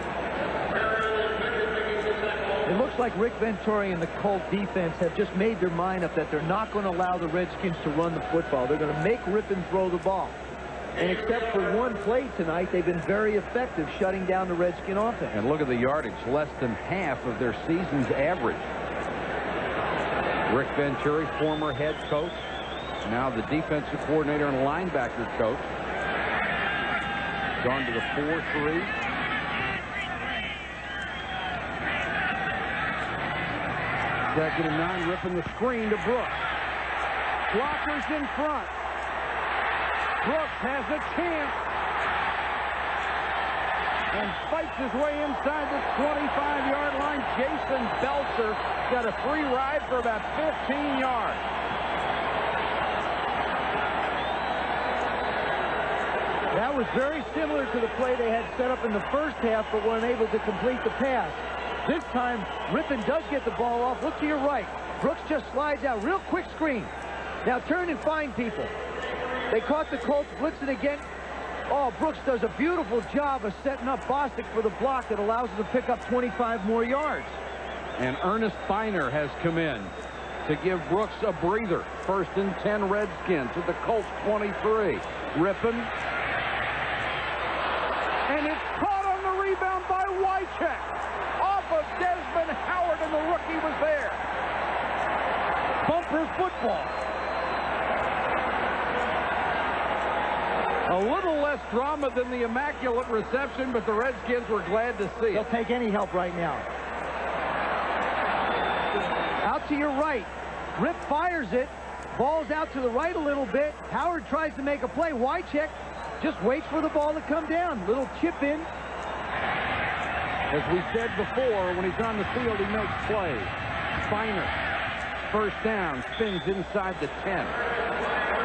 It looks like Rick Venturi and the Colt defense have just made their mind up that they're not going to allow the Redskins to run the football. They're going to make Rypien throw the ball. And except for one play tonight, they've been very effective shutting down the Redskin offense. And look at the yardage, less than half of their season's average. Rick Venturi, former head coach, now the defensive coordinator and linebacker coach. Gone to the 4-3. Second and 9, Rypien the screen to Brooks. Blockers in front. Brooks has a chance and fights his way inside the 25-yard line. Jason Belcher got a free ride for about 15 yards. That was very similar to the play they had set up in the 1st half, but were unable to complete the pass. This time, Rypien does get the ball off. Look to your right. Brooks just slides out. Real quick screen. Now turn and find people. They caught the Colts blitzing again. Oh, Brooks does a beautiful job of setting up Bostic for the block that allows him to pick up 25 more yards. And Ernest Feiner has come in to give Brooks a breather. 1st and 10 Redskins at the Colts 23. Rypien. And it's caught on the rebound by Wycheck. Off of Theisemann Howard, and the rookie was there. Bumper football. A little less drama than the immaculate reception, but the Redskins were glad to see it. They'll take any help right now. Out to your right. Rip fires it. Ball's out to the right a little bit. Howard tries to make a play. Wycheck just waits for the ball to come down. Little chip in. As we said before, when he's on the field, he makes plays. Finer, first down, spins inside the 10.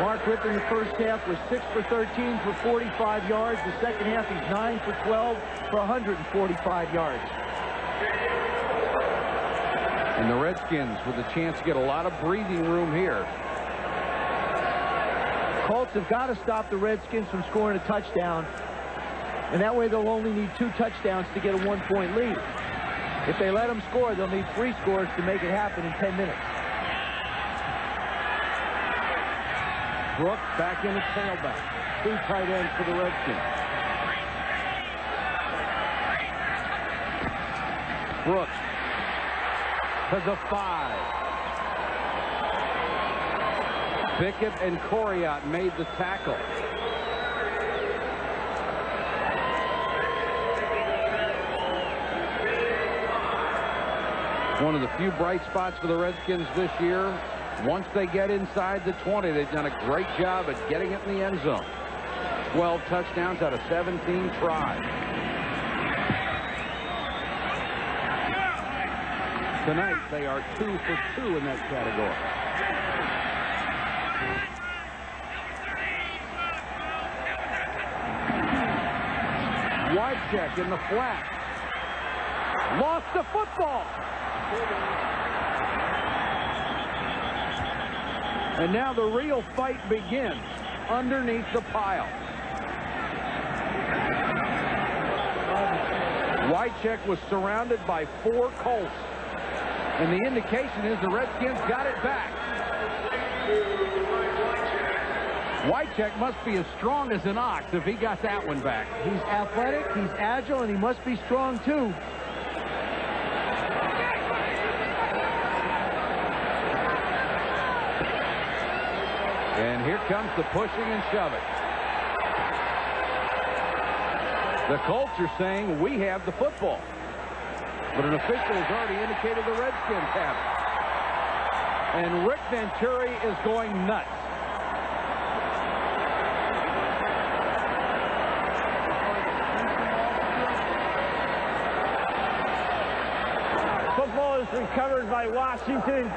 Mark Rypien in the first half was 6 for 13 for 45 yards. The second half, he's 9 for 12 for 145 yards. And the Redskins with a chance to get a lot of breathing room here. Colts have got to stop the Redskins from scoring a touchdown. And that way they'll only need 2 touchdowns to get a 1-point lead. If they let them score, they'll need 3 scores to make it happen in 10 minutes. Brooks back in at tailback. 2 tight ends for the Redskins. Brooks to the 5. Pickett and Coriat made the tackle. One of the few bright spots for the Redskins this year. Once they get inside the 20, they've done a great job at getting it in the end zone. 12 touchdowns out of 17 tries. Tonight, they are 2 for 2 in that category. Wycheck in the flat. Lost the football. And now the real fight begins underneath the pile. Wycheck was surrounded by 4 Colts. And the indication is the Redskins got it back. Wycheck must be as strong as an ox if he got that one back. He's athletic, he's agile, and he must be strong too. And here comes the pushing and shoving. The Colts are saying we have the football. But an official has already indicated the Redskins have it. And Rick Venturi is going nuts. Football is recovered by Washington.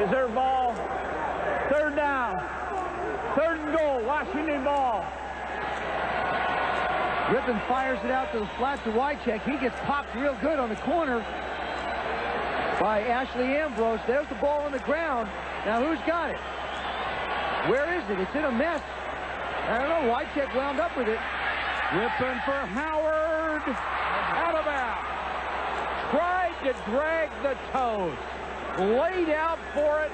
Is their ball. 3rd down. 3rd and goal. Washington ball. Rypien fires it out to the flat to Wycheck. He gets popped real good on the corner by Ashley Ambrose. There's the ball on the ground. Now who's got it? Where is it? It's in a mess. I don't know. Wycheck wound up with it. Rypien for Howard. Out of bounds. Tried to drag the toes. Laid out for it.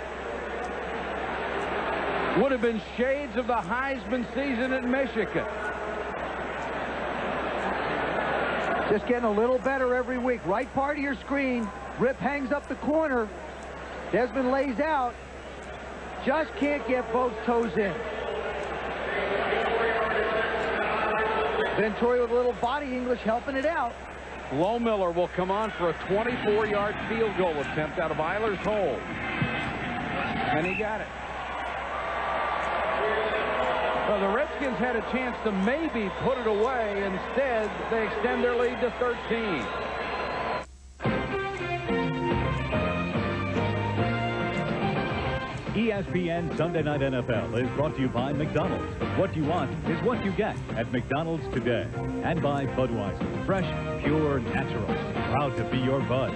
Would have been shades of the Heisman season at Michigan. Just getting a little better every week. Right part of your screen. Rip hangs up the corner. Theisemann lays out. Just can't get both toes in. Venturi with a little body English helping it out. Lohmiller will come on for a 24-yard field goal attempt out of Eiler's hole. And he got it. Well, the Redskins had a chance to maybe put it away. Instead, they extend their lead to 13. ESPN Sunday Night NFL is brought to you by McDonald's. What you want is what you get at McDonald's today. And by Budweiser. Fresh, pure, natural. Proud to be your bud.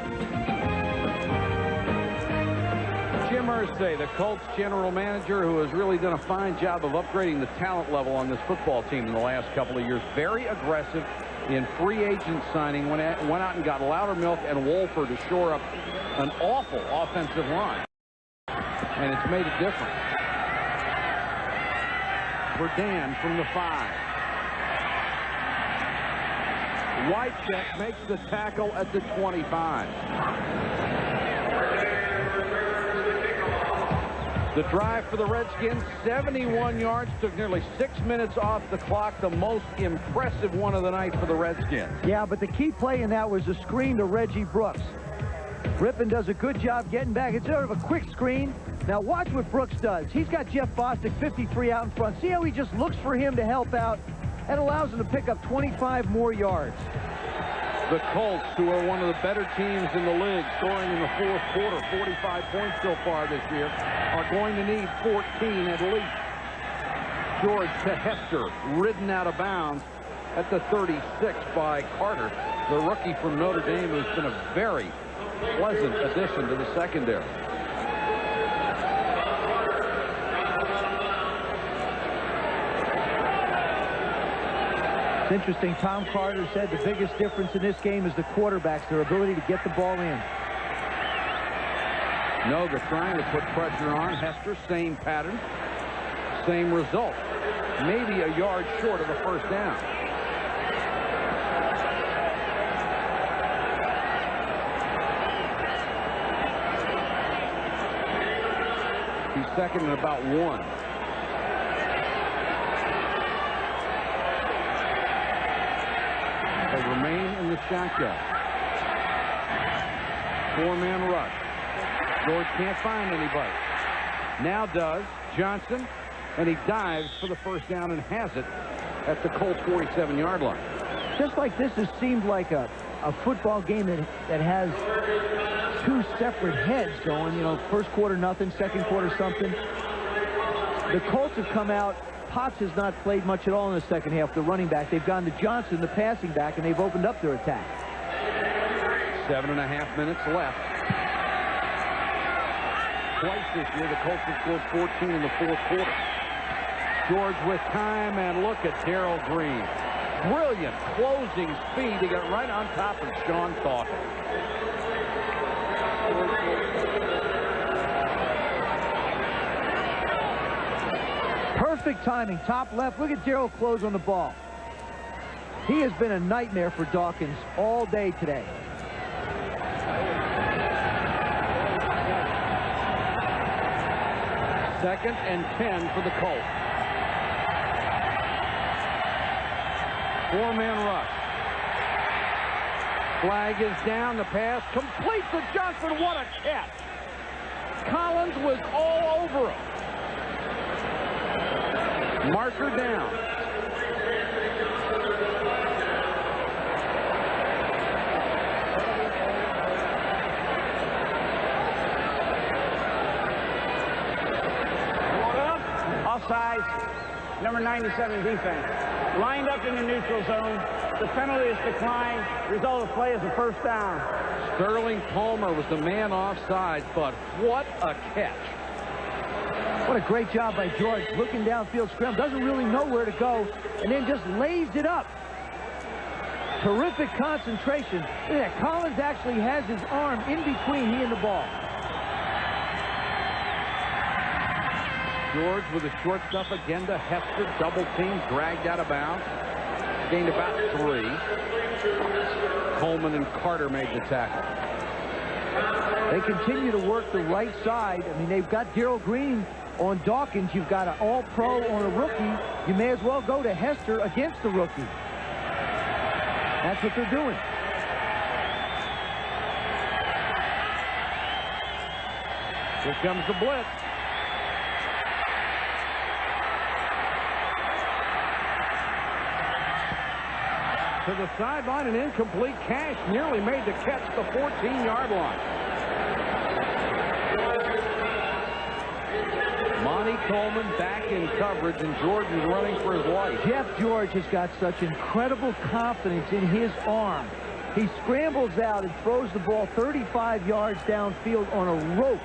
Jim Irsay, the Colts general manager, who has really done a fine job of upgrading the talent level on this football team in the last couple of years. Very aggressive in free agent signing. Went out and got Loudermilk and Wolford to shore up an awful offensive line. And it's made a difference. Verdun from the 5. Wycheck makes the tackle at the 25. The drive for the Redskins, 71 yards, took nearly 6 minutes off the clock, the most impressive one of the night for the Redskins. Yeah, but the key play in that was a screen to Reggie Brooks. Rypien does a good job getting back. It's sort of a quick screen. Now watch what Brooks does. He's got Jeff Bostic, 53, out in front. See how he just looks for him to help out? That allows him to pick up 25 more yards. The The Colts, who are one of the better teams in the league, scoring in the fourth quarter, 45 points so far this year, are going to need 14 at least. George to Hester, ridden out of bounds at the 36 by Carter, the rookie from Notre Dame, who's been a very pleasant addition to the secondary. It's interesting. Tom Carter said the biggest difference in this game is the quarterbacks, their ability to get the ball in. Noga trying to put pressure on. Hester, same pattern, same result. Maybe a yard short of a first down. He's second and about 1. They remain in the shotgun. 4-man rush. George can't find anybody. Now does. Johnson, and he dives for the first down and has it at the Colts 47-yard line. Just like this has seemed like a football game that has two separate heads going. You know, first quarter nothing, second quarter something. The Colts have come out. Potts has not played much at all in the second half. The running back. They've gone to Johnson, the passing back, and they've opened up their attack. 7.5 minutes left. Twice this year, the Colts have scored 14 in the fourth quarter. George with time, and look at Darrell Green. Brilliant closing speed to get right on top of Sean Coughlin. Perfect timing, top left. Look at Darrell close on the ball. He has been a nightmare for Dawkins all day today. Second and 10 for the Colts. 4-man rush. Flag is down. The pass complete to Johnson. What a catch. Collins was all over him. Marker down. Offsides, number 97 defense. Lined up in the neutral zone. The penalty is declined. Result of play is a first down. Sterling Palmer was the man offside, but what a catch. What a great job by George. Looking downfield, scramble, doesn't really know where to go, and then just lays it up. Terrific concentration. Look at that. Collins actually has his arm in between he and the ball. George with the short stuff again to Hester. Double team, dragged out of bounds. Gained about 3. Coleman and Carter made the tackle. They continue to work the right side. I mean, they've got Darrell Green on Dawkins. You've got an all-pro on a rookie. You may as well go to Hester against the rookie. That's what they're doing. Here comes the blitz. To the sideline, an incomplete Cash nearly made the catch at the 14-yard line. Monty Coleman back in coverage, and George is running for his life. Jeff George has got such incredible confidence in his arm. He scrambles out and throws the ball 35 yards downfield on a rope.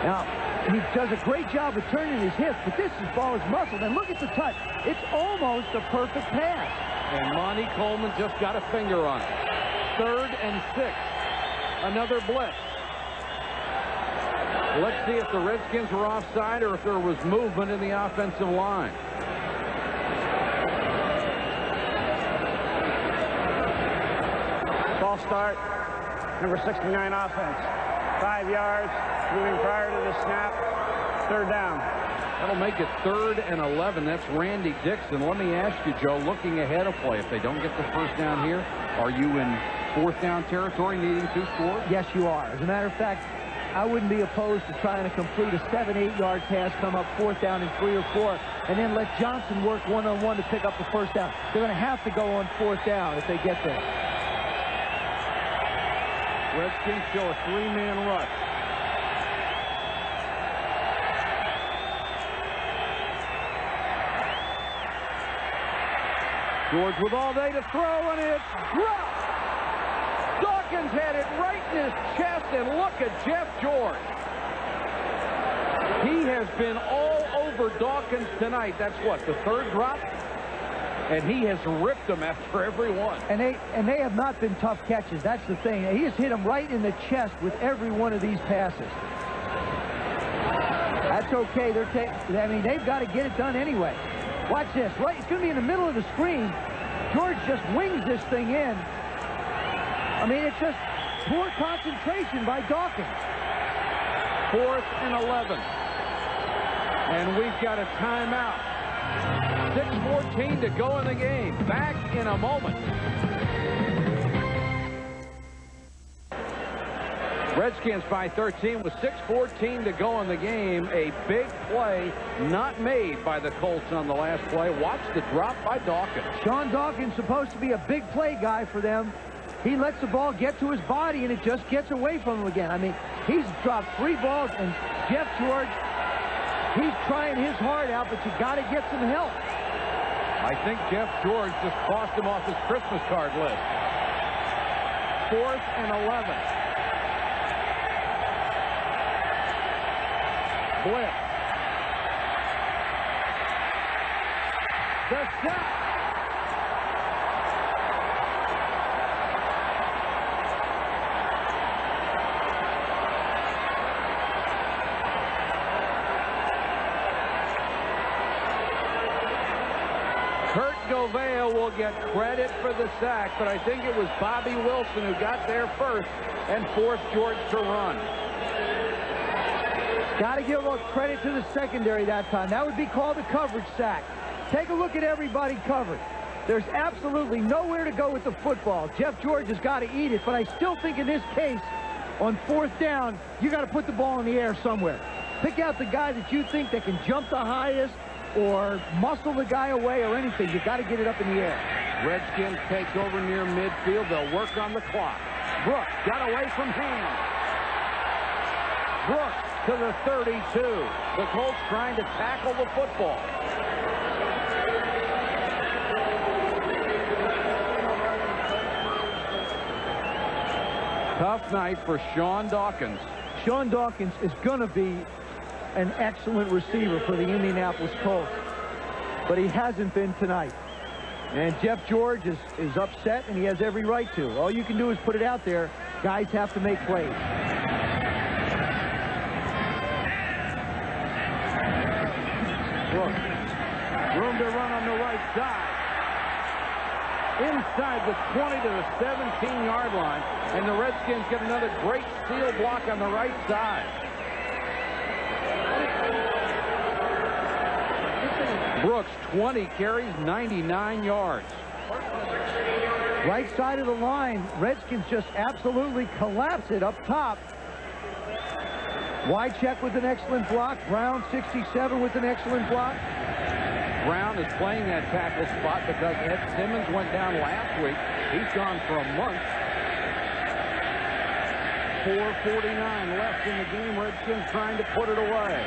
Now, he does a great job of turning his hips, but this ball is muscled. And look at the touch. It's almost a perfect pass. And Monty Coleman just got a finger on it. 3rd and 6. Another blitz. Let's see if the Redskins were offside or if there was movement in the offensive line. False start. Number 69 offense. 5 yards. Moving prior to the snap. 3rd down. That'll make it 3rd and 11. That's Randy Dixon. Let me ask you, Joe, looking ahead of play, if they don't get the first down here, are you in 4th down territory needing 2 scores? Yes, you are. As a matter of fact, I wouldn't be opposed to trying to complete a 7-8 yard pass, come up 4th down and 3 or 4, and then let Johnson work one-on-one to pick up the first down. They're going to have to go on 4th down if they get there. Redskins show a three-man rush. George with all day to throw, and it's dropped. Dawkins had it right in his chest, and look at Jeff George. He has been all over Dawkins tonight. That's what, the third drop? And he has ripped them after every one. And they have not been tough catches. That's the thing. He has hit them right in the chest with every one of these passes. That's okay. I mean, they've got to get it done anyway. Watch this. Right, it's going to be in the middle of the screen. George just wings this thing in. I mean, it's just poor concentration by Dawkins. 4th and 11. And we've got a timeout. 6:14 to go in the game. Back in a moment. Redskins by 13 with 6:14 to go in the game. A big play not made by the Colts on the last play. Watch the drop by Dawkins. Sean Dawkins supposed to be a big play guy for them. He lets the ball get to his body, and it just gets away from him again. I mean, he's dropped 3 balls, and Jeff George, he's trying his heart out, but you got to get some help. I think Jeff George just crossed him off his Christmas card list. 4th and 11. Blitz. The sack. Kurt Govea will get credit for the sack, but I think it was Bobby Wilson who got there first and forced George to run. Got to give credit to the secondary that time. That would be called a coverage sack. Take a look at everybody covered. There's absolutely nowhere to go with the football. Jeff George has got to eat it, but I still think in this case, on 4th down, you got to put the ball in the air somewhere. Pick out the guy that you think that can jump the highest or muscle the guy away or anything. You got to get it up in the air. Redskins take over near midfield. They'll work on the clock. Brooks got away from Ham. Brooks to the 32. The Colts trying to tackle the football. Tough night for Sean Dawkins. Sean Dawkins is going to be an excellent receiver for the Indianapolis Colts, but he hasn't been tonight. And Jeff George is upset, and he has every right to. All you can do is put it out there. Guys have to make plays. Brooks, room to run on the right side. Inside the 20 to the 17-yard line, and the Redskins get another great seal block on the right side. Brooks, 20 carries, 99 yards. Right side of the line, Redskins just absolutely collapse it up top. Wycheck with an excellent block. Brown, 67, with an excellent block. Brown is playing that tackle spot because Ed Simmons went down last week. He's gone for a month. 4:49 left in the game. Redskins trying to put it away.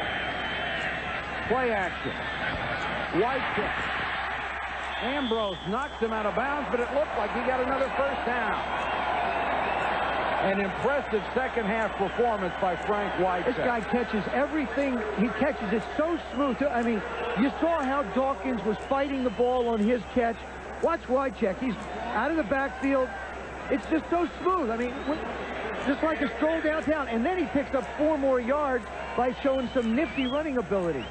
Play action. Wycheck. Ambrose knocks him out of bounds, but it looked like he got another first down. An impressive second-half performance by Frank Wycheck. This guy catches everything he catches. It's so smooth. I mean, you saw how Dawkins was fighting the ball on his catch. Watch Wycheck. He's out of the backfield. It's just so smooth. I mean, just like a stroll downtown. And then he picks up 4 more yards by showing some nifty running ability.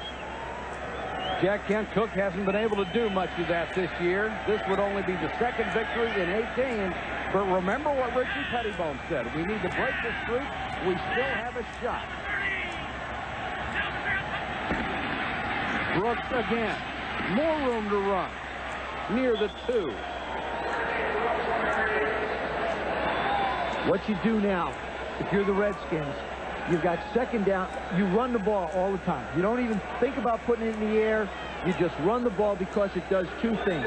Jack Kent Cook hasn't been able to do much of that this year. This would only be the second victory in 8 games. But remember what Richie Pettibone said. We need to break the streak. We still have a shot. Brooks again. More room to run. Near the 2. What you do now, if you're the Redskins, you've got second down. You run the ball all the time. You don't even think about putting it in the air. You just run the ball because it does 2 things.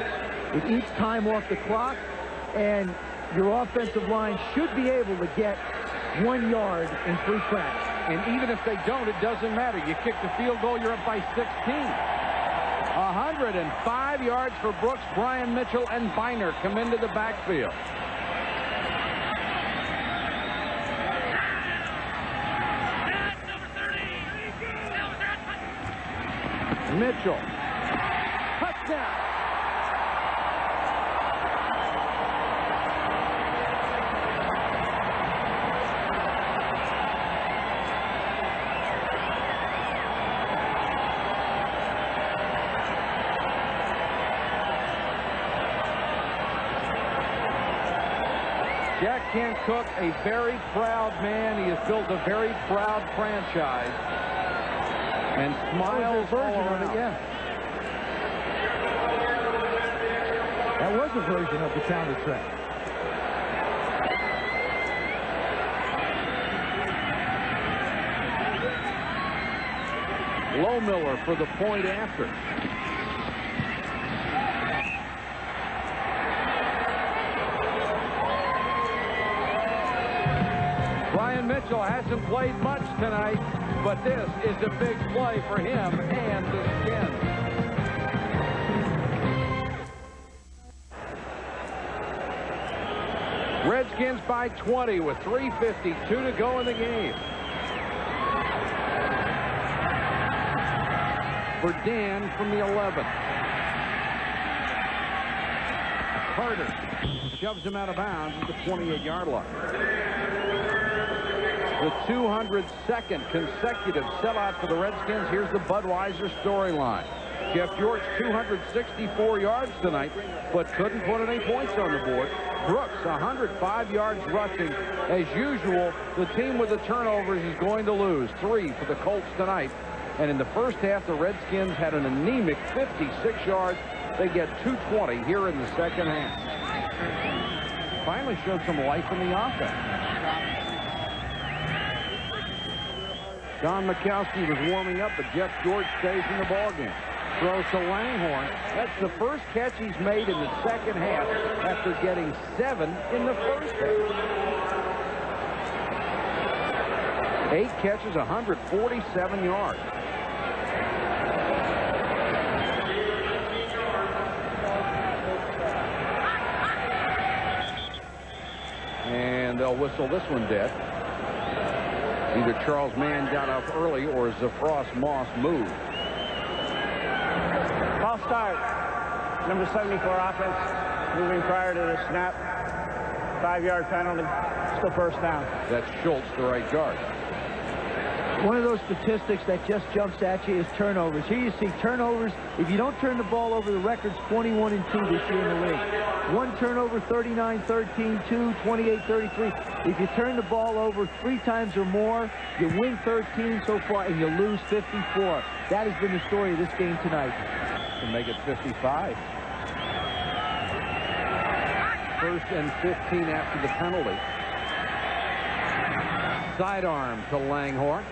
It eats time off the clock, and your offensive line should be able to get 1 yard in 3 cracks. And even if they don't, it doesn't matter. You kick the field goal, you're up by 16. 105 yards for Brooks. Brian Mitchell and Biner come into the backfield. Mitchell. Touchdown. Jack Kent Cooke, a very proud man. He has built a very proud franchise. And smiles all around. Yeah. That was a version of the counter trap. Lohmiller for the point after. Brian Mitchell hasn't played much tonight, but this is a big play for him and the Skins. Redskins by 20 with 3:52 to go in the game. For Dan from the 11. Carter shoves him out of bounds at the 28-yard line. The 202nd consecutive sellout for the Redskins. Here's the Budweiser storyline. Jeff George, 264 yards tonight, but couldn't put any points on the board. Brooks, 105 yards rushing. As usual, the team with the turnovers is going to lose. 3 for the Colts tonight. And in the first half, the Redskins had an anemic 56 yards. They get 220 here in the second half. Finally showed some life in the offense. Don Mikowski was warming up, but Jeff George stays in the ballgame. Throws to Langhorne. That's the first catch he's made in the second half after getting 7 in the first half. 8 catches, 147 yards. And they'll whistle this one dead. Either Charles Mann got off early or Zafros Moss moved. False start. Number 74 offense. Moving prior to the snap. 5-yard penalty. Still first down. That's Schultz, the right guard. One of those statistics that just jumps at you is turnovers. Here you see turnovers. If you don't turn the ball over, the record's 21-2 this year in the league. 1 turnover, 39-13, 2, 28-33. If you turn the ball over 3 times or more, you win 13 so far, and you lose 54. That has been the story of this game tonight. To make it 55. First and 15 after the penalty. Sidearm to Langhorne.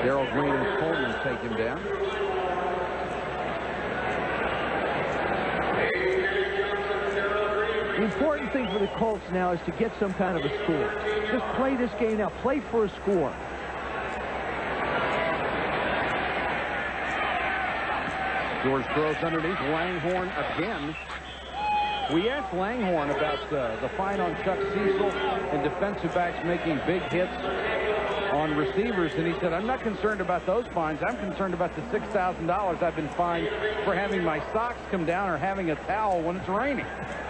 Darrell Green and Coleman take him down. The important thing for the Colts now is to get some kind of a score. Just play this game now. Play for a score. George throws underneath. Langhorne again. We asked Langhorne about the fine on Chuck Cecil and defensive backs making big hits on receivers, and he said, I'm not concerned about those fines. I'm concerned about the $6,000 I've been fined for having my socks come down or having a towel when it's raining.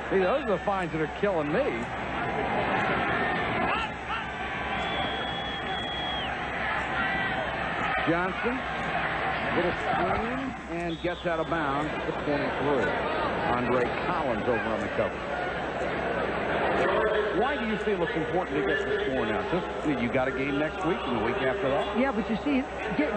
See, those are the fines that are killing me. Johnson, little screen, and gets out of bounds at the 23. Andre Collins over on the cover. Why do you feel it's important to get the score now? Just you got a game next week and the week after that? Yeah, but you see,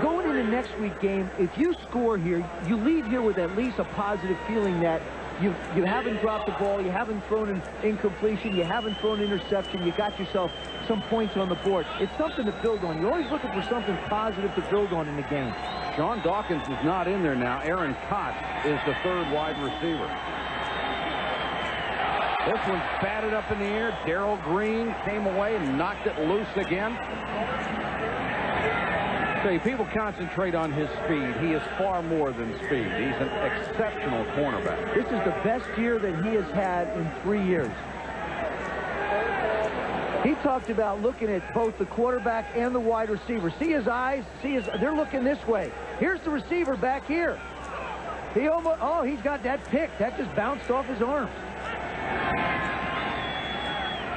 going into next week game, if you score here, you leave here with at least a positive feeling that you haven't dropped the ball, you haven't thrown an incompletion, you haven't thrown an interception, you got yourself some points on the board. It's something to build on. You're always looking for something positive to build on in the game. Sean Dawkins is not in there now. Aaron Kotz is the third wide receiver. This one's batted up in the air. Darrell Green came away and knocked it loose again. So people concentrate on his speed. He is far more than speed. He's an exceptional cornerback. This is the best year that he has had in 3 years. He talked about looking at both the quarterback and the wide receiver. See his eyes? They're looking this way. Here's the receiver back here. He's got that pick. That just bounced off his arm.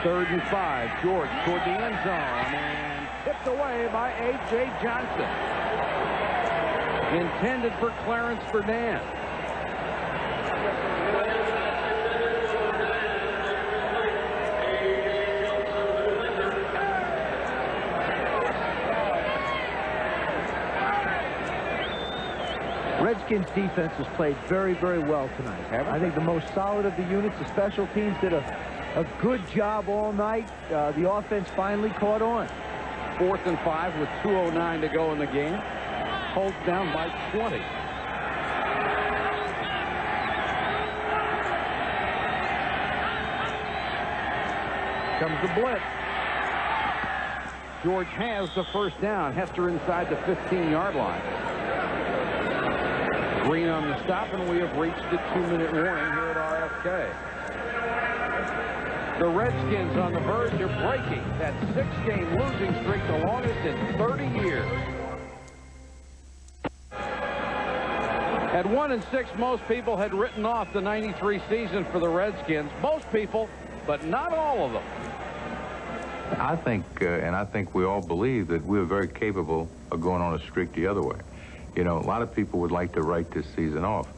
3rd and 5. George toward the end zone and tipped away by A.J. Johnson. Intended for Clarence Verdun. Redskins defense has played very, very well tonight. I think the most solid of the units. The special teams did a good job all night. The offense finally caught on. 4th and 5 with 2:09 to go in the game. Colts down by 20. Comes the blitz. George has the first down. Hester inside the 15-yard line. Green on the stop, and we have reached the 2-minute warning here at RFK. The Redskins on the verge of breaking that 6-game losing streak, the longest in 30 years. At 1-6, most people had written off the '93 season for the Redskins. Most people, but not all of them. I think, and I think we all believe that we're very capable of going on a streak the other way. You know, a lot of people would like to write this season off,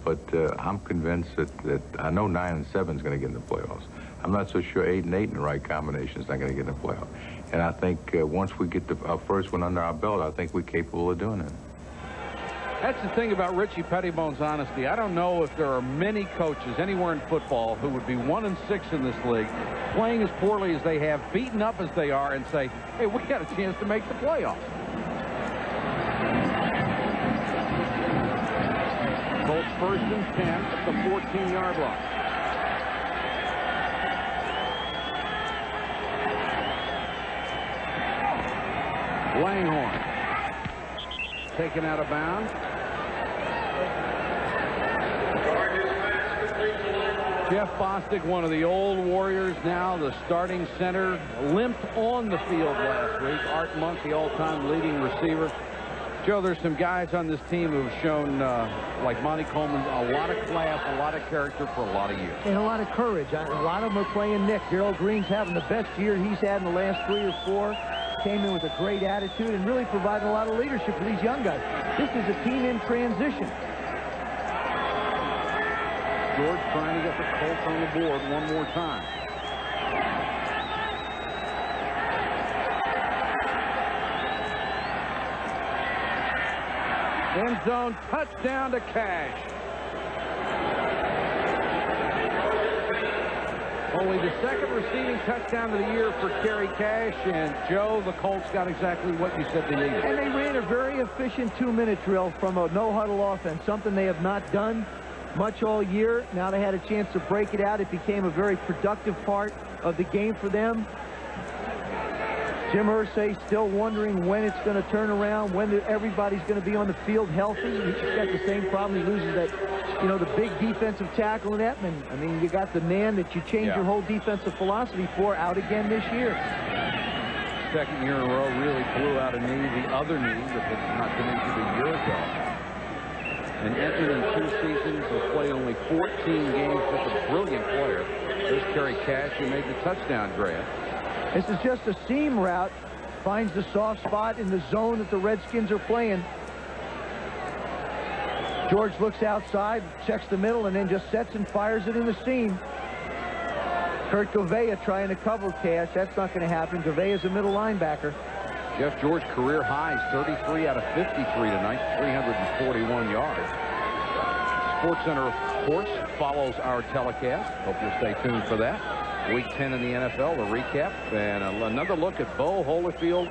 but I'm convinced that I know 9-7 is going to get in the playoffs. I'm not so sure 8-8 in the right combination is not going to get in the playoffs. And I think once we get our first one under our belt, I think we're capable of doing it. That's the thing about Richie Pettibone's honesty. I don't know if there are many coaches anywhere in football who would be 1-6 in this league, playing as poorly as they have, beaten up as they are, and say, hey, we got a chance to make the playoffs. Colts 1st and 10 at the 14-yard line. Langhorne taken out of bounds. Jeff Bostic, one of the old Warriors, now the starting center, limped on the field last week. Art Monk, the all-time leading receiver. Joe, there's some guys on this team who have shown, like Monty Coleman, a lot of class, a lot of character for a lot of years. And a lot of courage. A lot of them are playing Nick. Darrell Green's having the best year he's had in the last 3 or 4. Came in with a great attitude and really providing a lot of leadership for these young guys. This is a team in transition. George trying to get the Colts on the board one more time. End zone touchdown to Cash. Only the 2nd receiving touchdown of the year for Kerry Cash, and Joe, the Colts got exactly what you said they needed. And they ran a very efficient 2-minute drill from a no-huddle offense, something they have not done much all year. Now they had a chance to break it out. It became a very productive part of the game for them. Jim Irsay still wondering when it's going to turn around, when everybody's going to be on the field healthy. He's just got the same problem. He loses that, you know, the big defensive tackle in Etman. I mean, you got the man that you changed your whole defensive philosophy for out again this year. 2nd year in a row, really blew out a knee. The other knee that had not been injured a year ago. And Etman in 2 seasons has played only 14 games. Just a brilliant player. There's Kerry Cash, who made the touchdown grab. This is just a seam route. Finds the soft spot in the zone that the Redskins are playing. George looks outside, checks the middle, and then just sets and fires it in the seam. Kurt Govea trying to cover Cash. That's not going to happen. Govea's a middle linebacker. Jeff George career highs, 33 out of 53 tonight, 341 yards. SportsCenter, of course, follows our telecast. Hope you'll stay tuned for that. Week 10 in the NFL, the recap, and another look at Bo Holyfield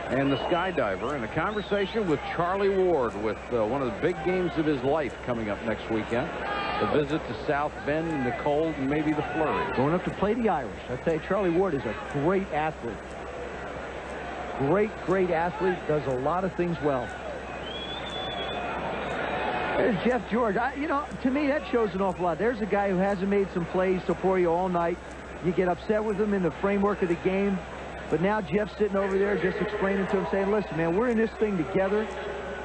and the skydiver, and a conversation with Charlie Ward with one of the big games of his life coming up next weekend. The visit to South Bend and the cold and maybe the flurry. Going up to play the Irish. I tell you, Charlie Ward is a great athlete. Great athlete. Does a lot of things well. There's Jeff George. You know, to me, that shows an awful lot. There's a guy who hasn't made some plays for you all night. You get upset with him in the framework of the game. But now Jeff's sitting over there just explaining to him, saying, listen, man, we're in this thing together.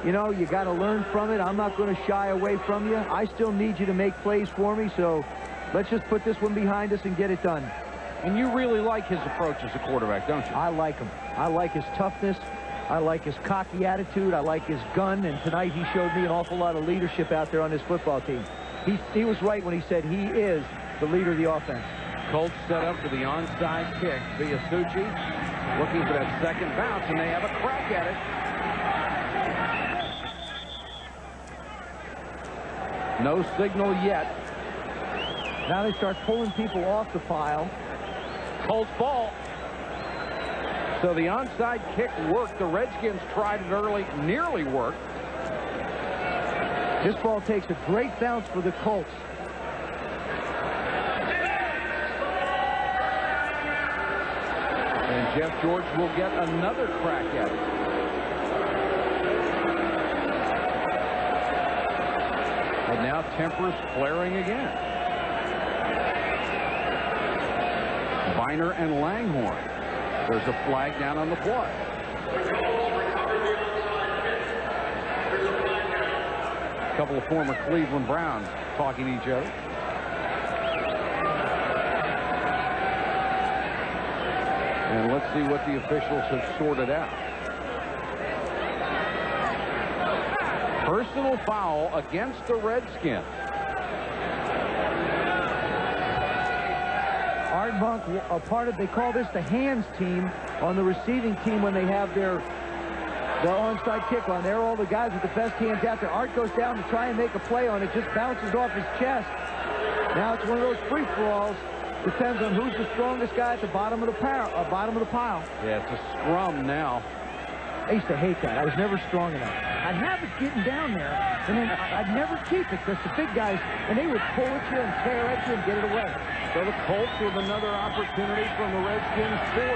You know, you got to learn from it. I'm not going to shy away from you. I still need you to make plays for me, so let's just put this one behind us and get it done. And you really like his approach as a quarterback, don't you? I like him. I like his toughness. I like his cocky attitude. I like his gun. And tonight he showed me an awful lot of leadership out there on this football team. He was right when he said he is the leader of the offense. Colts set up for the onside kick. Viasucci looking for that second bounce, and they have a crack at it. No signal yet. Now they start pulling people off the pile. Colts ball. So the onside kick worked. The Redskins tried it early, nearly worked. This ball takes a great bounce for the Colts. And Jeff George will get another crack at it. And now tempers flaring again. Viner and Langhorne. There's a flag down on the play. A couple of former Cleveland Browns talking to each other. And let's see what the officials have sorted out. Personal foul against the Redskins. Art Monk, a part of, they call this the hands team on the receiving team when they have their onside kick on. They're all the guys with the best hands out there. Art goes down to try and make a play on it, just bounces off his chest. Now it's one of those free-for-alls. Depends on who's the strongest guy at the bottom of the pile. Yeah, it's a scrum now. I used to hate that. I was never strong enough. I'd have it getting down there, and then I'd never keep it because the big guys, and they would pull at you and tear at you and get it away. So the Colts with another opportunity from the Redskins 40.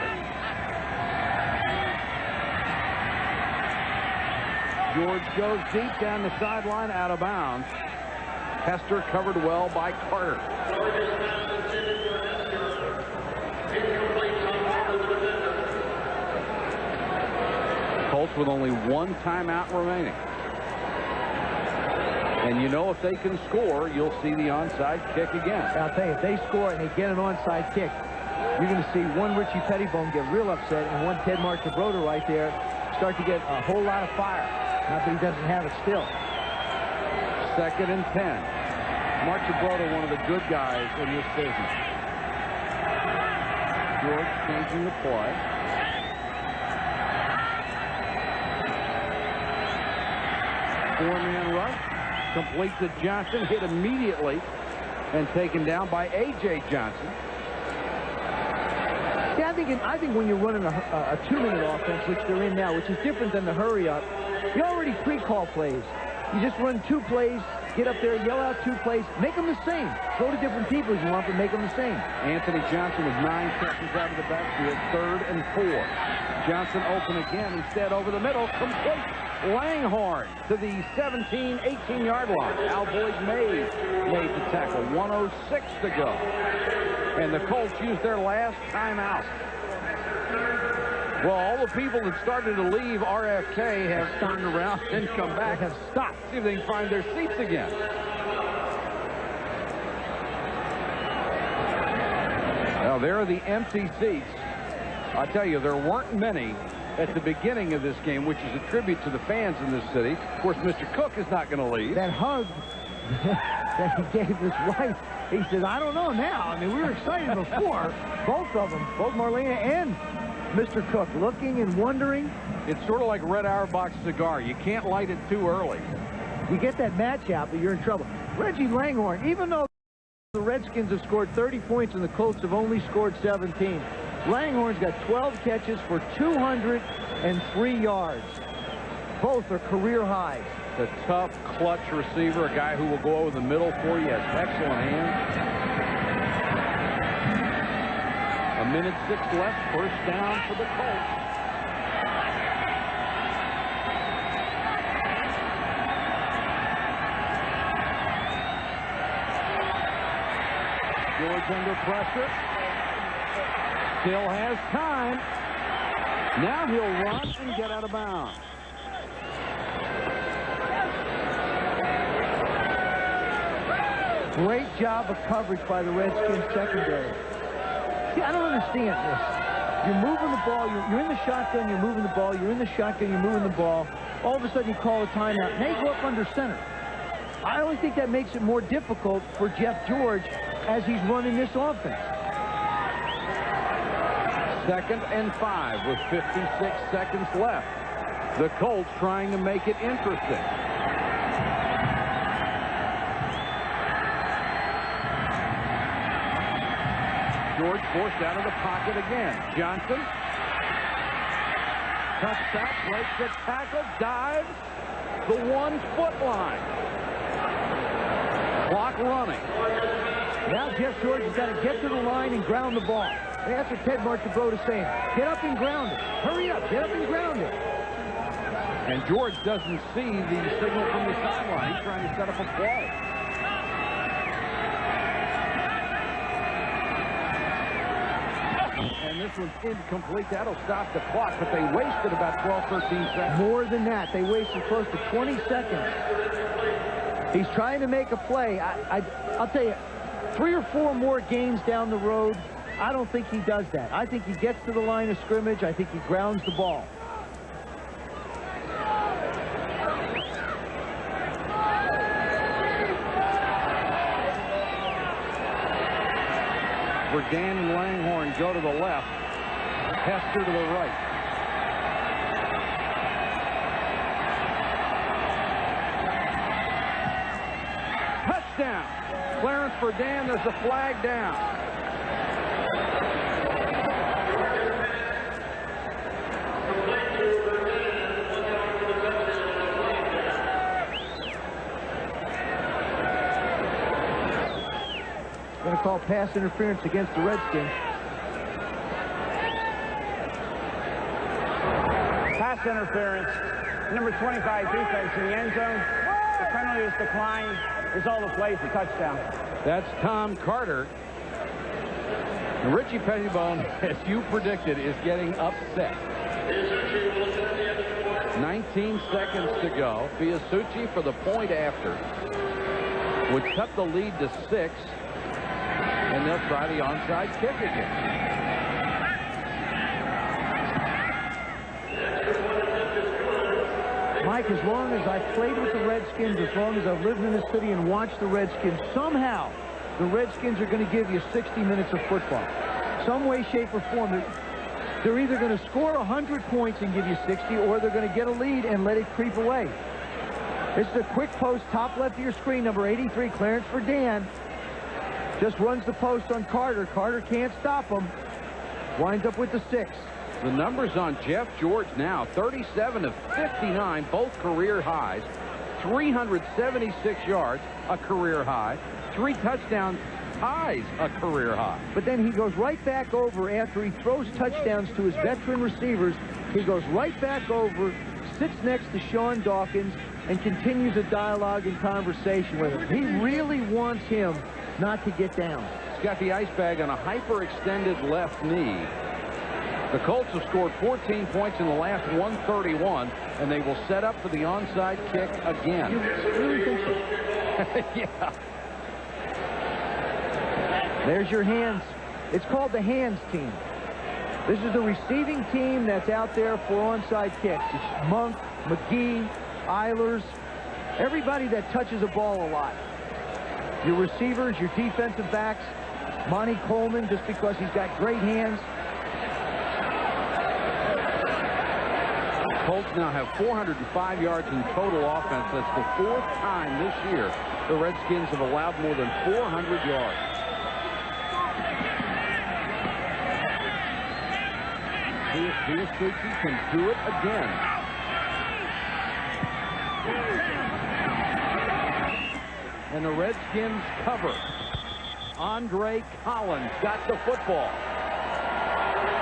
George goes deep down the sideline, out of bounds. Hester covered well by Carter. Colts with only one timeout remaining. And you know if they can score, you'll see the onside kick again. I'll tell you, if they score and they get an onside kick, you're going to see one Richie Pettibone get real upset and one Ted Marchabroda right there start to get a whole lot of fire. Not that he doesn't have it still. 2nd and 10. Marchabroda, one of the good guys in this business. George changing the play. Four-man rush. Complete to Johnson. Hit immediately and taken down by A.J. Johnson. Yeah, I think when you're running a 2-minute offense, which they're in now, which is different than the hurry-up, you already pre-call plays. You just run 2 plays, get up there, yell out 2 plays, make them the same. Throw to different people if you want, but make them the same. Anthony Johnson with 9 catches out of the backfield, 3rd and 4. Johnson open again, instead over the middle, complete. Langhorne to the 17, 18-yard line. Al Boyd made the tackle. 1:06 to go. And the Colts used their last timeout. Well, all the people that started to leave RFK have turned around and come back. Have stopped. See if they can find their seats again. Now, there are the empty seats. I tell you, there weren't many at the beginning of this game, which is a tribute to the fans in this city. Of course, Mr. Cook is not going to leave. That hug that he gave his wife, he says, I don't know now. I mean, we were excited before. Both of them, both Marlena and Mr. Cook, looking and wondering. It's sort of like Red Auerbach cigar. You can't light it too early. You get that match out, but you're in trouble. Reggie Langhorne, even though the Redskins have scored 30 points and the Colts have only scored 17, Langhorne's got 12 catches for 203 yards. Both are career highs. a tough, clutch receiver, a guy who will go over the middle for you. Has excellent hands. 1:06 left. First down for the Colts. George under pressure. Still has time. Now he'll run and get out of bounds. Great job of coverage by the Redskins secondary. See, I don't understand this. You're moving the ball. You're in the shotgun. You're moving the ball. You're in the shotgun. You're moving the ball. All of a sudden, you call a timeout. Now you go up under center. I only think that makes it more difficult for Jeff George as he's running this offense. 2nd and 5 with 56 seconds left. The Colts trying to make it interesting. George forced out of the pocket again. Johnson. Tough shot, breaks the tackle, dives the 1-foot line. Clock running. Now Jeff George has got to get to the line and ground the ball. That's what Ted Marchibroda is saying. Get up and ground it. Hurry up, get up and ground it. And George doesn't see the signal from the sideline. He's trying to set up a play. And this one's incomplete. That'll stop the clock, but they wasted about 12, 13 seconds. More than that. They wasted close to 20 seconds. He's trying to make a play. I'll tell you, 3 or 4 more games down the road, I don't think he does that. I think he gets to the line of scrimmage. I think he grounds the ball. Verdane and Langhorne go to the left. Hester to the right. Touchdown. Clarence Verdane, there's a flag down. Going to call pass interference against the Redskins. Pass interference. Number 25 defense in the end zone. The penalty is declined. Result of play is a touchdown. That's Tom Carter. And Richie Pettibone, as you predicted, is getting upset. 19 seconds to go. Biasucci for the point after would cut the lead to 6. And they'll try the onside kick again. Mike, as long as I've played with the Redskins, as long as I've lived in the city and watched the Redskins, somehow the Redskins are going to give you 60 minutes of football. Some way, shape, or form. They're either going to score 100 points and give you 60, or they're going to get a lead and let it creep away. This is a quick post, top left of your screen, number 83, Clarence Verdane. Just runs the post on Carter. Carter can't stop him. Winds up with the 6. The numbers on Jeff George now, 37 of 59, both career highs. 376 yards, a career high. 3 touchdowns, ties a career high. But then he goes right back over after he throws touchdowns to his veteran receivers. He goes right back over, sits next to Sean Dawkins, and continues a dialogue and conversation with him. He really wants him not to get down. He's got the ice bag on a hyperextended left knee. The Colts have scored 14 points in the last 131, and they will set up for the onside kick again. You really think so? Yeah. There's your hands. It's called the hands team. This is the receiving team that's out there for onside kicks. It's Monk, McGee, Eilers, everybody that touches a ball a lot. Your receivers, your defensive backs, Monty Coleman, just because he's got great hands. Colts now have 405 yards in total offense. That's the 4th time this year the Redskins have allowed more than 400 yards. Biasucci can do it again. and the Redskins cover. Andre Collins got the football.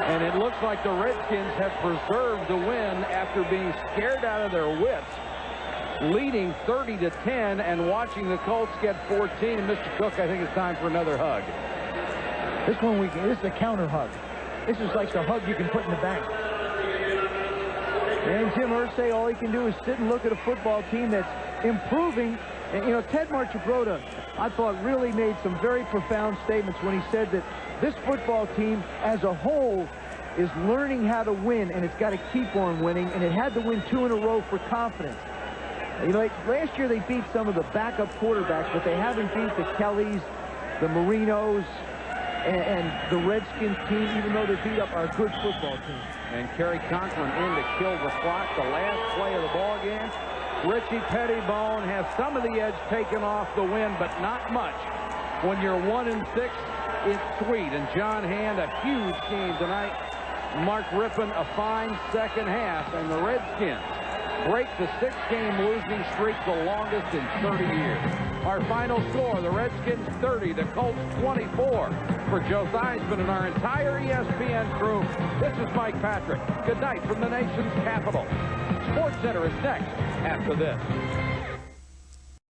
And it looks like the Redskins have preserved the win after being scared out of their wits, leading 30-10 and watching the Colts get 14. And Mr. Cook, I think it's time for another hug. This is a counter hug. This is like the hug you can put in the bank. And Jim Irsay, all he can do is sit and look at a football team that's improving. And, you know, Ted Marchibroda, I thought, really made some very profound statements when he said that this football team as a whole is learning how to win, and it's got to keep on winning, and it had to win 2 in a row for confidence. You know, last year they beat some of the backup quarterbacks, but they haven't beat the Kellys, the Marinos, and the Redskins team, even though they beat up our good football team. And Kerry Conklin in to kill the clock, the last play of the ball game. Richie Pettibone has some of the edge taken off the win, but not much. When you're 1-6, it's sweet. And John Hand, a huge game tonight. Mark Rypien, a fine second half. And the Redskins break the 6-game losing streak, the longest in 30 years. Our final score, the Redskins 30, the Colts 24. For Joe Theisemann and our entire ESPN crew, this is Mike Patrick. Good night from the nation's capital. SportsCenter is next after this.